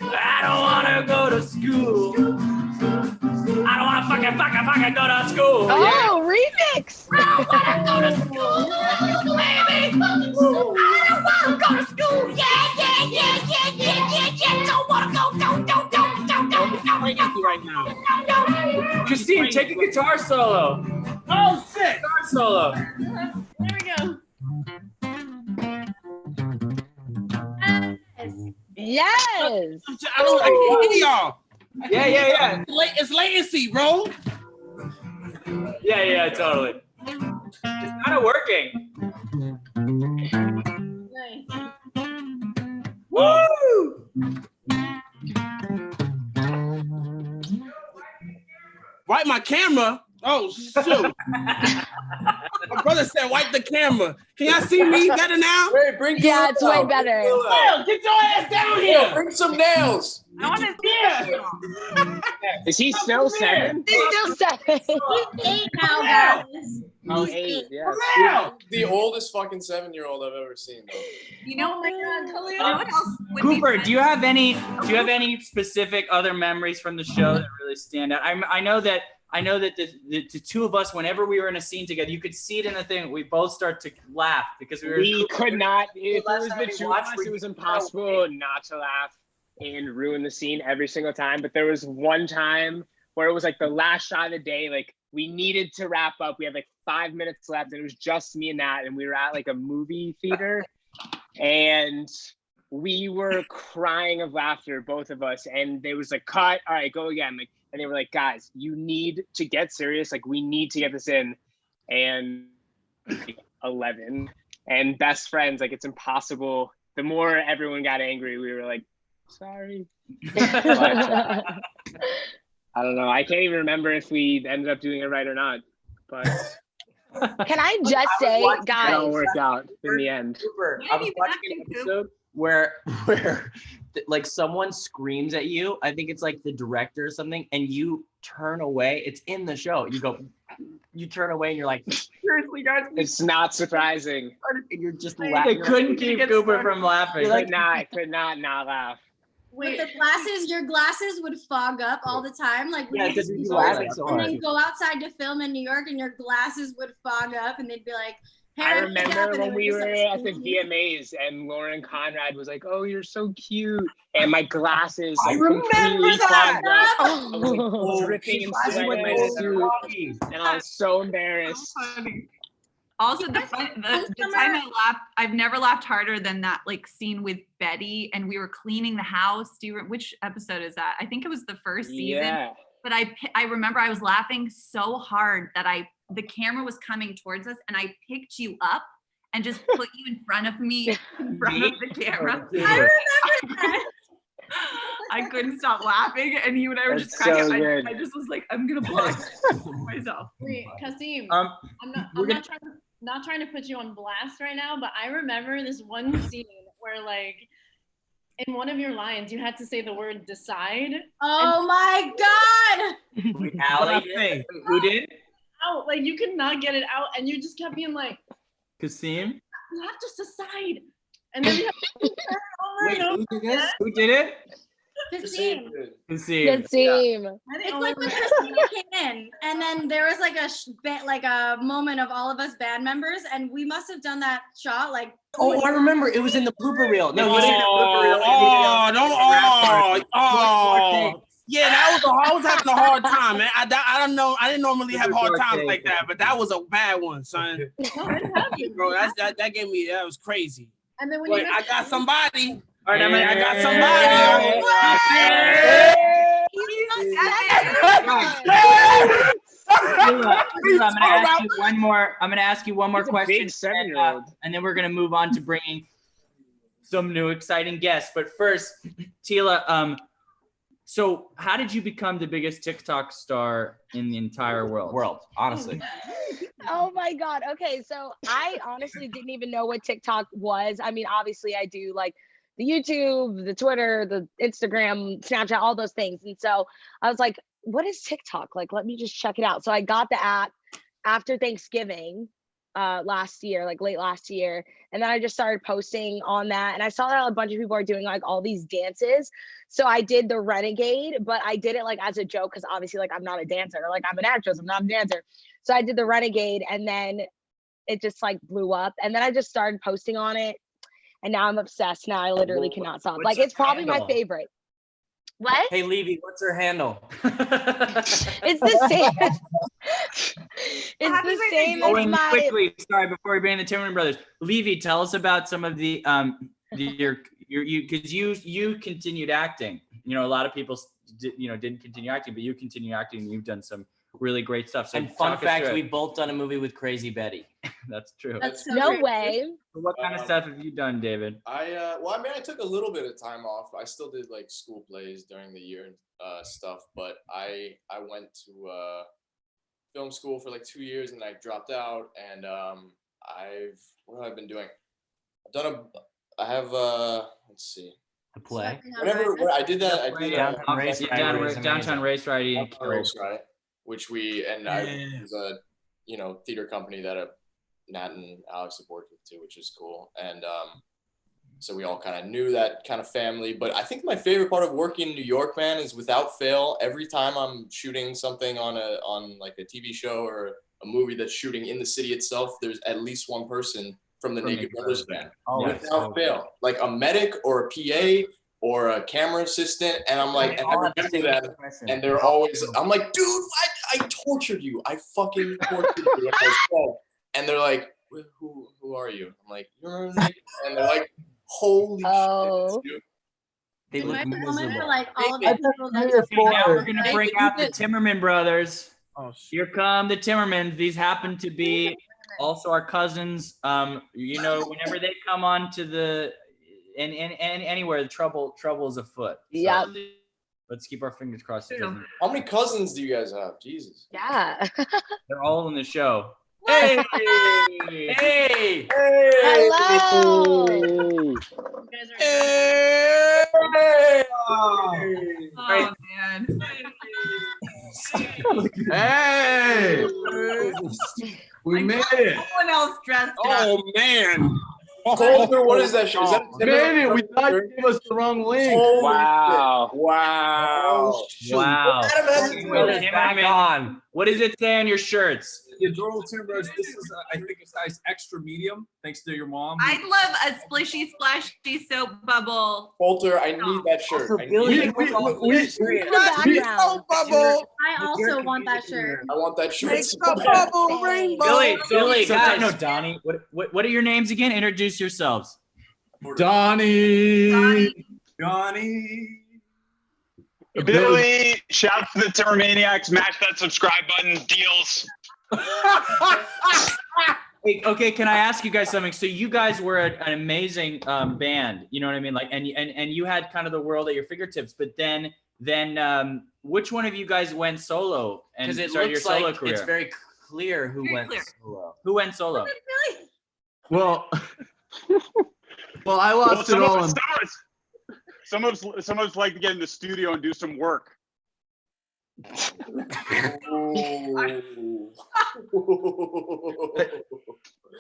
I don't wanna go to school. I don't wanna fucking go to school. Oh, remix. I don't wanna go to school, baby. I don't wanna go to school. Yeah. Don't wanna go. Right now. Christine, take a guitar solo. Oh shit! Guitar solo. There we go. Yes. I don't hear y'all. Yeah. It's latency, bro. Yeah, totally. kind of working. Nice. Woo! Wipe my camera. Oh shoot! My brother said wipe the camera. Can y'all see me better now? Wait, bring Yeah, Khalil it's way out. Bring better. Khalil out. Well, get your ass down Yo, here. bring some nails. I want to see it. Is he still 7? He's still 7. He's 8 now, guys. Oh, He's 8. Yeah. Now. The oldest fucking 7-year-old I've ever seen, though. You know, oh my God, Khalil, you know what else would be Cooper, fun? do you have any specific other memories from the show that really stand out? I know that the two of us, whenever we were in a scene together, you could see it in the thing. We both start to laugh because We could not. If it last was time the we 2 of watched, us, we it was couldn't impossible not to laugh and ruin the scene every single time. But there was one time where it was like the last shot of the day. Like we needed to wrap up. We had like 5 minutes left, and it was just me and Nat, and we were at like a movie theater, and we were crying of laughter, both of us. And there was like, cut. All right, go again. Like. And they were like, guys, you need to get serious. Like, we need to get this in. And 11 and best friends, like, it's impossible. The more everyone got angry, we were like, sorry. But, I don't know. I can't even remember if we ended up doing it right or not. But Can I just say, it guys? all worked out in the end. Cooper, Yeah, I was you've watching been an acting, Coop. episode where like someone screams at you. I think it's like the director or something, and you turn away. It's in the show. You turn away and you're like, seriously, guys. It's not surprising. And you're just They laughing. couldn't keep Cooper from laughing. I could not laugh. With the glasses, your glasses would fog up all the time. Like Yeah, we because you'd be go laughing so and hard. then go outside to film in New York, and your glasses would fog up, and they'd be like, I "Hair makeup," remember and they when would we just, were like, at the squeeze. VMAs and Lauren Conrad was like, "Oh, you're so cute," and my glasses I like, remember completely that! fogged up. I was like, Oh. dripping in sweat in my suit, and I was so embarrassed. Also, the time I laughed, I've never laughed harder than that like scene with Betty, and we were cleaning the house. Which episode is that? I think it was the first season. Yeah. But I remember I was laughing so hard that the camera was coming towards us, and I picked you up and just put you in front of me, in front of the camera. I remember that. I couldn't stop laughing, and you and I were That's just cracking so up. good. I just was like, I'm gonna block myself. Wait, Kasim, Um, I'm not we're gonna- not trying to put you on blast right now, but I remember this one scene where like in one of your lines you had to say the word decide. Oh my God! Allie did? Who did? Out, like you could not get it out, and you just kept being like, Kasim? you have to decide. And then we have to turn over and over. Who did this? Who did it? Kasim. Kasim. Good team. It's like when Christina came in, and then there was like a moment of all of us band members, and we must have done that shot like. Oh, I remember. It was in the blooper reel. No, was in the blooper reel. Yeah, I was having a hard time, man. I don't know. I didn't normally have hard times like that, but that was a bad one, son. Bro, that gave me, that was crazy. And then when Wait, you I got somebody. All right, I got I'm gonna ask you one more question, Big 7-year-old. and then we're gonna move on to bringing some new exciting guests. But first, Tila, so how did you become the biggest TikTok star in the entire world? Honestly. Oh my God. Okay. So I honestly didn't even know what TikTok was. I mean, obviously I do like the YouTube, the Twitter, the Instagram, Snapchat, all those things. And so I was like, what is TikTok? Like, let me just check it out. So I got the app after Thanksgiving last year, like late last year. And then I just started posting on that. And I saw that a bunch of people are doing like all these dances. So I did the Renegade, but I did it like as a joke because obviously like I'm not a dancer. Like I'm an actress, I'm not a dancer. So I did the Renegade, and then it just like blew up. And then I just started posting on it. And now I'm obsessed. Now I literally cannot stop. Like it's probably my favorite. What? Hey, Levy, what's her handle? It's the same. It's the same as and my. quickly, sorry, before we bring in the Timmerman brothers, Levy, tell us about some of the because you continued acting. You know, a lot of people didn't continue acting, but you continue acting, and you've done some really great stuff. So And fun talk us fact, through we it. both done a movie with Crazy Betty. That's true. That's so No great. way. So what kind of stuff have you done, David? Well, I mean, I took a little bit of time off. I still did like school plays during the year and stuff, but I went to film school for like 2 years and I dropped out. And what have I been doing? Let's see. The play. Whenever I did that, Downtown Race Riot was Downtown amazing. Race Riot. Downtown Race Riot, which I was a theater company that Nat and Alex have worked with too, which is cool. And so we all kind of knew that kind of family. But I think my favorite part of working in New York, man, is without fail, every time I'm shooting something on like a TV show or a movie that's shooting in the city itself, there's at least one person from the Naked Brothers band. Without fail. Like a medic or a PA or a camera assistant. And I'm like, and I remember them, and they're always, I'm like, dude, I tortured you. I fucking tortured you. And they're like, who are you? I'm like, you remember the Naked? And they're like, holy shit, dude. They look miserable. Like all of the people that Now we're gonna bring out the Timmerman brothers. Oh, here come the Timmermans. These happen to be also our cousins. Whenever they come on to the and anywhere, the trouble is afoot. So Yeah. let's keep our fingers crossed. How many cousins do you guys have? Jesus. Yeah. They're all in the show. Hey! Hey! Hello. You guys are Oh man. Hey! We made it. No one else dressed up. Oh man. Colter, what is that shit? Is that We made it. We thought you gave us the wrong link. Wow. Wow. Wow. Brothers back on. What does it say on your shirts? The adorable Timbers. This is, I think, a size extra medium. Thanks to your mom. I'd love a splishy splashy soap bubble. Colter, I need that shirt. Also, I need Billy, it. Background. I also want that shirt. I want that shirt. It's so the bad. bubble rainbow. Billy, guys. No, Donnie. What are your names again? Introduce yourselves. Donnie. Billy, shout out to the Timmermaniacs. Smash that subscribe button. Deals. Hey, okay, can I ask you guys something? So you guys were an amazing band, you know what I mean? Like, and you had kind of the world at your fingertips. But then which one of you guys went solo and Because it started your looks solo like career? it's very clear who Very went clear. solo. Who went solo? Well, I lost it all. Some of us like to get in the studio and do some work.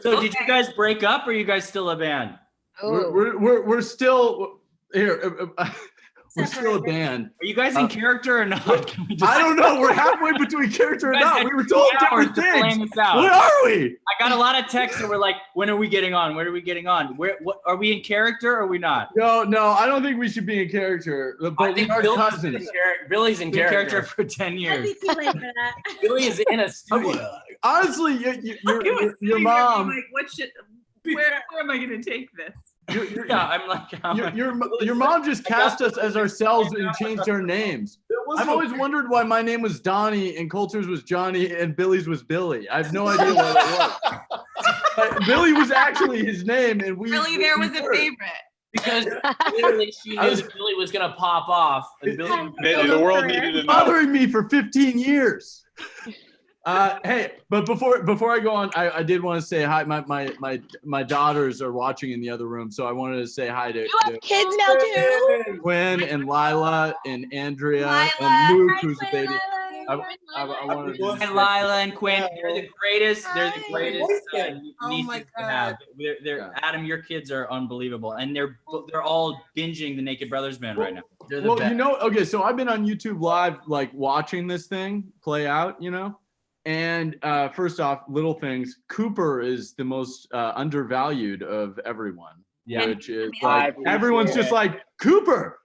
So did you guys break up, or are you guys still a band? We're still here. We're still a band. Are you guys in character or not? I don't know. We're halfway between character and not. We were told different things. What are we? I got a lot of texts that were like, "When are we getting on? When are we getting on? What are we in character or are we not?" No, I don't think we should be in character. But we are cousins. Billy's in Been in character. character for 10 I'd years. be too late for that. Billy is in a studio. Honestly, your mom. Like, where am I going to take this? I'm like, Your mom just cast us as ourselves and changed our names. I've always wondered why my name was Donnie and Coulter's was Johnny and Billy's was Billy. I have no idea what it was. But Billy was actually his name, and we Really, there was a favorite. Because literally she knew that Billy was gonna pop off. And Billy The world needed to know. bothering me for 15 years. Hey, but before I go on, I did want to say hi. My daughters are watching in the other room, so I wanted to say hi to You have kids now too. Quinn and Lila and Andrea Lila. and Luke, Hi, who's a Quinn, baby. Lila. I wanted to and Lila and Quinn, they're the greatest. They're the Hi. greatest Oh nieces my to God. have. They're Adam, your kids are unbelievable, and they're all binging the Naked Brothers band right now. They're the Well, best. okay, so I've been on YouTube Live, like watching this thing play out, and first off, little things. Cooper is the most undervalued of everyone. Yeah. Which is I like everyone's just like Cooper,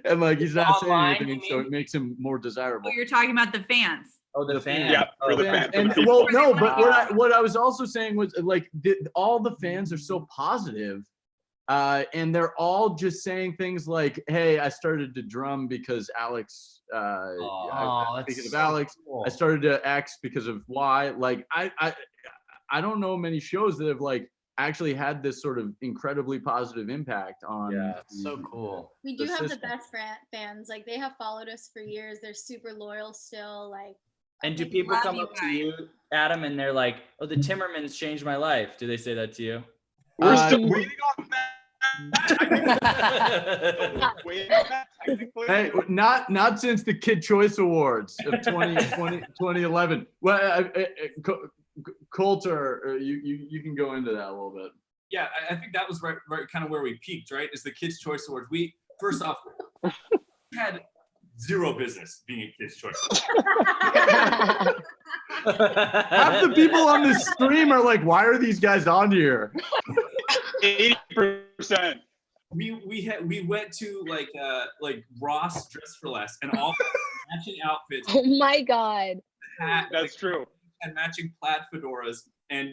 and like he's not saying Online, anything, you so mean? it makes him more desirable. Oh, you're talking about the fans. Oh, the fans. Yeah, for the Fans. fans. for the And people. well, no, but what I was also saying was like all the fans are so positive, and they're all just saying things like, "Hey, I started to drum because Alex, that's because of so Alex. cool. I started to X because of Y." Like I don't know many shows that have like actually had this sort of incredibly positive impact on. Yeah, so cool. We do the have the system. best fans. Like they have followed us for years. They're super loyal still. Like. And do people love come you up to you, Adam, and they're like, "Oh, the Timmermans changed my life"? Do they say that to you? We're still waiting on Hey, not since the Kid Choice Awards of 2011. Well, Coulter, you can go into that a little bit. Yeah, I think that was right kind of where we peaked, right? Is the Kids' Choice Awards. We, first off, had zero business being a Kids' Choice Award. Half the people on this stream are like, why are these guys on here? 80%. We went to like Ross Dress for Less and all matching outfits. Oh my God. That's true. And matching plaid fedoras and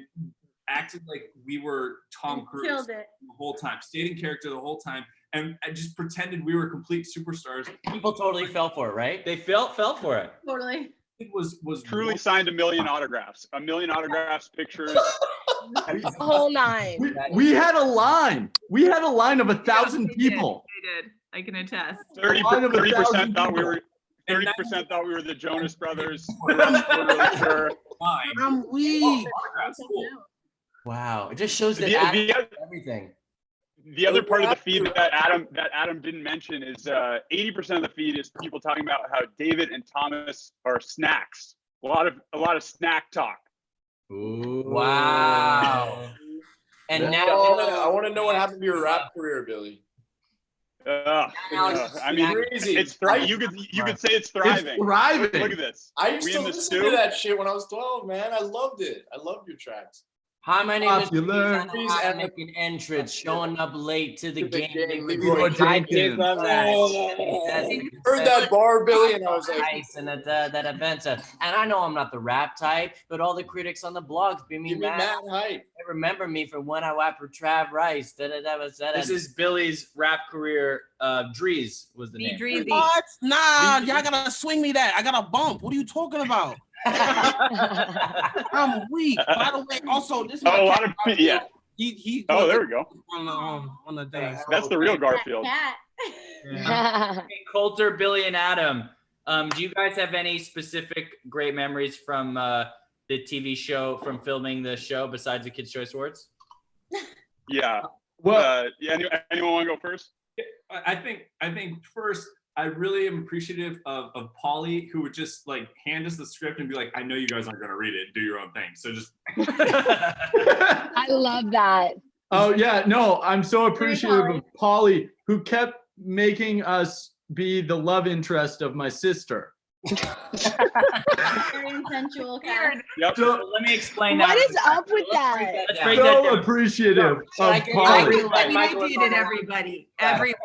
acted like we were Tom Cruise Killed it. the whole time, stayed in character the whole time, and I just pretended we were complete superstars. People totally fell for it, right? They fell for it. Totally. It was Truly signed 1 million autographs. 1 million autographs, pictures. The whole nine. We had a line. We had a line of 1,000 people. I did. I can attest. 30% thought we were. 30% thought we were the Jonas Brothers. We're really sure. I'm weak. Wow, it just shows that everything. The other part of the feed that Adam didn't mention is 80% of the feed is people talking about how David and Thomas are snacks. A lot of snack talk. Ooh. Wow. And now I want to know what happened to your rap career, Billy. I mean, it's thriving. You could say it's thriving. It's thriving. Look at this. I used to listen to that shit when I was 12, man. I loved it. I loved your tracks. Hi, my name is Popular. I'm making entrance, showing up late to the game. I did love that. Heard that bar, Billy, and I was like, nice, and at that event, and I know I'm not the rap type, but all the critics on the blogs give me mad hype. They remember me from when I rapped for Trav Rice. This is Billy's rap career. Drees was the name. Dreezy. What? Nah, y'all gotta swing me that. I got a bump. What are you talking about? I'm weak. By the way, also this is a lot of yeah. He there we go. On the day. That's the real Garfield. Hey, Coulter, Billy, and Adam. Do you guys have any specific great memories from the TV show, from filming the show, besides the Kids' Choice Awards? Yeah. Well, anyone want to go first? I think first, I really am appreciative of Pauly, who would just like hand us the script and be like, I know you guys aren't going to read it. Do your own thing. So just. I love that. Oh, yeah. No, I'm so appreciative of Pauly, who kept making us be the love interest of my sister. Very sensual. Yep. So let me explain that. What is up with that? Let's break that So down. appreciative of I Pauly. dated everybody. Everyone.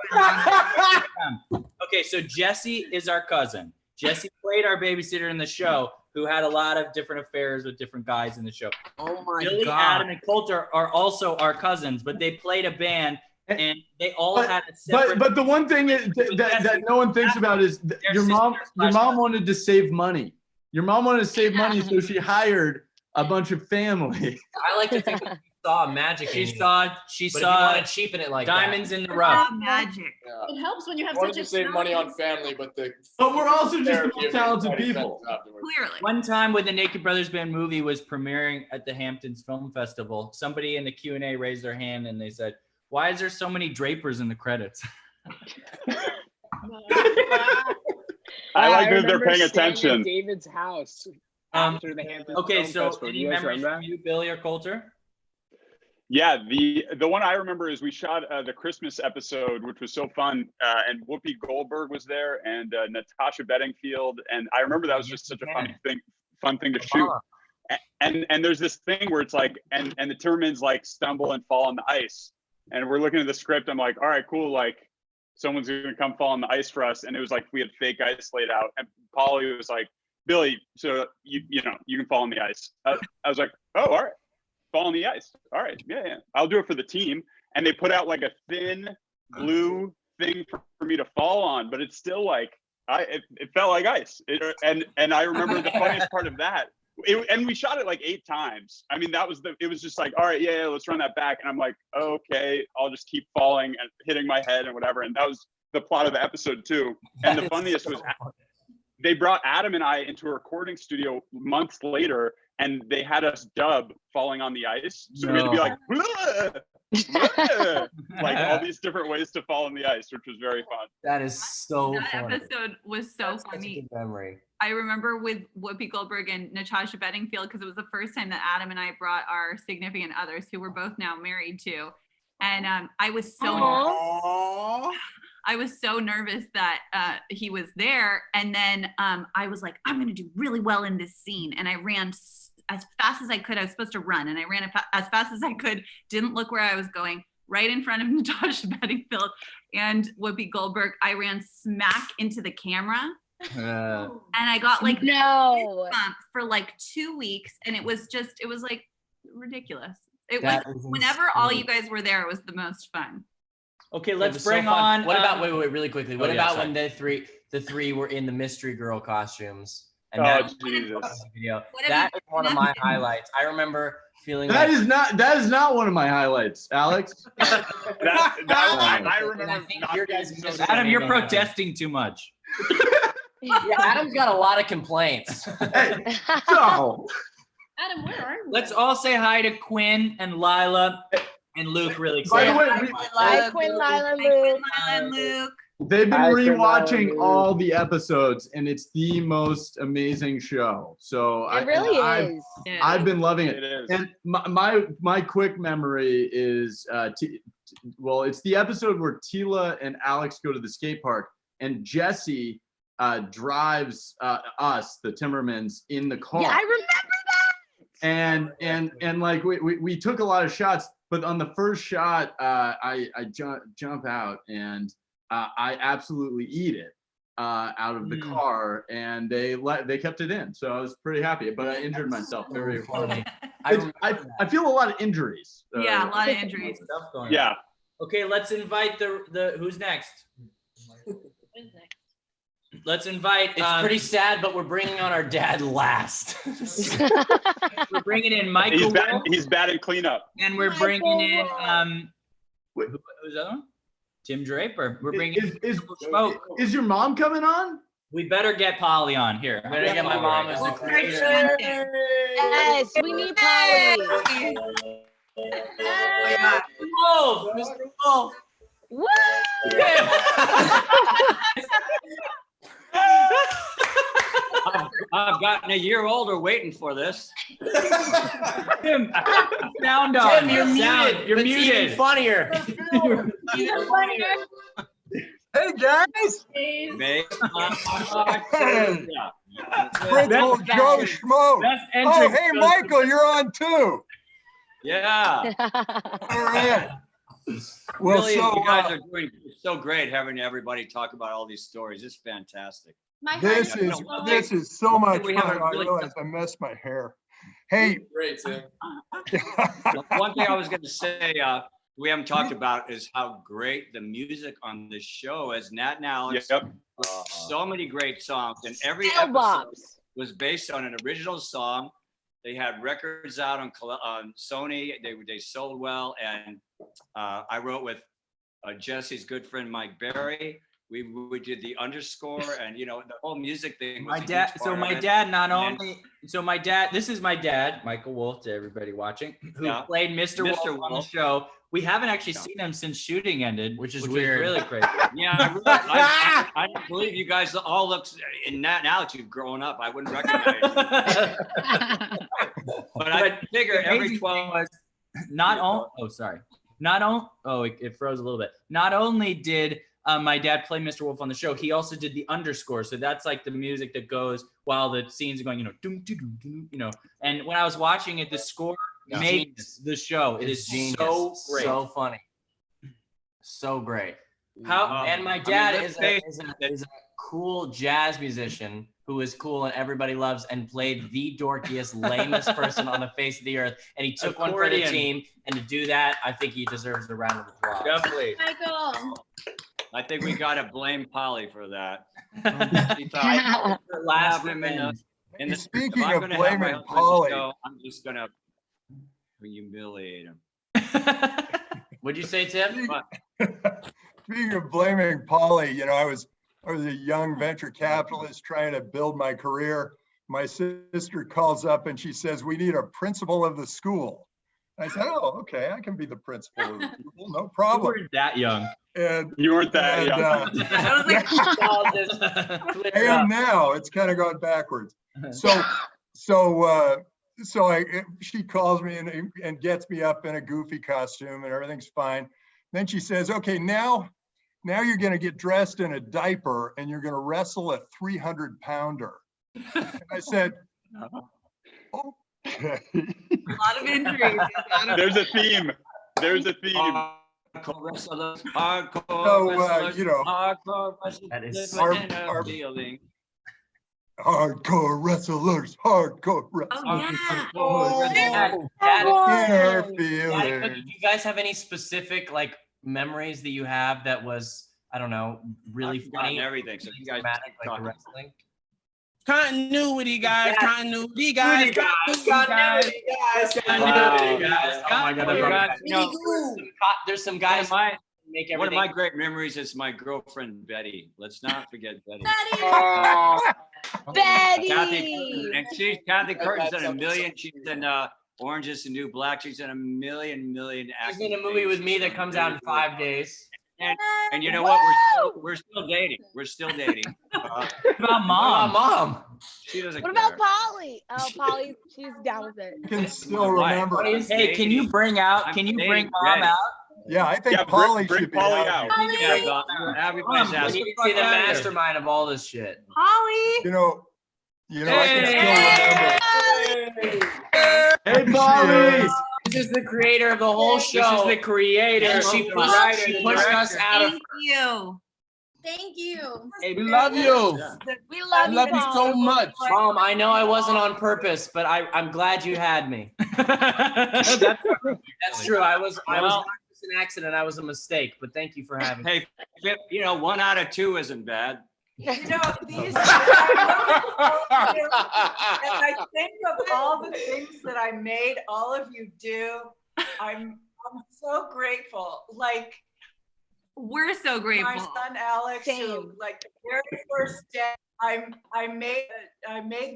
Okay, so Jesse is our cousin. Jesse played our babysitter in the show, who had a lot of different affairs with different guys in the show. Oh my Billy, God. Adam, and Coulter are also our cousins, but they played a band, and they all had a separate. But the one thing that no one thinks about is your mom wanted to save money. Your mom wanted to save money, so she hired a bunch of family. I like to think that she saw magic. She in you. saw But if you saw want to cheapen it like diamonds that. in the rough. Magic. Yeah. It helps when you have Wanted such to a save money on family, but we're also just the therapy most of talented everybody people. Clearly. One time when the Naked Brothers Band movie was premiering at the Hamptons Film Festival, somebody in the Q&A raised their hand and they said, "Why is there so many drapers in the credits?" I like that they're remember paying staying attention. At David's house after the Hamptons Okay, Film so Festival. Do any you guys memories remember from you, Billy or Coulter? Yeah, the one I remember is we shot the Christmas episode, which was so fun, and Whoopi Goldberg was there, and Natasha Bedingfield, and I remember that was just such a fun thing to shoot. And there's this thing where it's like, and the Timmermans like stumble and fall on the ice, and we're looking at the script. I'm like, all right, cool, like someone's gonna come fall on the ice for us, and it was like we had fake ice laid out, and Pauly was like, Billy, so you know you can fall on the ice. I was like, oh, all right. Fall on the ice. All right, yeah, I'll do it for the team. And they put out like a thin glue thing for me to fall on, but it's still like it felt like ice. And I remember the funniest part of that And we shot it like 8 times. I mean, it was just like, all right, yeah, let's run that back. And I'm like, okay, I'll just keep falling and hitting my head and whatever. And that was the plot of the episode too. And the funniest was they brought Adam and I into a recording studio months later, and they had us dub Falling on the Ice. So we had to be like, "Bleh, bleh," like all these different ways to fall on the ice, which was very fun. That is so That funny. episode was so That's such a funny. good memory. I remember with Whoopi Goldberg and Natasha Bedingfield, because it was the first time that Adam and I brought our significant others, who we're both now married to, and I was so nervous that he was there, and then I was like, I'm gonna do really well in this scene, and I ran as fast as I could. I was supposed to run, and I ran as fast as I could. Didn't look where I was going. Right in front of Natasha Bedingfield and Whoopi Goldberg, I ran smack into the camera. And I got like for like 2 weeks, and it was like ridiculous. It was whenever all you guys were there, it was the most fun. Okay, let's so bring fun. on. What about wait, really quickly? What about sorry. when the three were in the mystery girl costumes? And Jesus. Video. That is one of my highlights. I remember feeling that is not one of my highlights, Alex. I remember your guys Adam, you're protesting too much. Yeah, Adam's got a lot of complaints. So Adam, where are you? Let's all say hi to Quinn and Lila and Luke really quick. By the way, Hi, Quinn, Lila, Luke. they've been Hi, rewatching Fernando. all the episodes, and it's the most amazing show. So It really is. I've been loving it. It is. And my quick memory is it's the episode where Tila and Alex go to the skate park, and Jesse drives us, the Timmermans, in the car. Yeah, I remember that. And like we took a lot of shots, but on the first shot, I jump out and I absolutely eat it out of the car, and they kept it in, so I was pretty happy. But I injured myself very hard. I feel a lot of injuries. Yeah, a lot of injuries. Yeah. Okay, let's invite the who's next. Let's invite. It's pretty sad, but we're bringing on our dad last. We're bringing in Michael. He's batting cleanup. And we're bringing in who's the other one? Tim Draper. We're bringing is your mom coming on? We better get Polly on here. Better get my mom as the creator. Yes, we need Polly. Wolf, Mr. Wolf. Woo! I've gotten a year older waiting for this. Tim, sound on. Tim, you're muted. You're It's muted. even funnier. Hey guys! Principal Joe Schmo. Oh, hey Michael, you're on too. Yeah. All right. Well, Really, so you guys are doing so great having everybody talk about all these stories. It's fantastic. this is so much We fun. have a I really- realize I messed my hair. Hey, Great, Tim. One thing I was going to say we haven't talked about is how great the music on this show is. Nat and Alex, so many great songs, and every episode was based on an original song. They had records out on Sony. They sold well, and I wrote with Jesse's good friend Mike Berry. We did the underscore, and the whole music thing. Was My dad. So my dad not only. So my dad. This is my dad, Michael Wolf, to everybody watching, who played Mr. Wolf on the show. We haven't actually seen him since shooting ended, which is weird. Really crazy. Yeah, I don't believe you guys all look. And Nat and Alex, you've grown up. I wouldn't recognize you. But I figure every 12 was not only. Oh, sorry. Not only. Oh, it froze a little bit. Not only did my dad play Mr. Wolf on the show, he also did the underscore. So that's like the music that goes while the scenes are going, doom, doom, doom, And when I was watching it, the score makes the show. It is so great. So funny. So great. How And my dad is a cool jazz musician who is cool and everybody loves, and played the dorkiest, lamest person on the face of the earth. And he took one for the team. And to do that, I think he deserves a round of applause. Definitely. Michael. I think we got to blame Polly for that. And Speaking if I'm of gonna have my blaming husband Polly, show, I'm just gonna humiliate him. What'd you say, Tim? speaking of blaming Polly, you know, I was a young venture capitalist trying to build my career. My sister calls up and she says, "We need a principal of the school." I said, "Oh, okay, I can be the principal of the school, no problem." You weren't that young. And you weren't that young. I am now. It's kind of gone backwards. She calls me and gets me up in a goofy costume and everything's fine. Then she says, "Okay, now you're going to get dressed in a diaper and you're going to wrestle a 300-pounder." And I said, "Okay." A lot of injuries. There's a theme. There's a theme. Hardcore wrestlers, hardcore So, wrestlers, you know, hardcore wrestlers that is in a building. Hardcore wrestlers, hardcore wrestlers. In her feelings. Do you guys have any specific like memories that you have that was, I don't know, really funny? Everything. So you guys dramatic, like the wrestling. Continuity, guys. Continuity, guys. Continuity, guys. Oh my God! There's some guys. Make one of everything. my great memories is my girlfriend Betty. Let's not forget Betty. Betty. Kathy Curtin's in a million. She's in Orange Is the New Black. She's in a million She's in a movie with me that comes out in 5 days. And you know what? We're still dating. We're still dating. What about mom? She doesn't What care. about Polly? Oh, Polly, she's down with it. I can still remember. Hey, can you bring mom out? Yeah, I think Polly bring should be Polly out. Everybody's We asking. need to see the mastermind of all this shit. Holly. You know, I can still remember. Hey, Polly! This is the creator of the whole show. This is the creator. And she pushed us out of. Thank you. Thank you. Hey, we love you. We love you so much. Mom, I know I wasn't on purpose, but I'm glad you had me. That's true. I was not just an accident. I was a mistake, but thank you for having me. Hey, 1 out of 2 isn't bad. You know, these and I think of all the things that I made all of you do. I'm so grateful. Like, we're so grateful. My son Alex, who, like the very first day, I made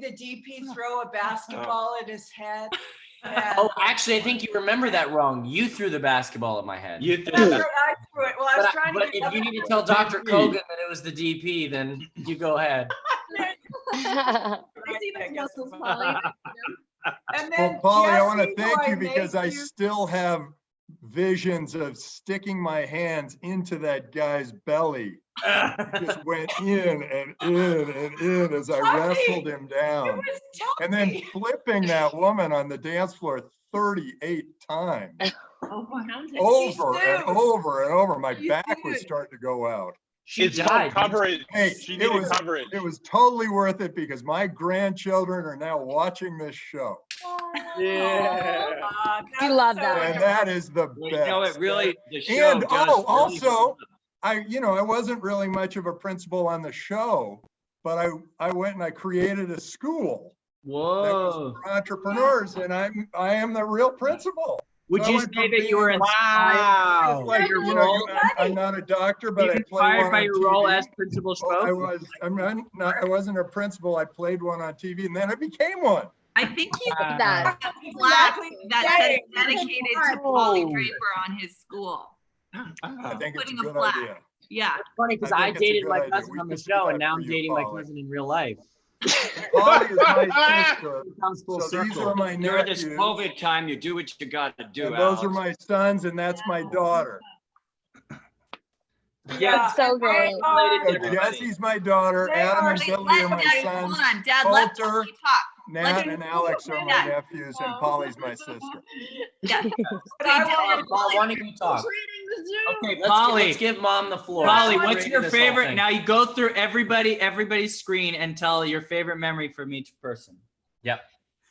the DP throw a basketball at his head. And Oh, actually, I think you remember that wrong. You threw the basketball at my head. I threw it. Well, I was trying to. But if you need to tell Dr. Kogan that it was the DP, then you go ahead. And then Well, Polly, I want to Jesse, thank who you I because made I still have visions of sticking my hands into that guy's belly. Just went in and in and in as I wrestled him down. And then flipping that woman on the dance floor 38 times. Over and over and over. My back was starting to go out. It's called coverage. Hey, She needed coverage. It was totally worth it because my grandchildren are now watching this show. Yeah. We love that. And that is the best. You know, it really, the show And does also, I wasn't really much of a principal on the show, but I went and I created a school. Whoa. That was for entrepreneurs, and I am the real principal. Would So you I went say from that you being were a- inspired by your role? I'm not a doctor, but I You played inspired one by on your role TV. as Principal Oh, Schmo? I wasn't a principal. I played one on TV, and then I became one. I think he's that. plaque that says Yay. dedicated to Polly Draper on his school. I think it's a Putting a good plaque. idea. Yeah. It's funny because I I think it's a dated good my idea. cousin We on the could do show, that and now for I'm you, dating my Polly. cousin in real life. Polly is my sister. Comes full So these circle. are my During this nephews, COVID time, you do what you got to do. and those are Alex. my sons, and that's my daughter. That's so great. So Jesse's my daughter, Adam and Billy are my Dad, sons, hold on, Dad. Let Coulter, Polly talk. Nat, and Alex are my Dad. nephews, and Polly's my sister. Yeah. Mom, why don't you talk? Okay, Let's Polly. give Mom the floor. Polly, Let's what's bring your this whole favorite? thing. Now you go through everybody's screen and tell your favorite memory from each person. Yep.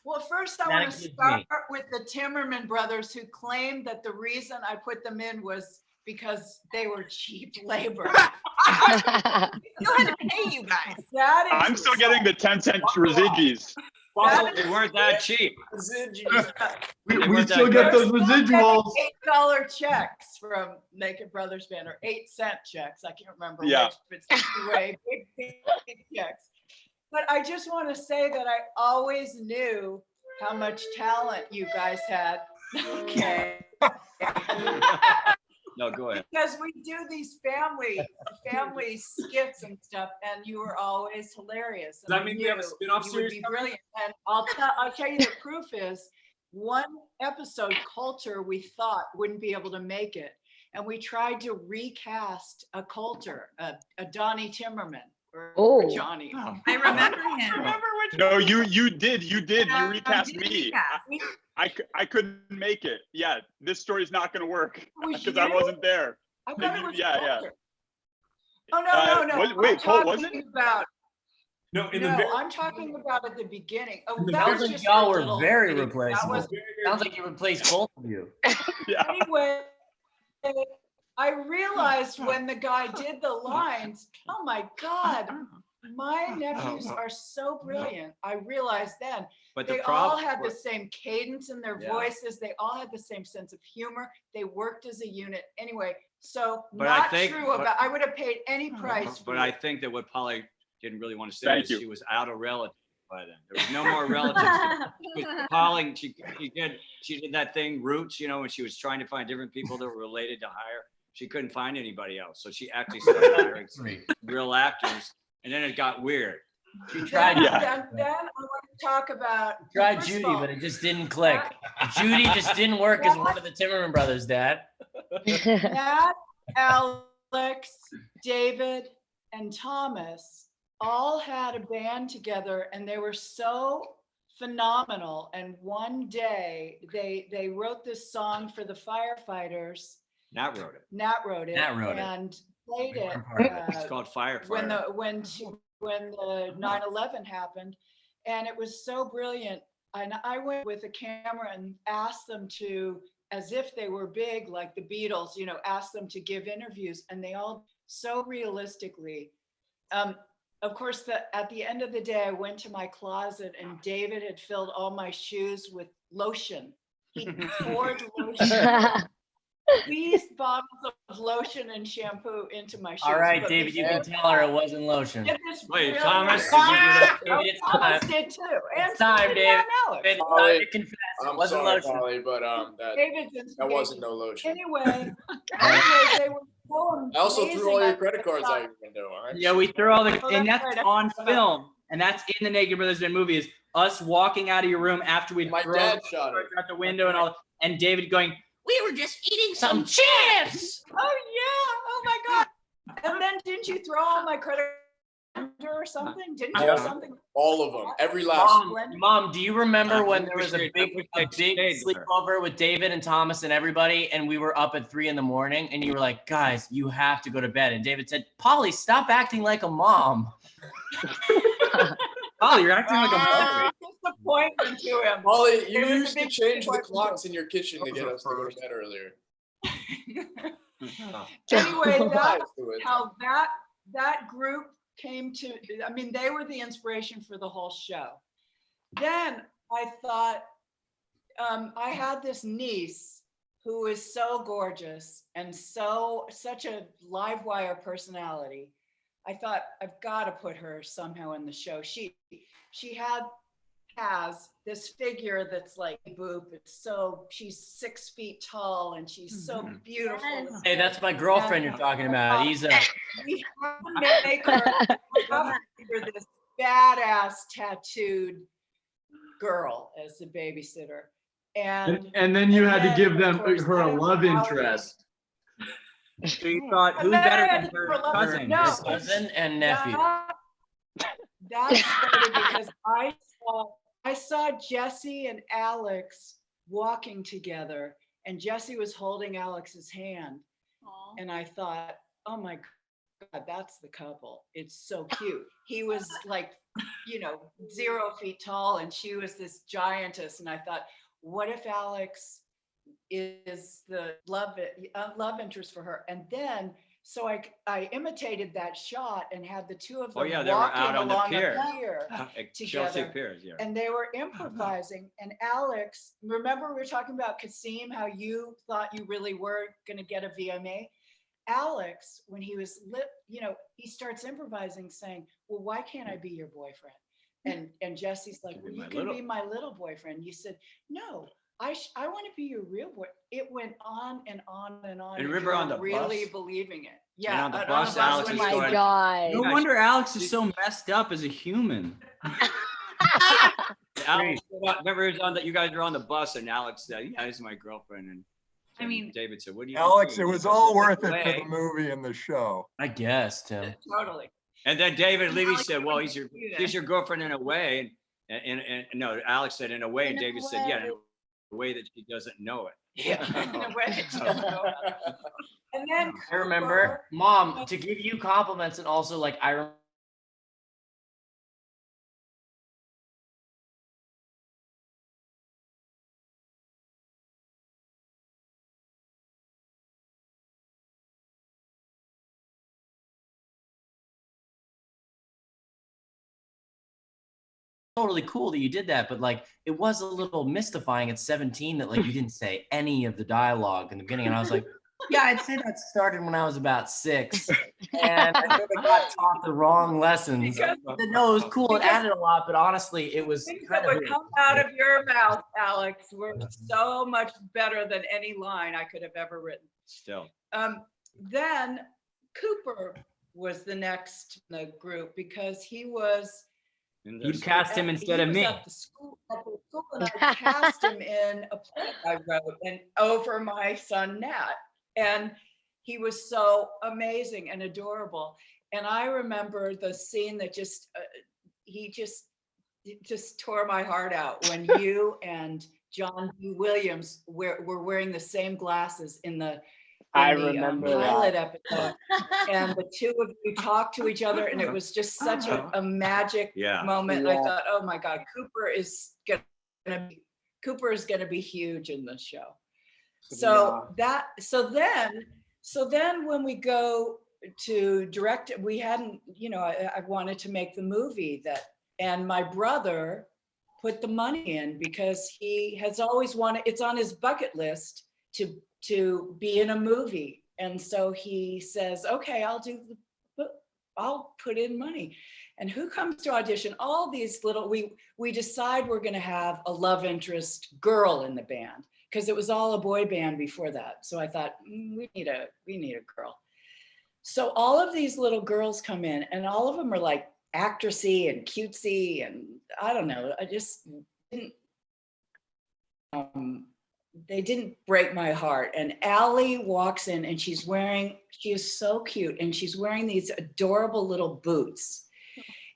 Well, first I That want to includes start me. with the Timmerman brothers who claimed that the reason I put them in was because they were cheap labor. Still had to pay you guys. That is I'm still getting the 10-cent residuals. They weren't that cheap. We still get those residuals. $8 checks from Naked Brothers Band, or 8-cent checks. I can't remember Yeah. which, but anyway, big checks. But I just want to say that I always knew how much talent you guys had. Okay. No, go ahead. Because we do these family skits and stuff, and you were always hilarious. Does that mean we have a spin-off you would series be coming? brilliant. And I'll tell you the proof is one episode, Coulter, we thought wouldn't be able to make it, and we tried to recast a Coulter, a Donnie Timmerman. Or Johnny. I remember him. No, you did. You recast did me. recast. I couldn't make it. Yeah, this story's not going to work Was because I you? wasn't there. I thought it was Yeah. Coulter. Oh, no. Wait, Cole, I'm wasn't talking it? about. No, I'm talking about at the beginning. Oh, It that sounds was like just y'all a were little very thing. replaceable. That was- Sounds like you replaced both of you. Anyway, I realized when the guy did the lines, oh my God, my nephews are so brilliant. I realized then. But the They all problem- had the same cadence in their Yeah. voices. They all had the same sense of humor. They worked as a unit. Anyway, so But I not think- true but- about, I would have paid any price. But I think that what Polly didn't really want to say Thank is you. she was out of relatives by then. There was no more relatives. She was calling. She did that thing, Roots, when she was trying to find different people that were related to hire. She couldn't find anybody else, so she actually started hiring some real actors, and then it got weird. She tried. Then I want to talk about. Tried first of Judy, all, but it just didn't click. Judy just didn't work as one of the Timmerman brothers, Dad. Matt, Alex, David, and Thomas all had a band together, and they were so phenomenal. And one day they wrote this song for the firefighters. Nat wrote it. Nat wrote it. Nat wrote it. And played it. It's called Firefighter. When the 9/11 happened, and it was so brilliant. And I went with a camera and asked them to, as if they were big, like the Beatles, asked them to give interviews, and they all so realistically. Of course, at the end of the day, I went to my closet, and David had filled all my shoes with lotion. He poured lotion. Squeezed bottles of lotion and shampoo into my shoes. All right, But David, you before can tell her it wasn't lotion. Get this Wait, really Thomas, nice- did you do that? Oh, It's Thomas time. did too. And It's time, so did David. Matt Alex. David, Polly, time to confess. It I'm wasn't sorry, lotion. Polly, but David's that wasn't no lotion. Anyway, they were so I also threw all amazing. your credit cards out your window. All right. Yeah, we threw all the, Oh, and that's that's right. on film, and that's in the Naked Brothers Band movie. Is us walking out of your room after we My throw dad the shot it. out the window and all, and David going, We were just eating some chips. Oh yeah! Oh my God! And then didn't you throw all my credit under or something? Didn't you? Yeah. Something. All of them. Every last one. Mom, do you remember I when there was a appreciate big that. Stayed with her. sleepover with David and Thomas and everybody, and we were up at 3 a.m, and you were like, guys, you have to go to bed. And David said, Polly, stop acting like a mom. "Oh, you're acting like a mother." Disappointment to him. Molly, you It was a used to big change the disappointment. clocks in your kitchen to get us to go to bed earlier. Anyway, Lies that's to it. how that group came to. I mean, they were the inspiration for the whole show. Then I thought, I had this niece who is so gorgeous and such a live wire personality. I thought, I've got to put her somehow in the show. She has this figure that's like Boop. She's 6 feet tall and she's so beautiful. Yes. Hey, that's my girlfriend you're talking about. He's We have to make her this badass tattooed girl as the babysitter. And then you had to give them her a love interest. So you thought, who's better than her cousin? No. his cousin and nephew. That started because I saw Jesse and Alex walking together, and Jesse was holding Alex's hand. Aw. And I thought, oh my God, that's the couple. It's so cute. He was like, 0 feet tall, and she was this giantess. And I thought, what if Alex is the love interest for her. And then, so I imitated that shot and had the two of them Oh yeah, they were walking out on the along pier. Chelsea together. Piers, yeah. And they were improvising. And Alex, remember we were talking about Kasim, how you thought you really were going to get a VMA? Alex, when he was he starts improvising, saying, well, why can't I be your boyfriend? And Jesse's like, well, you can be my little boyfriend. You said, no, I want to be your real boy. It went on and on and on. And remember on the really bus? believing it. And Yeah. on the bus, Alex Oh is my going, God. No wonder Alex is so messed up as a human. Alex, remember he was on you guys were on the bus and Alex said, yeah, this is my girlfriend. And I mean, David said, what do you Alex, do? it He was goes, all "Look worth it for away." the movie and the show. I guess, Tim. Totally. And then David Levy Alex, said, well, she's that. your girlfriend in a way. And no, Alex said in a way, and David said, yeah, in a way that she doesn't know it. Yeah. In a way that she doesn't know it. And then I remember, Mom, to give you compliments and also like I remember. Totally cool that you did that, but like it was a little mystifying at 17 that like you didn't say any of the dialogue in the beginning, and I was like, yeah, I'd say that started when I was about 6, and I sort of got taught the wrong lessons. No, it was cool. It added a lot, but honestly, it was things kind that of would come out of your mouth, Alex, were so much better than any line I could have ever written. Still. Then Cooper was the next in the group because he was. You cast him instead of me. At the school, and I cast him in a play I wrote and over my son Nat, and he was so amazing and adorable. And I remember the scene that just tore my heart out when you and John B. Williams were wearing the same glasses in the pilot episode, and the two of you talked to each other, and it was just such a magic moment. I thought, oh my God, Cooper is gonna be huge in this show. So then when we go to direct it, we hadn't, I wanted to make the movie and my brother put the money in because he has always wanted, it's on his bucket list to be in a movie. And so he says, okay, I'll put in money. And who comes to audition? All these little, we decide we're gonna have a love interest girl in the band because it was all a boy band before that. So I thought, we need a girl. So all of these little girls come in and all of them are like actressy and cutesy. And I don't know, I just didn't, they didn't break my heart. And Allie walks in and she is so cute. And she's wearing these adorable little boots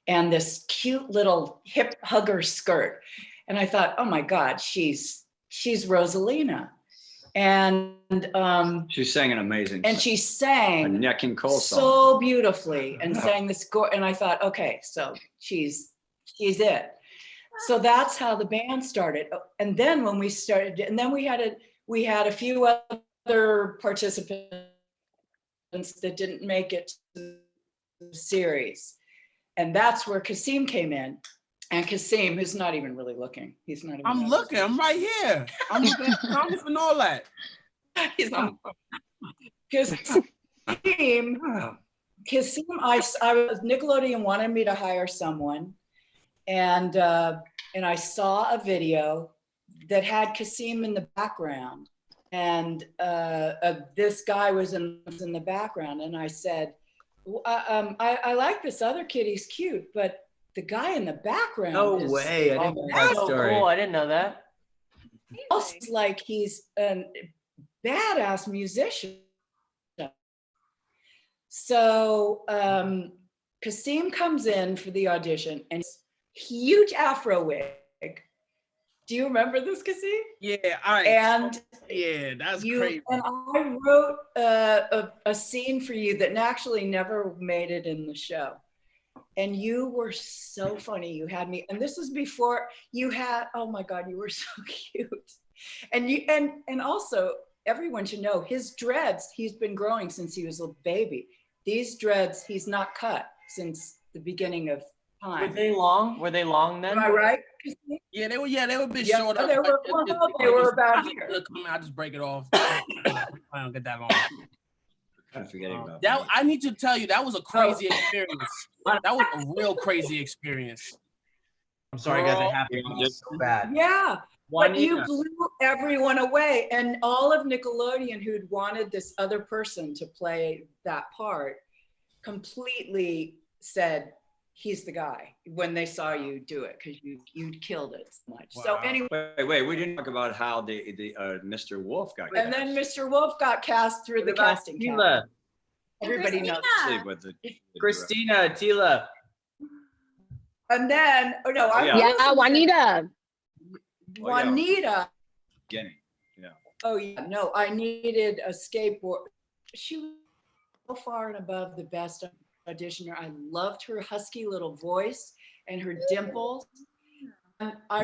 and this cute little hip hugger skirt. And I thought, oh my God, she's Rosalina. And she sang an amazing and she sang a Nat King Cole song so beautifully and sang this and I thought, okay, so she's it. So that's how the band started. And then when we started, and then we had a few other participants that didn't make it to the series. And that's where Kasim came in. And Kasim, who's not even really looking. He's not even I'm looking, I'm right here. I'm looking all that. He's not. Kasim, Nickelodeon wanted me to hire someone. And I saw a video that had Kasim in the background, and this guy was in the background, and I said, I like this other kid, he's cute, but the guy in the background. No way! I didn't know that story. Cool. I didn't know that. It's like he's a badass musician. So Kasim comes in for the audition and huge afro wig. Do you remember this, Kasim? Yeah, all right. And yeah, that's crazy. And I wrote a scene for you that actually never made it in the show. And you were so funny. You had me, and this was before you had, oh my God, you were so cute. And also everyone should know his dreads, he's been growing since he was a baby. These dreads, he's not cut since the beginning of time. Were they long? Were they long then? Am I right? Yeah, they were a bit Yeah, shorter. they were, well, they were about here. I just break it off. I don't get that long. Kind of forgetting about That I need to tell you, that was a crazy experience. That was a real crazy experience. I'm sorry, guys. I have to be so bad. Yeah, but you Juanita. blew everyone away, and all of Nickelodeon who'd wanted this other person to play that part completely said he's the guy when they saw you do it, because you killed it so much. So Wow. anyway, Wait, we didn't talk about how the Mr. Wolf got and then Mr. Wolf got cast through the casting couch. Tila. Everybody knows. Actually, with the Christina, Tila. And then, oh no, I Yeah, Juanita. Juanita. beginning. Yeah. Oh yeah, no, I needed a skateboard. She was so far and above the best auditioner. I loved her husky little voice and her dimples. And I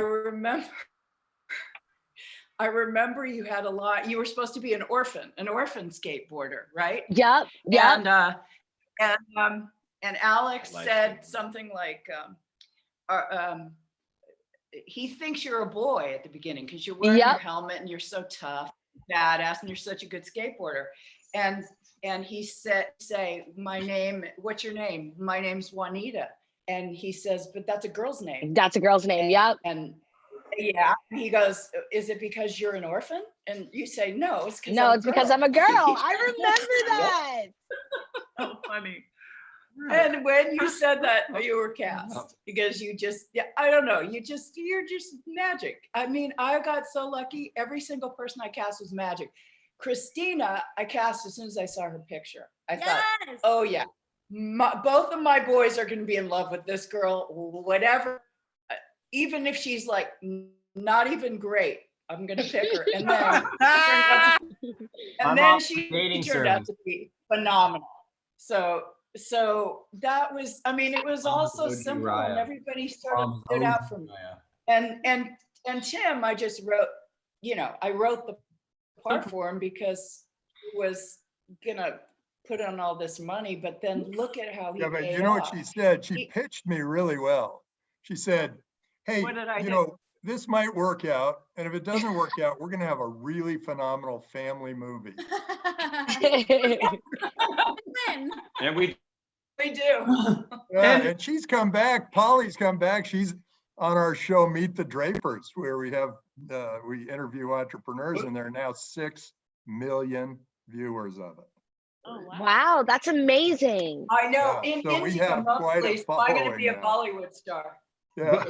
remember you had a lot. You were supposed to be an orphan skateboarder, right? Yep. Yep. And Alex said something like, he thinks you're a boy at the beginning because you're wearing your helmet and you're so tough, badass, and you're such a good skateboarder. And he said, my name, what's your name? My name's Juanita. And he says, but that's a girl's name. That's a girl's name. Yep. And yeah, he goes, is it because you're an orphan? And you say, no, it's because No, it's because I'm a girl. I remember that. So funny. And when you said that, you were cast because you just, I don't know, you're just magic. I mean, I got so lucky. Every single person I cast was magic. Christina, I cast as soon as I saw her picture. I thought, oh yeah, both of my boys are going to be in love with this girl, whatever. Even if she's like not even great, I'm going to pick her. And then, she turned out to be phenomenal. So that was, I mean, it was all so simple and everybody sort of stood out for me. And Tim, I just wrote, I wrote the part for him because he was gonna put on all this money, but then look at how he but paid you know off. what she said? She pitched me really well. She said, hey, What did I you do? know, this might work out. And if it doesn't work out, we're gonna have a really phenomenal family movie. And we do. Yeah, and she's come back. Polly's come back. She's on our show, Meet the Drapers, where we have we interview entrepreneurs, and there are now 6 million viewers of it. Oh, wow, that's amazing. I know. Yeah, In so we India, have quite a mostly, so I'm gonna be a following Bollywood star. Yeah,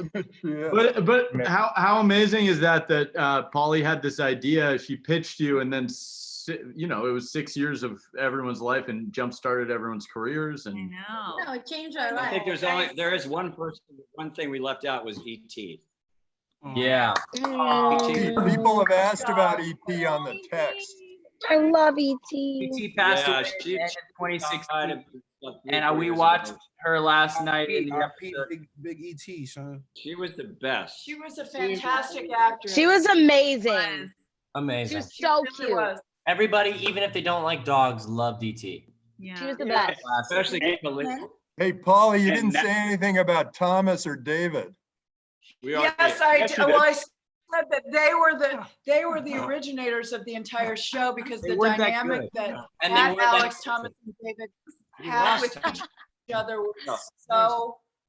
But how amazing is that Polly had this idea, she pitched you, and then it was 6 years of everyone's life and jump started everyone's careers. And No, it changed our I life. think there is one thing we left out was E.T. Yeah. People have asked about EP on the text. I love E.T. E.T. passed away in 2016, and we watched her last night in the episode. Big ET, son. She was the best. She was a fantastic actress. She was amazing. Amazing. She was so She cute. was. Everybody, even if they don't like dogs, loved E.T. Yeah. She was the best. Especially Hey, Polly, you didn't say anything about Thomas or David. Yes, I did. Well, I said that they were the originators of the entire show because They the weren't that dynamic good. that And they Matt, weren't that Alex, Thomas, and David had with each other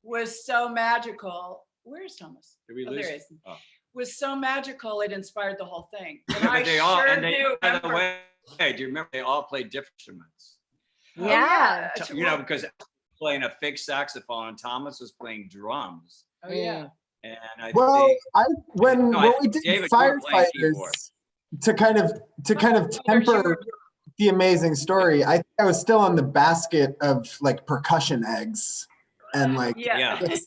was so magical. Where's Thomas? Did we Oh, lose? there he is. Oh. Was so magical. It inspired the whole thing. And Yeah, I but they all, sure and they, do by the remember. way, do you remember they all played different instruments? Yeah. Because playing a fixed saxophone and Thomas was playing drums. Oh yeah. And I Well, think when No, I we did David, you were playing keyboard. firefighters, to kind of temper the amazing story, I think I was still on the basket of like percussion eggs and like Yeah. That's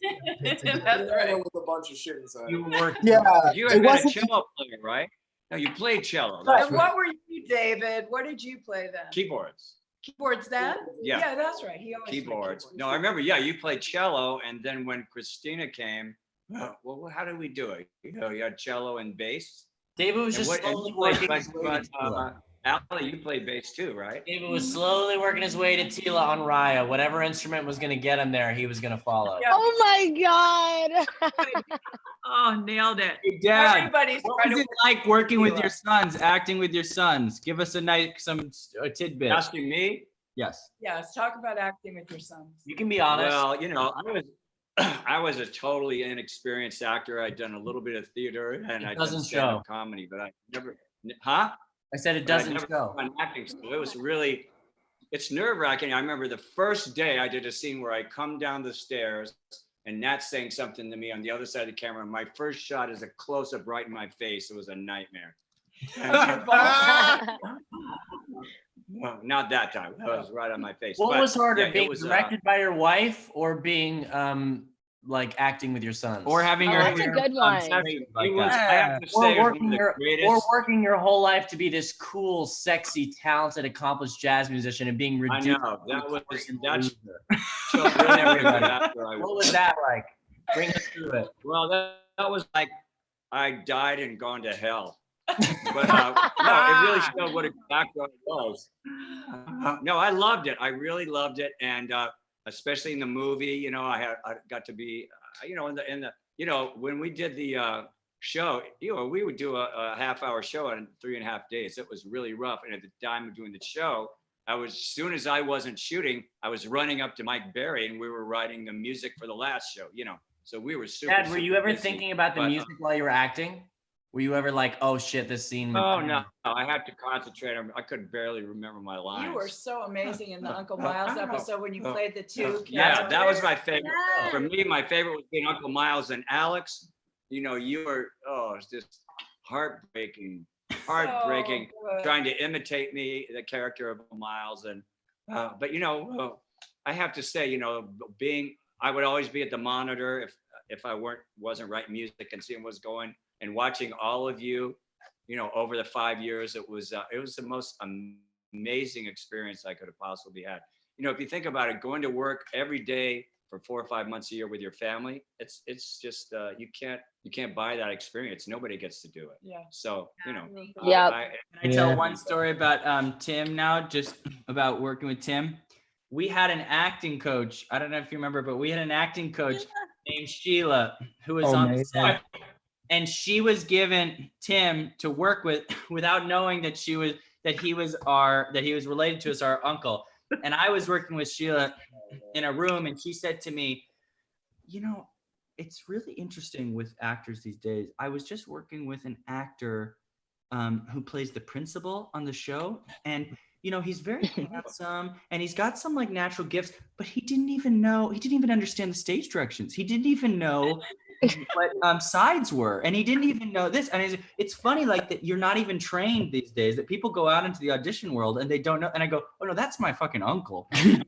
right. With a bunch of shit inside. You were. yeah, you it had been a wasn't cello player, right? No, you played cello. And That's right. what were you, David? What did you play then? Keyboards. Keyboards then? Yeah. Yeah, that's right. He always played Keyboards. No, I remember. Yeah, you played cello, and then when Christina came, well, how did we do it? You had cello and bass. David was And just and slowly you played, working his way to Tila. Allie, you played bass too, right? David was slowly working his way to Tila on Raya. Whatever instrument was going to get him there, he was going to follow. Oh my God. Oh, nailed it. Hey, Dad, Everybody's what trying was to it like working with your sons, acting with your sons? Give us some tidbit. Asking me? Yes. Yes, talk about acting with your sons. You can be honest. Well, you know, I was a totally inexperienced actor. I'd done a little bit of theater and I'd done stand-up comedy, but I never, huh? I said it But I'd doesn't never show. done acting, so it was really, it's nerve-wracking. I remember the first day I did a scene where I come down the stairs and Nat's saying something to me on the other side of the camera. My first shot is a close-up right in my face. It was a nightmare. No, not that time. That was right on my face. What But, was harder, yeah, it being was, directed by your wife or being like acting with your sons? Or having your That's a good one. It was, I have to say, it was one of the greatest. Or working your whole life to be this cool, sexy, talented, accomplished jazz musician and being reduced. I know that was that's What was that like? Bring us through it. Well, that was like I died and gone to hell. But no, it really showed what exactly it was. No, I loved it. I really loved it, and especially in the movie, you know, I got to be, you know, in the you know, when we did the show, you know, we would do a half-hour show in 3.5 days. It was really rough, and at the time of doing the show, as soon as I wasn't shooting, I was running up to Mike Berry, and we were writing the music for the last show. You know, so we were super. Dad, were you ever busy. thinking about the music while you were acting? Were you ever like, oh shit, this scene? Oh no, I had to concentrate. I could barely remember my lines. You were so amazing in the Uncle Miles episode when you played the two. Yeah, that was my favorite. Yes. For me, my favorite was being Uncle Miles and Alex. You know, you were it's just heartbreaking, trying to imitate me, the character of Uncle Miles, and but you know, I have to say, you know, I would always be at the monitor if I wasn't writing music and seeing what's going. And watching all of you, you know, over the 5 years, it was the most amazing experience I could have possibly had. You know, if you think about it, going to work every day for 4 or 5 months a year with your family, it's just you can't buy that experience. Nobody gets to do it. Yeah. So you know. Yeah. Can I tell one story about Tim now? Just about working with Tim. We had an acting coach. I don't know if you remember, but we had an acting coach named Sheila who was on the set. And she was given Tim to work with without knowing that he was related to us, our uncle. And I was working with Sheila in a room, and she said to me, you know, it's really interesting with actors these days. I was just working with an actor who plays the principal on the show, and you know, he's very handsome and he's got some like natural gifts, but he didn't even understand the stage directions. He didn't even know what sides were, and he didn't even know this. And it's funny, like, that you're not even trained these days, that people go out into the audition world and they don't know. And I go, oh no, that's my fucking uncle. He's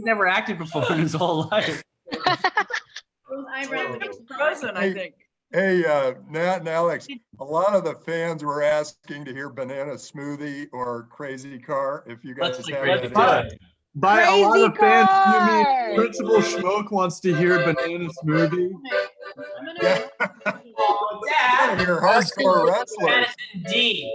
never acted before in his whole life. Those eyebrows are frozen, I think. Hey, Nat and Alex, a lot of the fans were asking to hear Banana Smoothie or Crazy Car. If you guys have that. By a lot of fans, you mean Principal Schmoke wants to hear Banana Smoothie? Yeah. Dad, You're hardcore wrestlers. Madison D.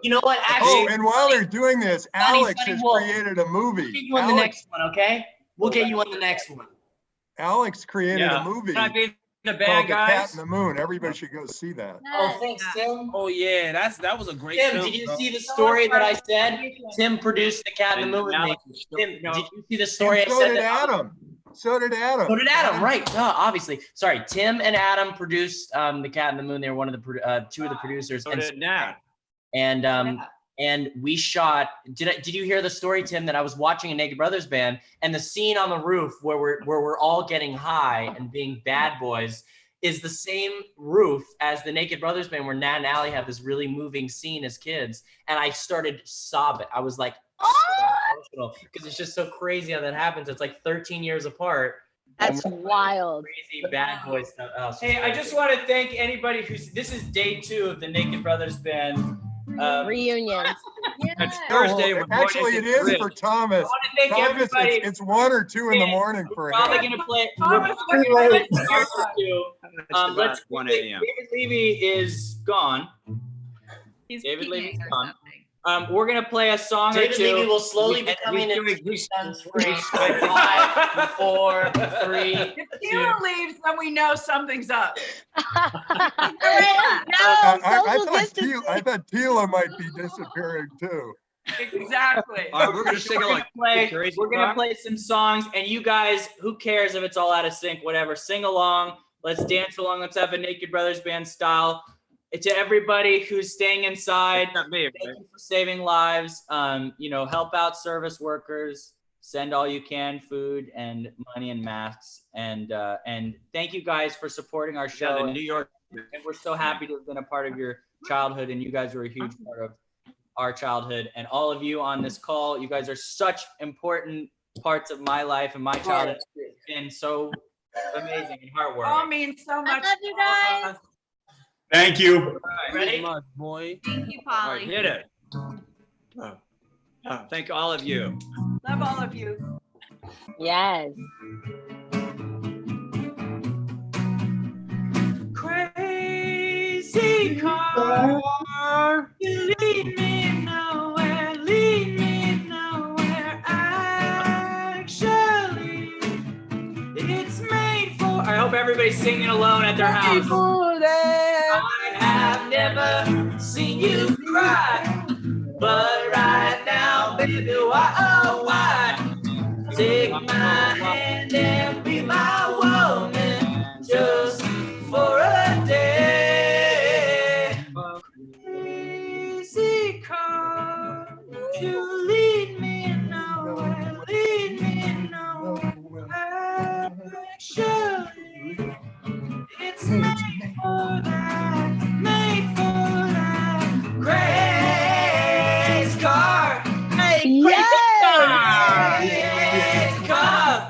You know what? Actually, and while they're doing this, Alex has Wolf. created a movie. We'll get you on the next one, okay? We'll get you on the next one. Alex created a movie Can I be the called band, The Cat guys? and the Moon. Everybody should go see that. Oh, thanks, Tim. Oh yeah, that was a great Tim, film. did you see the story that I said? Tim produced The Cat in the Moon with me. Tim, did you see the story And I so said? did Adam. So did Adam. So did Adam, right? Obviously. Sorry, Tim and Adam produced The Cat in the Moon. They were one of the two of the producers. So did Nat. And we shot. Did you hear the story, Tim? That I was watching a Naked Brothers band, and the scene on the roof where we're all getting high and being bad boys is the same roof as the Naked Brothers band, where Nat and Allie have this really moving scene as kids, and I started sobbing. I was like, emotional, because it's just so crazy how that happens. It's like 13 years apart. That's wild. Crazy bad boy stuff. Oh, Hey, I just want to thank anybody this is day 2 of the Naked Brothers band reunion. It's Thursday. We're going Actually, into it is bridge. for Thomas. I want to thank Thomas, everybody. it's 1 or 2 in the morning for Probably him. gonna play. Thomas, We're we're probably gonna play About 1 a.m. David Levy is gone. David Levy's gone. We're gonna play a song or David two. Levy will slowly becoming an sense free. 5, 4, 3. If Tila leaves, then we know something's up. I thought Tila might be disappearing too. Exactly. All right, we're gonna sing along. We're gonna play some songs, and you guys, who cares if it's all out of sync, whatever, sing along. Let's dance along. Let's have a Naked Brothers Band style. To everybody who's staying inside, thank you for saving lives. Help out service workers. Send all you can, food and money and masks. And thank you guys for supporting our show. Yeah, the New York. And we're so happy to have been a part of your childhood, and you guys were a huge part of our childhood. And all of you on this call, you guys are such important parts of my life and my childhood. It's been so amazing and heartwarming. All means so much. I love you guys. Thank you. Ready? Much, boy. Thank you, All Polly. right, hit it. Thank all of you. Love all of you. Yes. Crazy car, you lead me nowhere, actually, it's made for. I hope everybody's singing alone at their house. I have never seen you cry, but right now, baby, why? Take my hand and be my woman just for a day. Crazy car, you lead me nowhere, actually, it's made for that, Crazy car, hey, crazy car,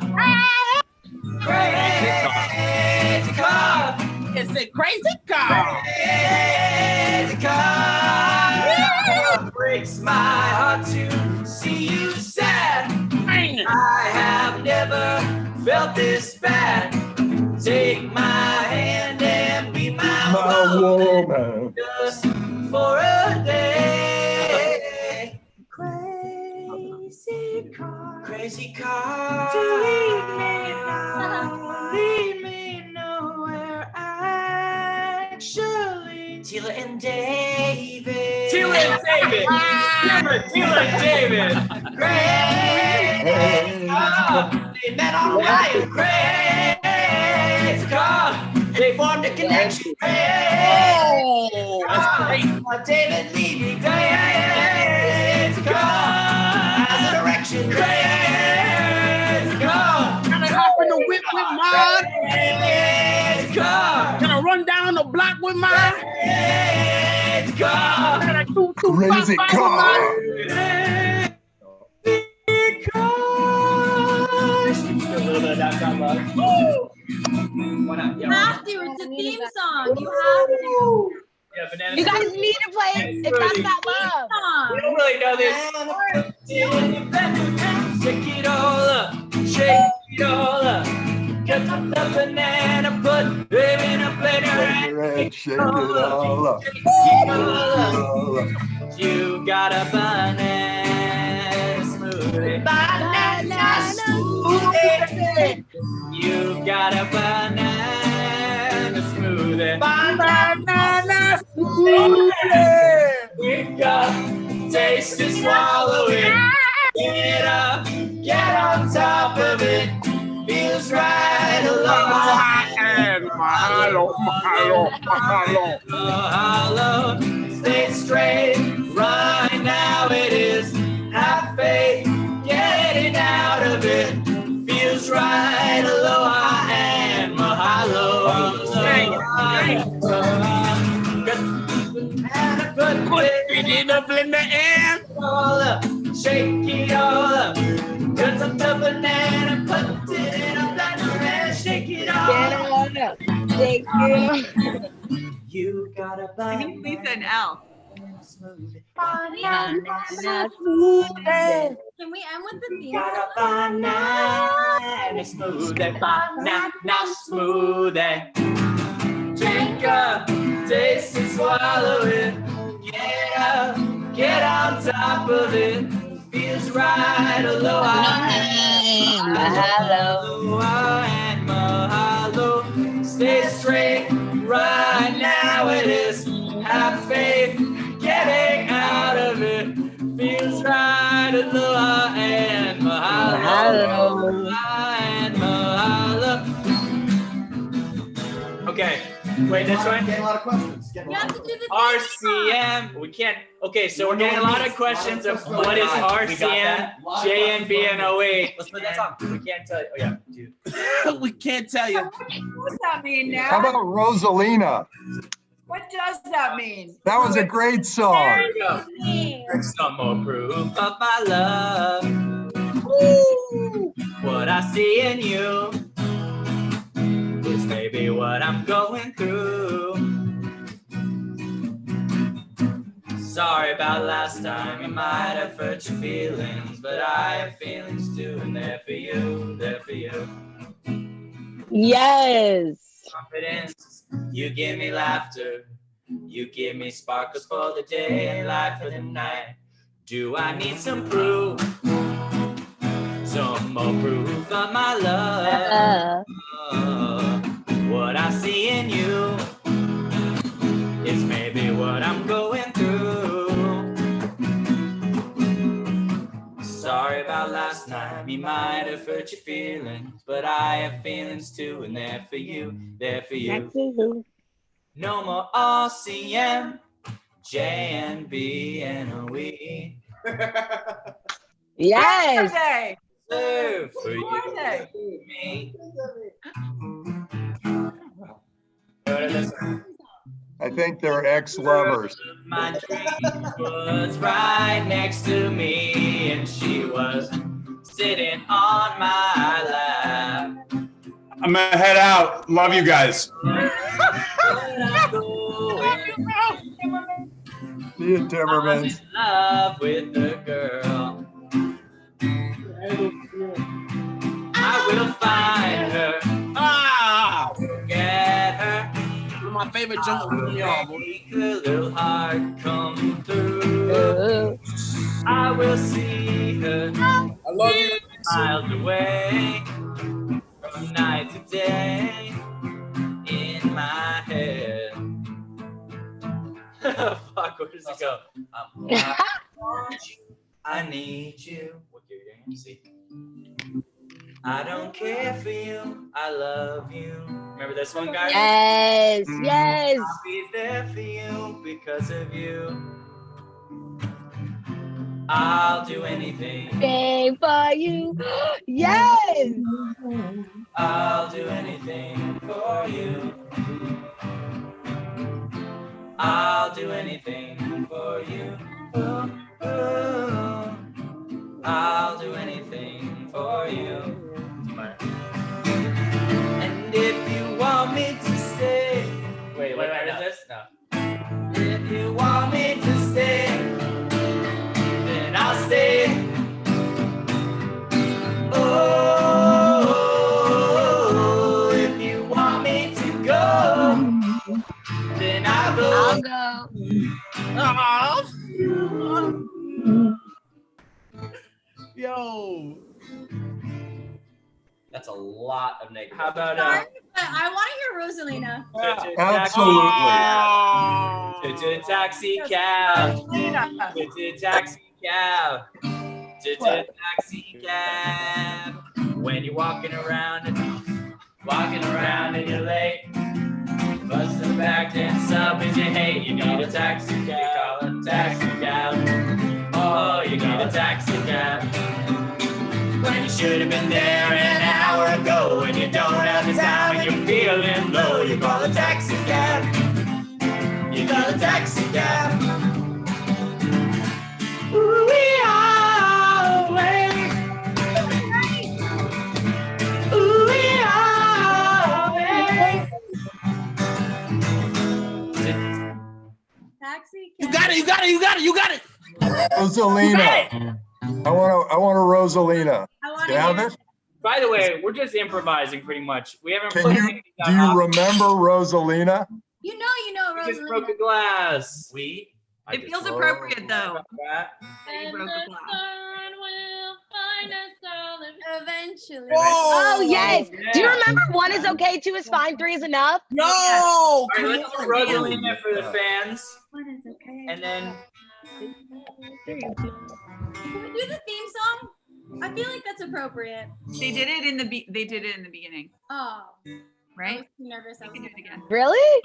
crazy car, It's a crazy car. crazy car, breaks my heart to see you sad. I have never felt this bad. Take my hand and be my woman just for a day. Crazy car, to lead me nowhere, actually. Tila and David. Tila and David. Tila and David. Crazy car, they met on Hawaii. Crazy car, they formed a connection. Crazy car, David Levy. Crazy car, has a direction. Crazy car, Can I hop in the whip with mine? crazy car, Can I run down the block with mine? crazy car, Can I do Crazy car. Why not? You have to. It's a theme song. You have to. Yeah, banana. You guys need to play it if that's that love. We don't really know this. Shake it all up, shake it all up. Cut up the banana, put it in a plate and Shake it all up. shake it all up. You got a banana smoothie. Banana smoothie. You got a banana smoothie. Banana smoothie. You got taste to swallow it. Get it up, get on top of it. Feels right along. Mahalo. Stay straight. Right now it is. Have faith. Getting out of it. Feels right. Aloha and mahalo. Put it in a blender and all up. Shake it all up. Cut up the banana. Put it in a blender and shake it all up. Shake it. You got a I think Lisa and Elle. Can we end with the theme Got a song? banana smoothie, banana smoothie. Drink up, taste and swallow it. Get up, get on top of it. Feels right, aloha and aloha and mahalo. Stay straight, right now it is. Have faith, getting out of it. Feels right, aloha and mahalo. Aloha and mahalo. Okay, wait, this one? Getting a lot of questions. You have to do the RCM. We can't. Okay, so we're getting a lot of questions of what is RCM, JNB, and 08. Let's put that song. We can't tell you. Oh yeah, dude. We can't tell you. What does that mean now? How about Rosalina? What does that mean? That was a great song. There you go. Some more proof of my love. Woo! What I see in you is maybe what I'm going through. Sorry about last time, it might have hurt your feelings, but I have feelings too, and they're for you, they're for you. Yes. Confidence, you give me laughter, you give me sparkles for the day and light for the night. Do I need some proof? Some more proof of my love. What I see in you is maybe what I'm going through. Sorry about last night, you might have hurt your feelings, but I have feelings too, and they're for you, they're for you. No more RCM, JNB, and OE. Yes. Serve for Who are they? you, me. Go to this one. I think they're ex-lovers. My dream was right next to me, and she was sitting on my lap. I'm gonna head out. Love you guys. See you, Timmermans. Love with the girl. I will find her. Ah! Get her. One of my favorite jump from y'all, boy. Make her little heart come through. I will see her. I love you. Miles away from night to day in my head. Fuck, where does it go? I want you, I need you. What you're gonna see? I don't care for you, I love you. Remember this one, guys? Yes, yes. I'll be there for you because of you. I'll do anything. Stay for you. Yes. I'll do anything for you. I'll do anything for you. Ooh, ooh. I'll do anything for you. And if you want me to stay, wait, what is this? No. If you want me to stay, then I'll stay. Oh, if you want me to go, then I'll go. I'll go. Yo. That's a lot of negative. How about Sorry, but I want to hear Rosalina. To taxi cab. To taxi cab. To taxi cab. When you're walking around and you're late, busting back and subways you hate. You need a taxi cab. You call a taxi cab. Oh, you need a taxi cab. When you should have been there an hour ago, and you don't have the time and you're feeling low, you call a taxi cab. You call a taxi cab. We are away. We are away. Taxi You got it, you got it, you got it, you got it. Rosalina. I want a Rosalina. I want You have it? By the way, we're just improvising pretty much. We haven't Can played you anything do you remember Rosalina? You know, We just Rosalina. broke a glass. It feels appropriate though. And the sun will find us all eventually. Oh yes. Do you Yeah. remember 1 is okay, 2 is fine, 3 is enough? No. All right, let's do Rosalina for the fans. What is okay? And then Can we do the theme song? I feel like that's appropriate. They did it in the beginning, Oh, right? I was too nervous. We can do it again. Really?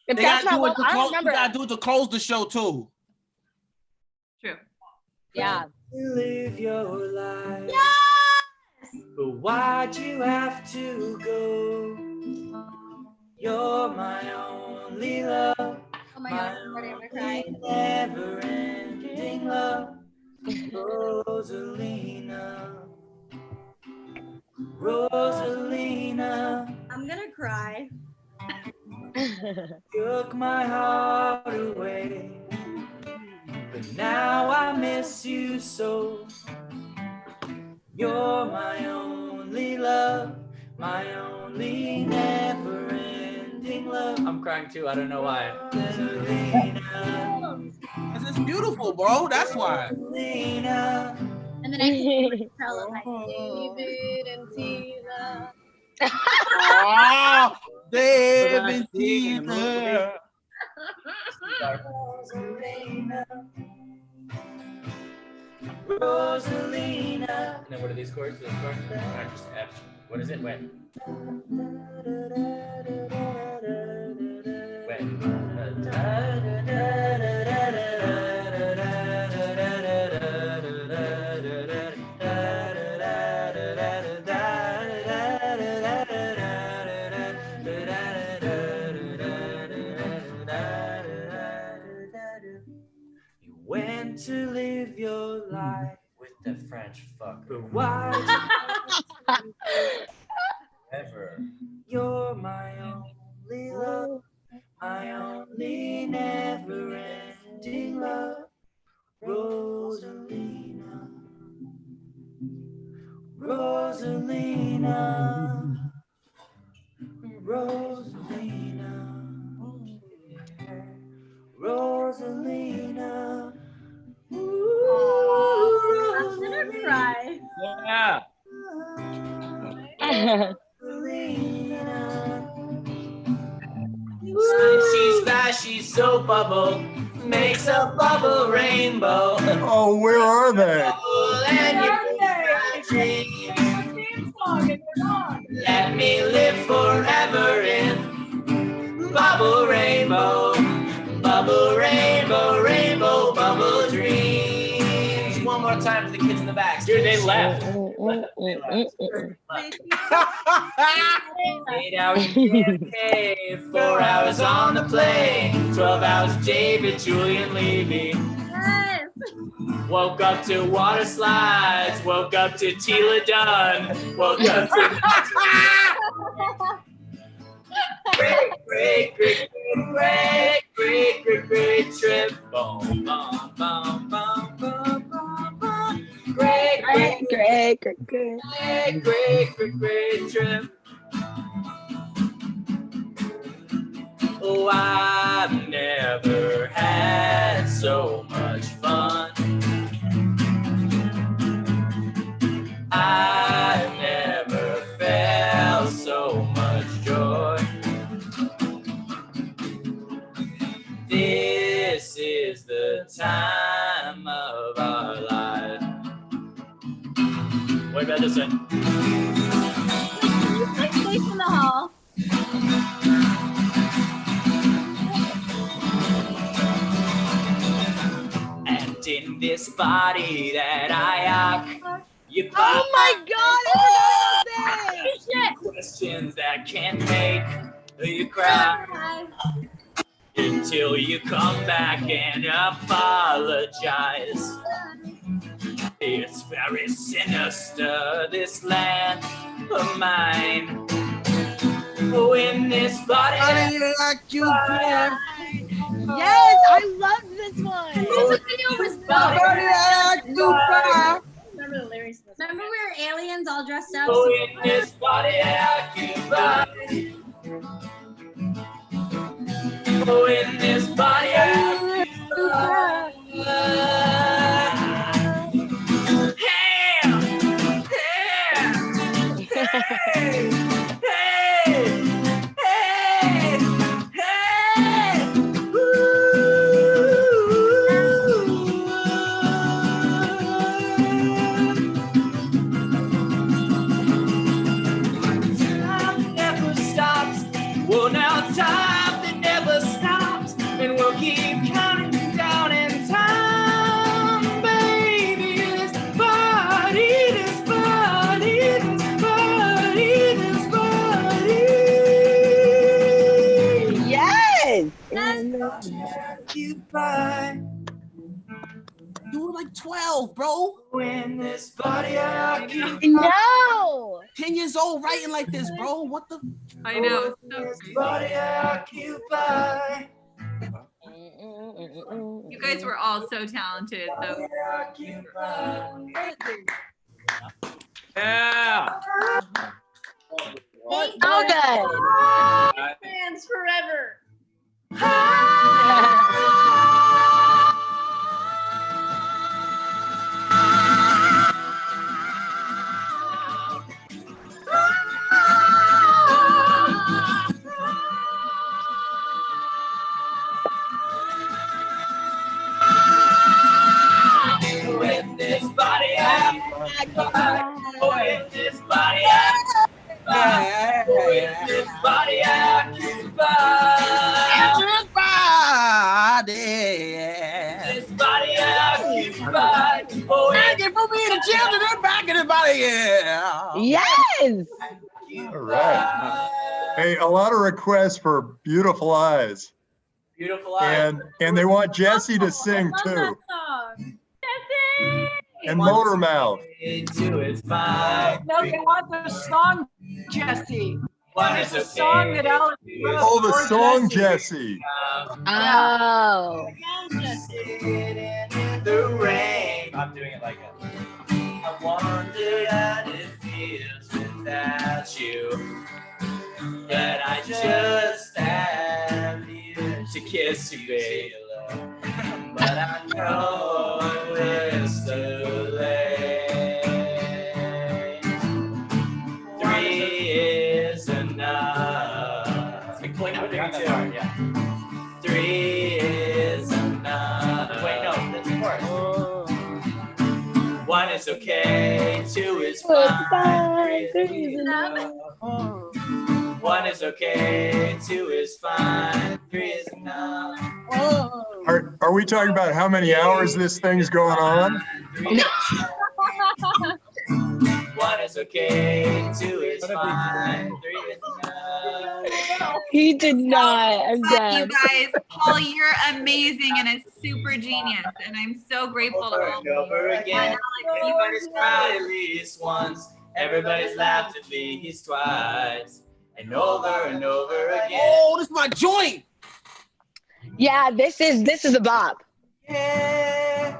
If They that's gotta not do it what to I don't close. remember. You gotta do it to close the show too. True. Yeah. Live your life. Yes! But why'd you have to go? You're my only love. Oh my god, I'm ready. I'm gonna cry. Never-ending love. Rosalina. Rosalina. I'm gonna cry. Took my heart away. But now I miss you so. You're my only love, my only never-ending love. I'm crying too. I don't know why. Cause it's beautiful, bro. That's why. And then I can tell him like David and Tina. Oh, David Tina. Rosalina. And then what are these chords? This chord? Just F. What is it? When? You went to live your life with the French fucker. But why? Ever. You're my only love, my only never-ending love, Rosalina. Rosalina. Rosalina. Rosalina. I'm gonna cry. yeah. Squishy, splashy soap bubble makes a bubble rainbow. Oh, where are they? And you let me live forever in bubble rainbow, bubble rainbow, rainbow, bubble dreams. One more time for the kids in the back. Dude, they left. Eight hours JFK, 4 hours on the plane, 12 hours David, Julian, Levy. Yes. Woke up to water slides, woke up to Tila Dunn, woke up to great trip. Boom, boom, boom, boom, boom, boom, boom. Great trip. Oh, I've never had so much fun. I've never felt so much joy. This is the time of our lives. What about this one? Next place in the hall. And in this body that I rock, you Oh my god, I forgot about this! questions that can make you cry until you come back and apologize. It's very sinister, this land of mine. Oh, in this body, Yes, I loved this one. The music video was Nobody dope. like you, Remember the lyrics. Remember we were aliens all dressed up? Oh, in this body occupied. Oh, in this body occupied. Hey, time never stops. Well, now time that never stops, and we'll keep counting down in time, baby. This body, this body, this body, this body. Yes. You were like 12, bro. When this body occupied. No. 10 years old writing like this, bro. What the? I know. This body occupied. You guys were all so talented, though. Yeah. So good. Fans forever. With this body occupied. Oh, with this body occupied. Oh, with this body occupied. This body occupied. Oh, thank you for being a children and back in the body, yeah. Yes. All right. Hey, a lot of requests for Beautiful Eyes. Beautiful Eyes. And they want Jesse to sing too. Jesse! And Motor Mouth. No, they want the song, Jesse. There's a song that Alex wrote Oh, the for song Jesse. Jesse. Oh. the rain. I'm doing it like a. I wonder how it feels without you. That I just have you to kiss you, baby. But I know it's too late. 3 is enough. Yeah. 3 is enough. Wait, no, that's the chorus. 1 is okay, 2 is fine, 3 is enough. 1 is okay, 2 is fine, 3 is enough. Are we talking about how many hours this thing's going on? 1 is okay, 2 is fine, 3 is enough. He did not. I'm You done. guys, Paul, you're amazing and a super genius, and I'm so grateful to all of you. Over again, everybody's cried at least once, everybody's laughed at least twice, and over again. Oh, this is my joint. Yeah, this is a bop. Yeah,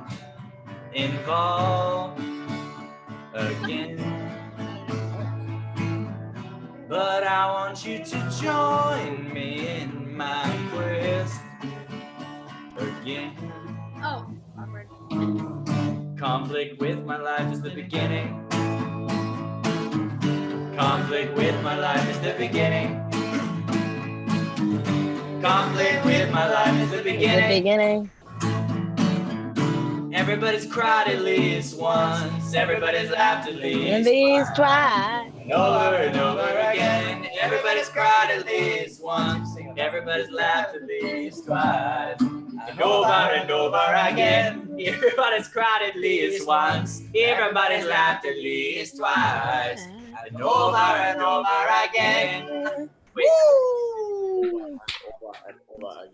involved again. But I want you to join me in my quest again. Oh, awkward. Conflict with my life is the beginning. Conflict with my life is the beginning. Conflict with my life is the beginning. Everybody's cried at least once. Everybody's laughed at least twice. and over again. Everybody's cried at least once. Everybody's laughed at least twice. And over again. Everybody's cried at least once. Everybody's laughed at least twice. And over again. Wait.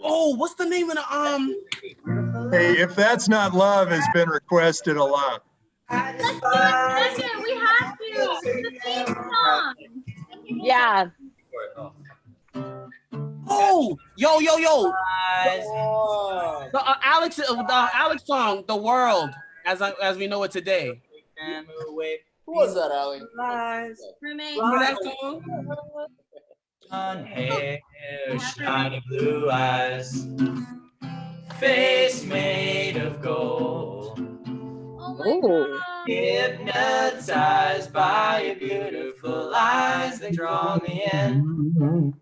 Oh, what's the name of the Hey, If That's Not Love has been requested a lot. Let's do it second. We have to. It's the theme song. Yeah. Oh, yo. The Alex song, "The World," as we know it today. Who was that, Allie? Roommate. Remember that song? Blonde hair, shiny blue eyes, face made of gold. Hypnotized by your beautiful eyes, they draw me in.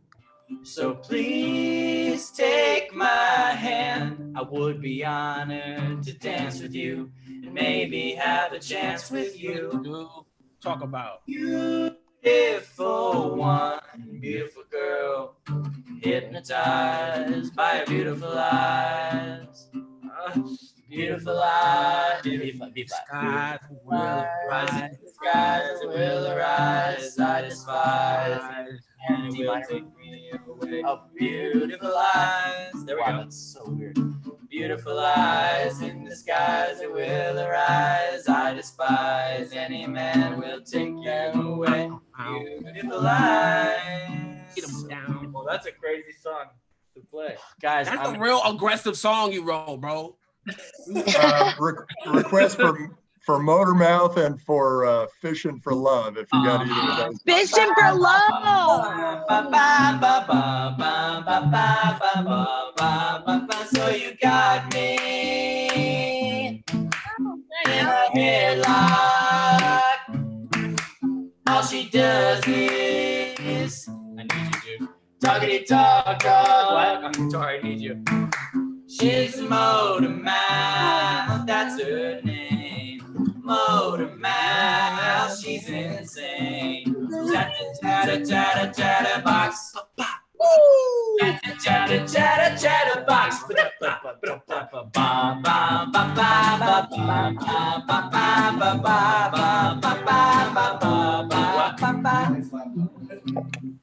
So please take my hand. I would be honored to dance with you and maybe have a chance with you. Talk about Beautiful one, beautiful girl, hypnotized by your beautiful eyes. Beautiful eyes, skies will rise, skies will arise. I despise, and you will take me away. Oh, beautiful eyes. There we go. That's so weird. Beautiful eyes in the skies that will arise. I despise, any man will take you away. Beautiful eyes. Get 'em down. Well, that's a crazy song to play. Guys, that's a real aggressive song you wrote, bro. Request for Motor Mouth and for Fishing for Love, if you got either of those. Fishing for love. So you got me in a headlock. All she does is, I need you, dude. Talkity talk, talk. What? I'm sorry, I need you. She's Motor Mouth, that's her name. Motor Mouth, she's insane. Chatter, chatter, chatter box. Chatter, chatter, chatter, chatter box.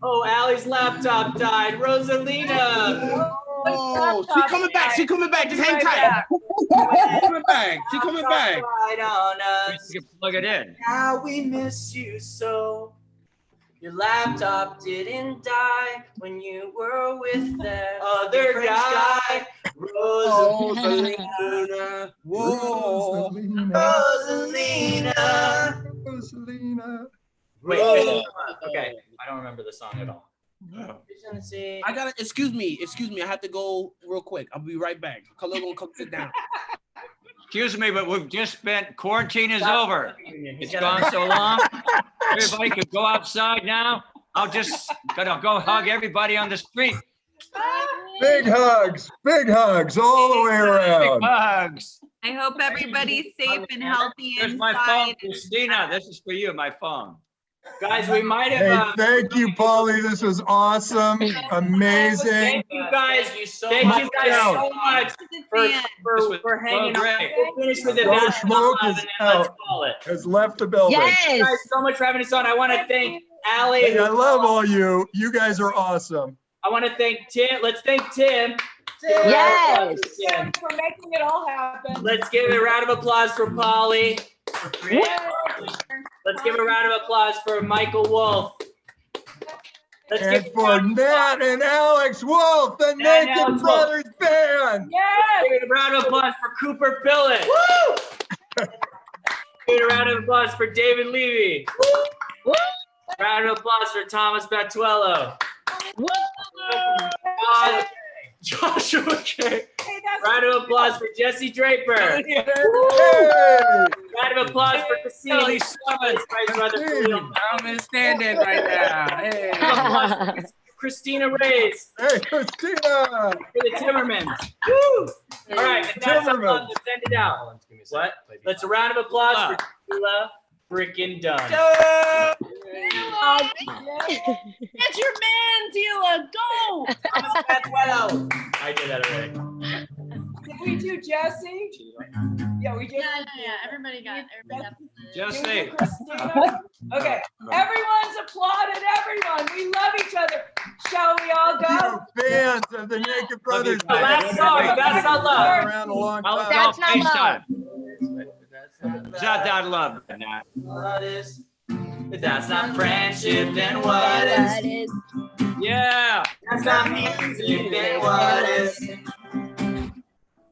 Oh, Allie's laptop died. Rosalina. Oh, she coming back. She coming back. Just hang tight. She coming back. She coming back. Right on us. You can plug it in. How we miss you so. Your laptop didn't die when you were with that other guy. Rosalina. Whoa. Rosalina. Rosalina. Wait. Okay. I don't remember the song at all. I gotta excuse me. I have to go real quick. I'll be right back. Khalil gonna come sit down. Excuse me, but we've just spent, quarantine is over. It's gone so long. Everybody could go outside now. I'll go hug everybody on the street. Big hugs all the way around. Big hugs. I hope everybody's safe and healthy Here's my phone, inside. Christina. This is for you, my phone. Guys, we might Hey, have. thank you, Paulie. This was awesome. Amazing. Thank you guys. Thank much. you guys so much for hanging out. We'll finish with the Joe best Schmoke and is then out. let's call it. Has left the building. Thank you guys so much for having us on. I want to thank Allie. Hey, I love all you. You guys are awesome. I want to thank Tim. Let's thank Tim. Yes. Tim. For making it all happen. Let's give a round of applause for Polly. Let's give a round of applause for Michael Wolf. And for Nat and Alex Wolf, the Naked Brothers Band. Yes. Give a round of applause for Cooper Pillett. Woo! Give a round of applause for David Levy. Woo! Round of applause for Thomas Batuello. Woo! Joshua K. Round of applause for Jesse Draper. Hey. Round of applause for Cassini Summons, my brother. I'm standing right now. Hey. Christina Reyes. Hey, Christina. For the Timmermans. Woo! All right, and that's the applause to send it out. What? Let's a round of applause for Tila frickin' Dunn. It's your man, Tila. Go. I did that already. Did we do Jesse? Yeah, we did. Yeah. Everybody got. Jesse. Christina. Okay, everyone's applauded everyone. We love each other. Shall we all go? Fans of the Naked Brothers The last song, That's Not Love. Been around a long time. That's not love. That's not love. Nat. What is? If that's not friendship, then what is? Yeah. That's not music, then what is?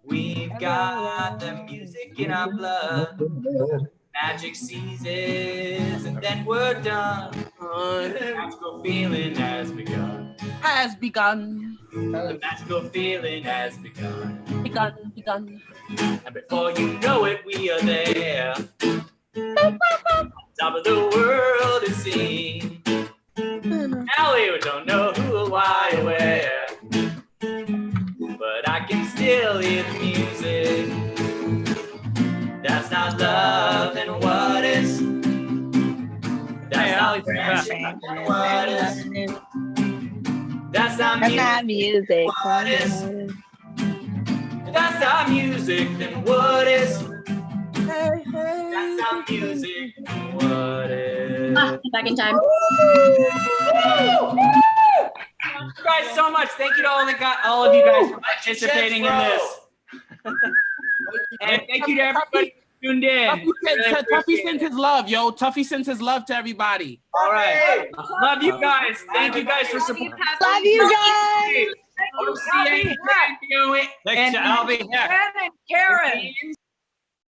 We've got the music in our blood. magic seizes, and then we're done. The magical feeling has begun. Has begun. The magical feeling has begun. Begun. And before you know it, we are there. Top of the world is seen. Now we don't know who, why, or where. But I can still hear the music. That's not love, then what is? That's not friendship, then what is? That's not music. What is? That's not music, then what is? That's not music, then what is? Back in time. Thank you guys so much. Thank you to all of you guys for participating in this. And thank you to everybody who tuned in. Tuffy sends his love, yo. Tuffy sends his love to everybody. All right. Love you guys. Thank you guys for supporting. Love you guys. OCA Radio Thanks to Albie Heck. Ken and Karen.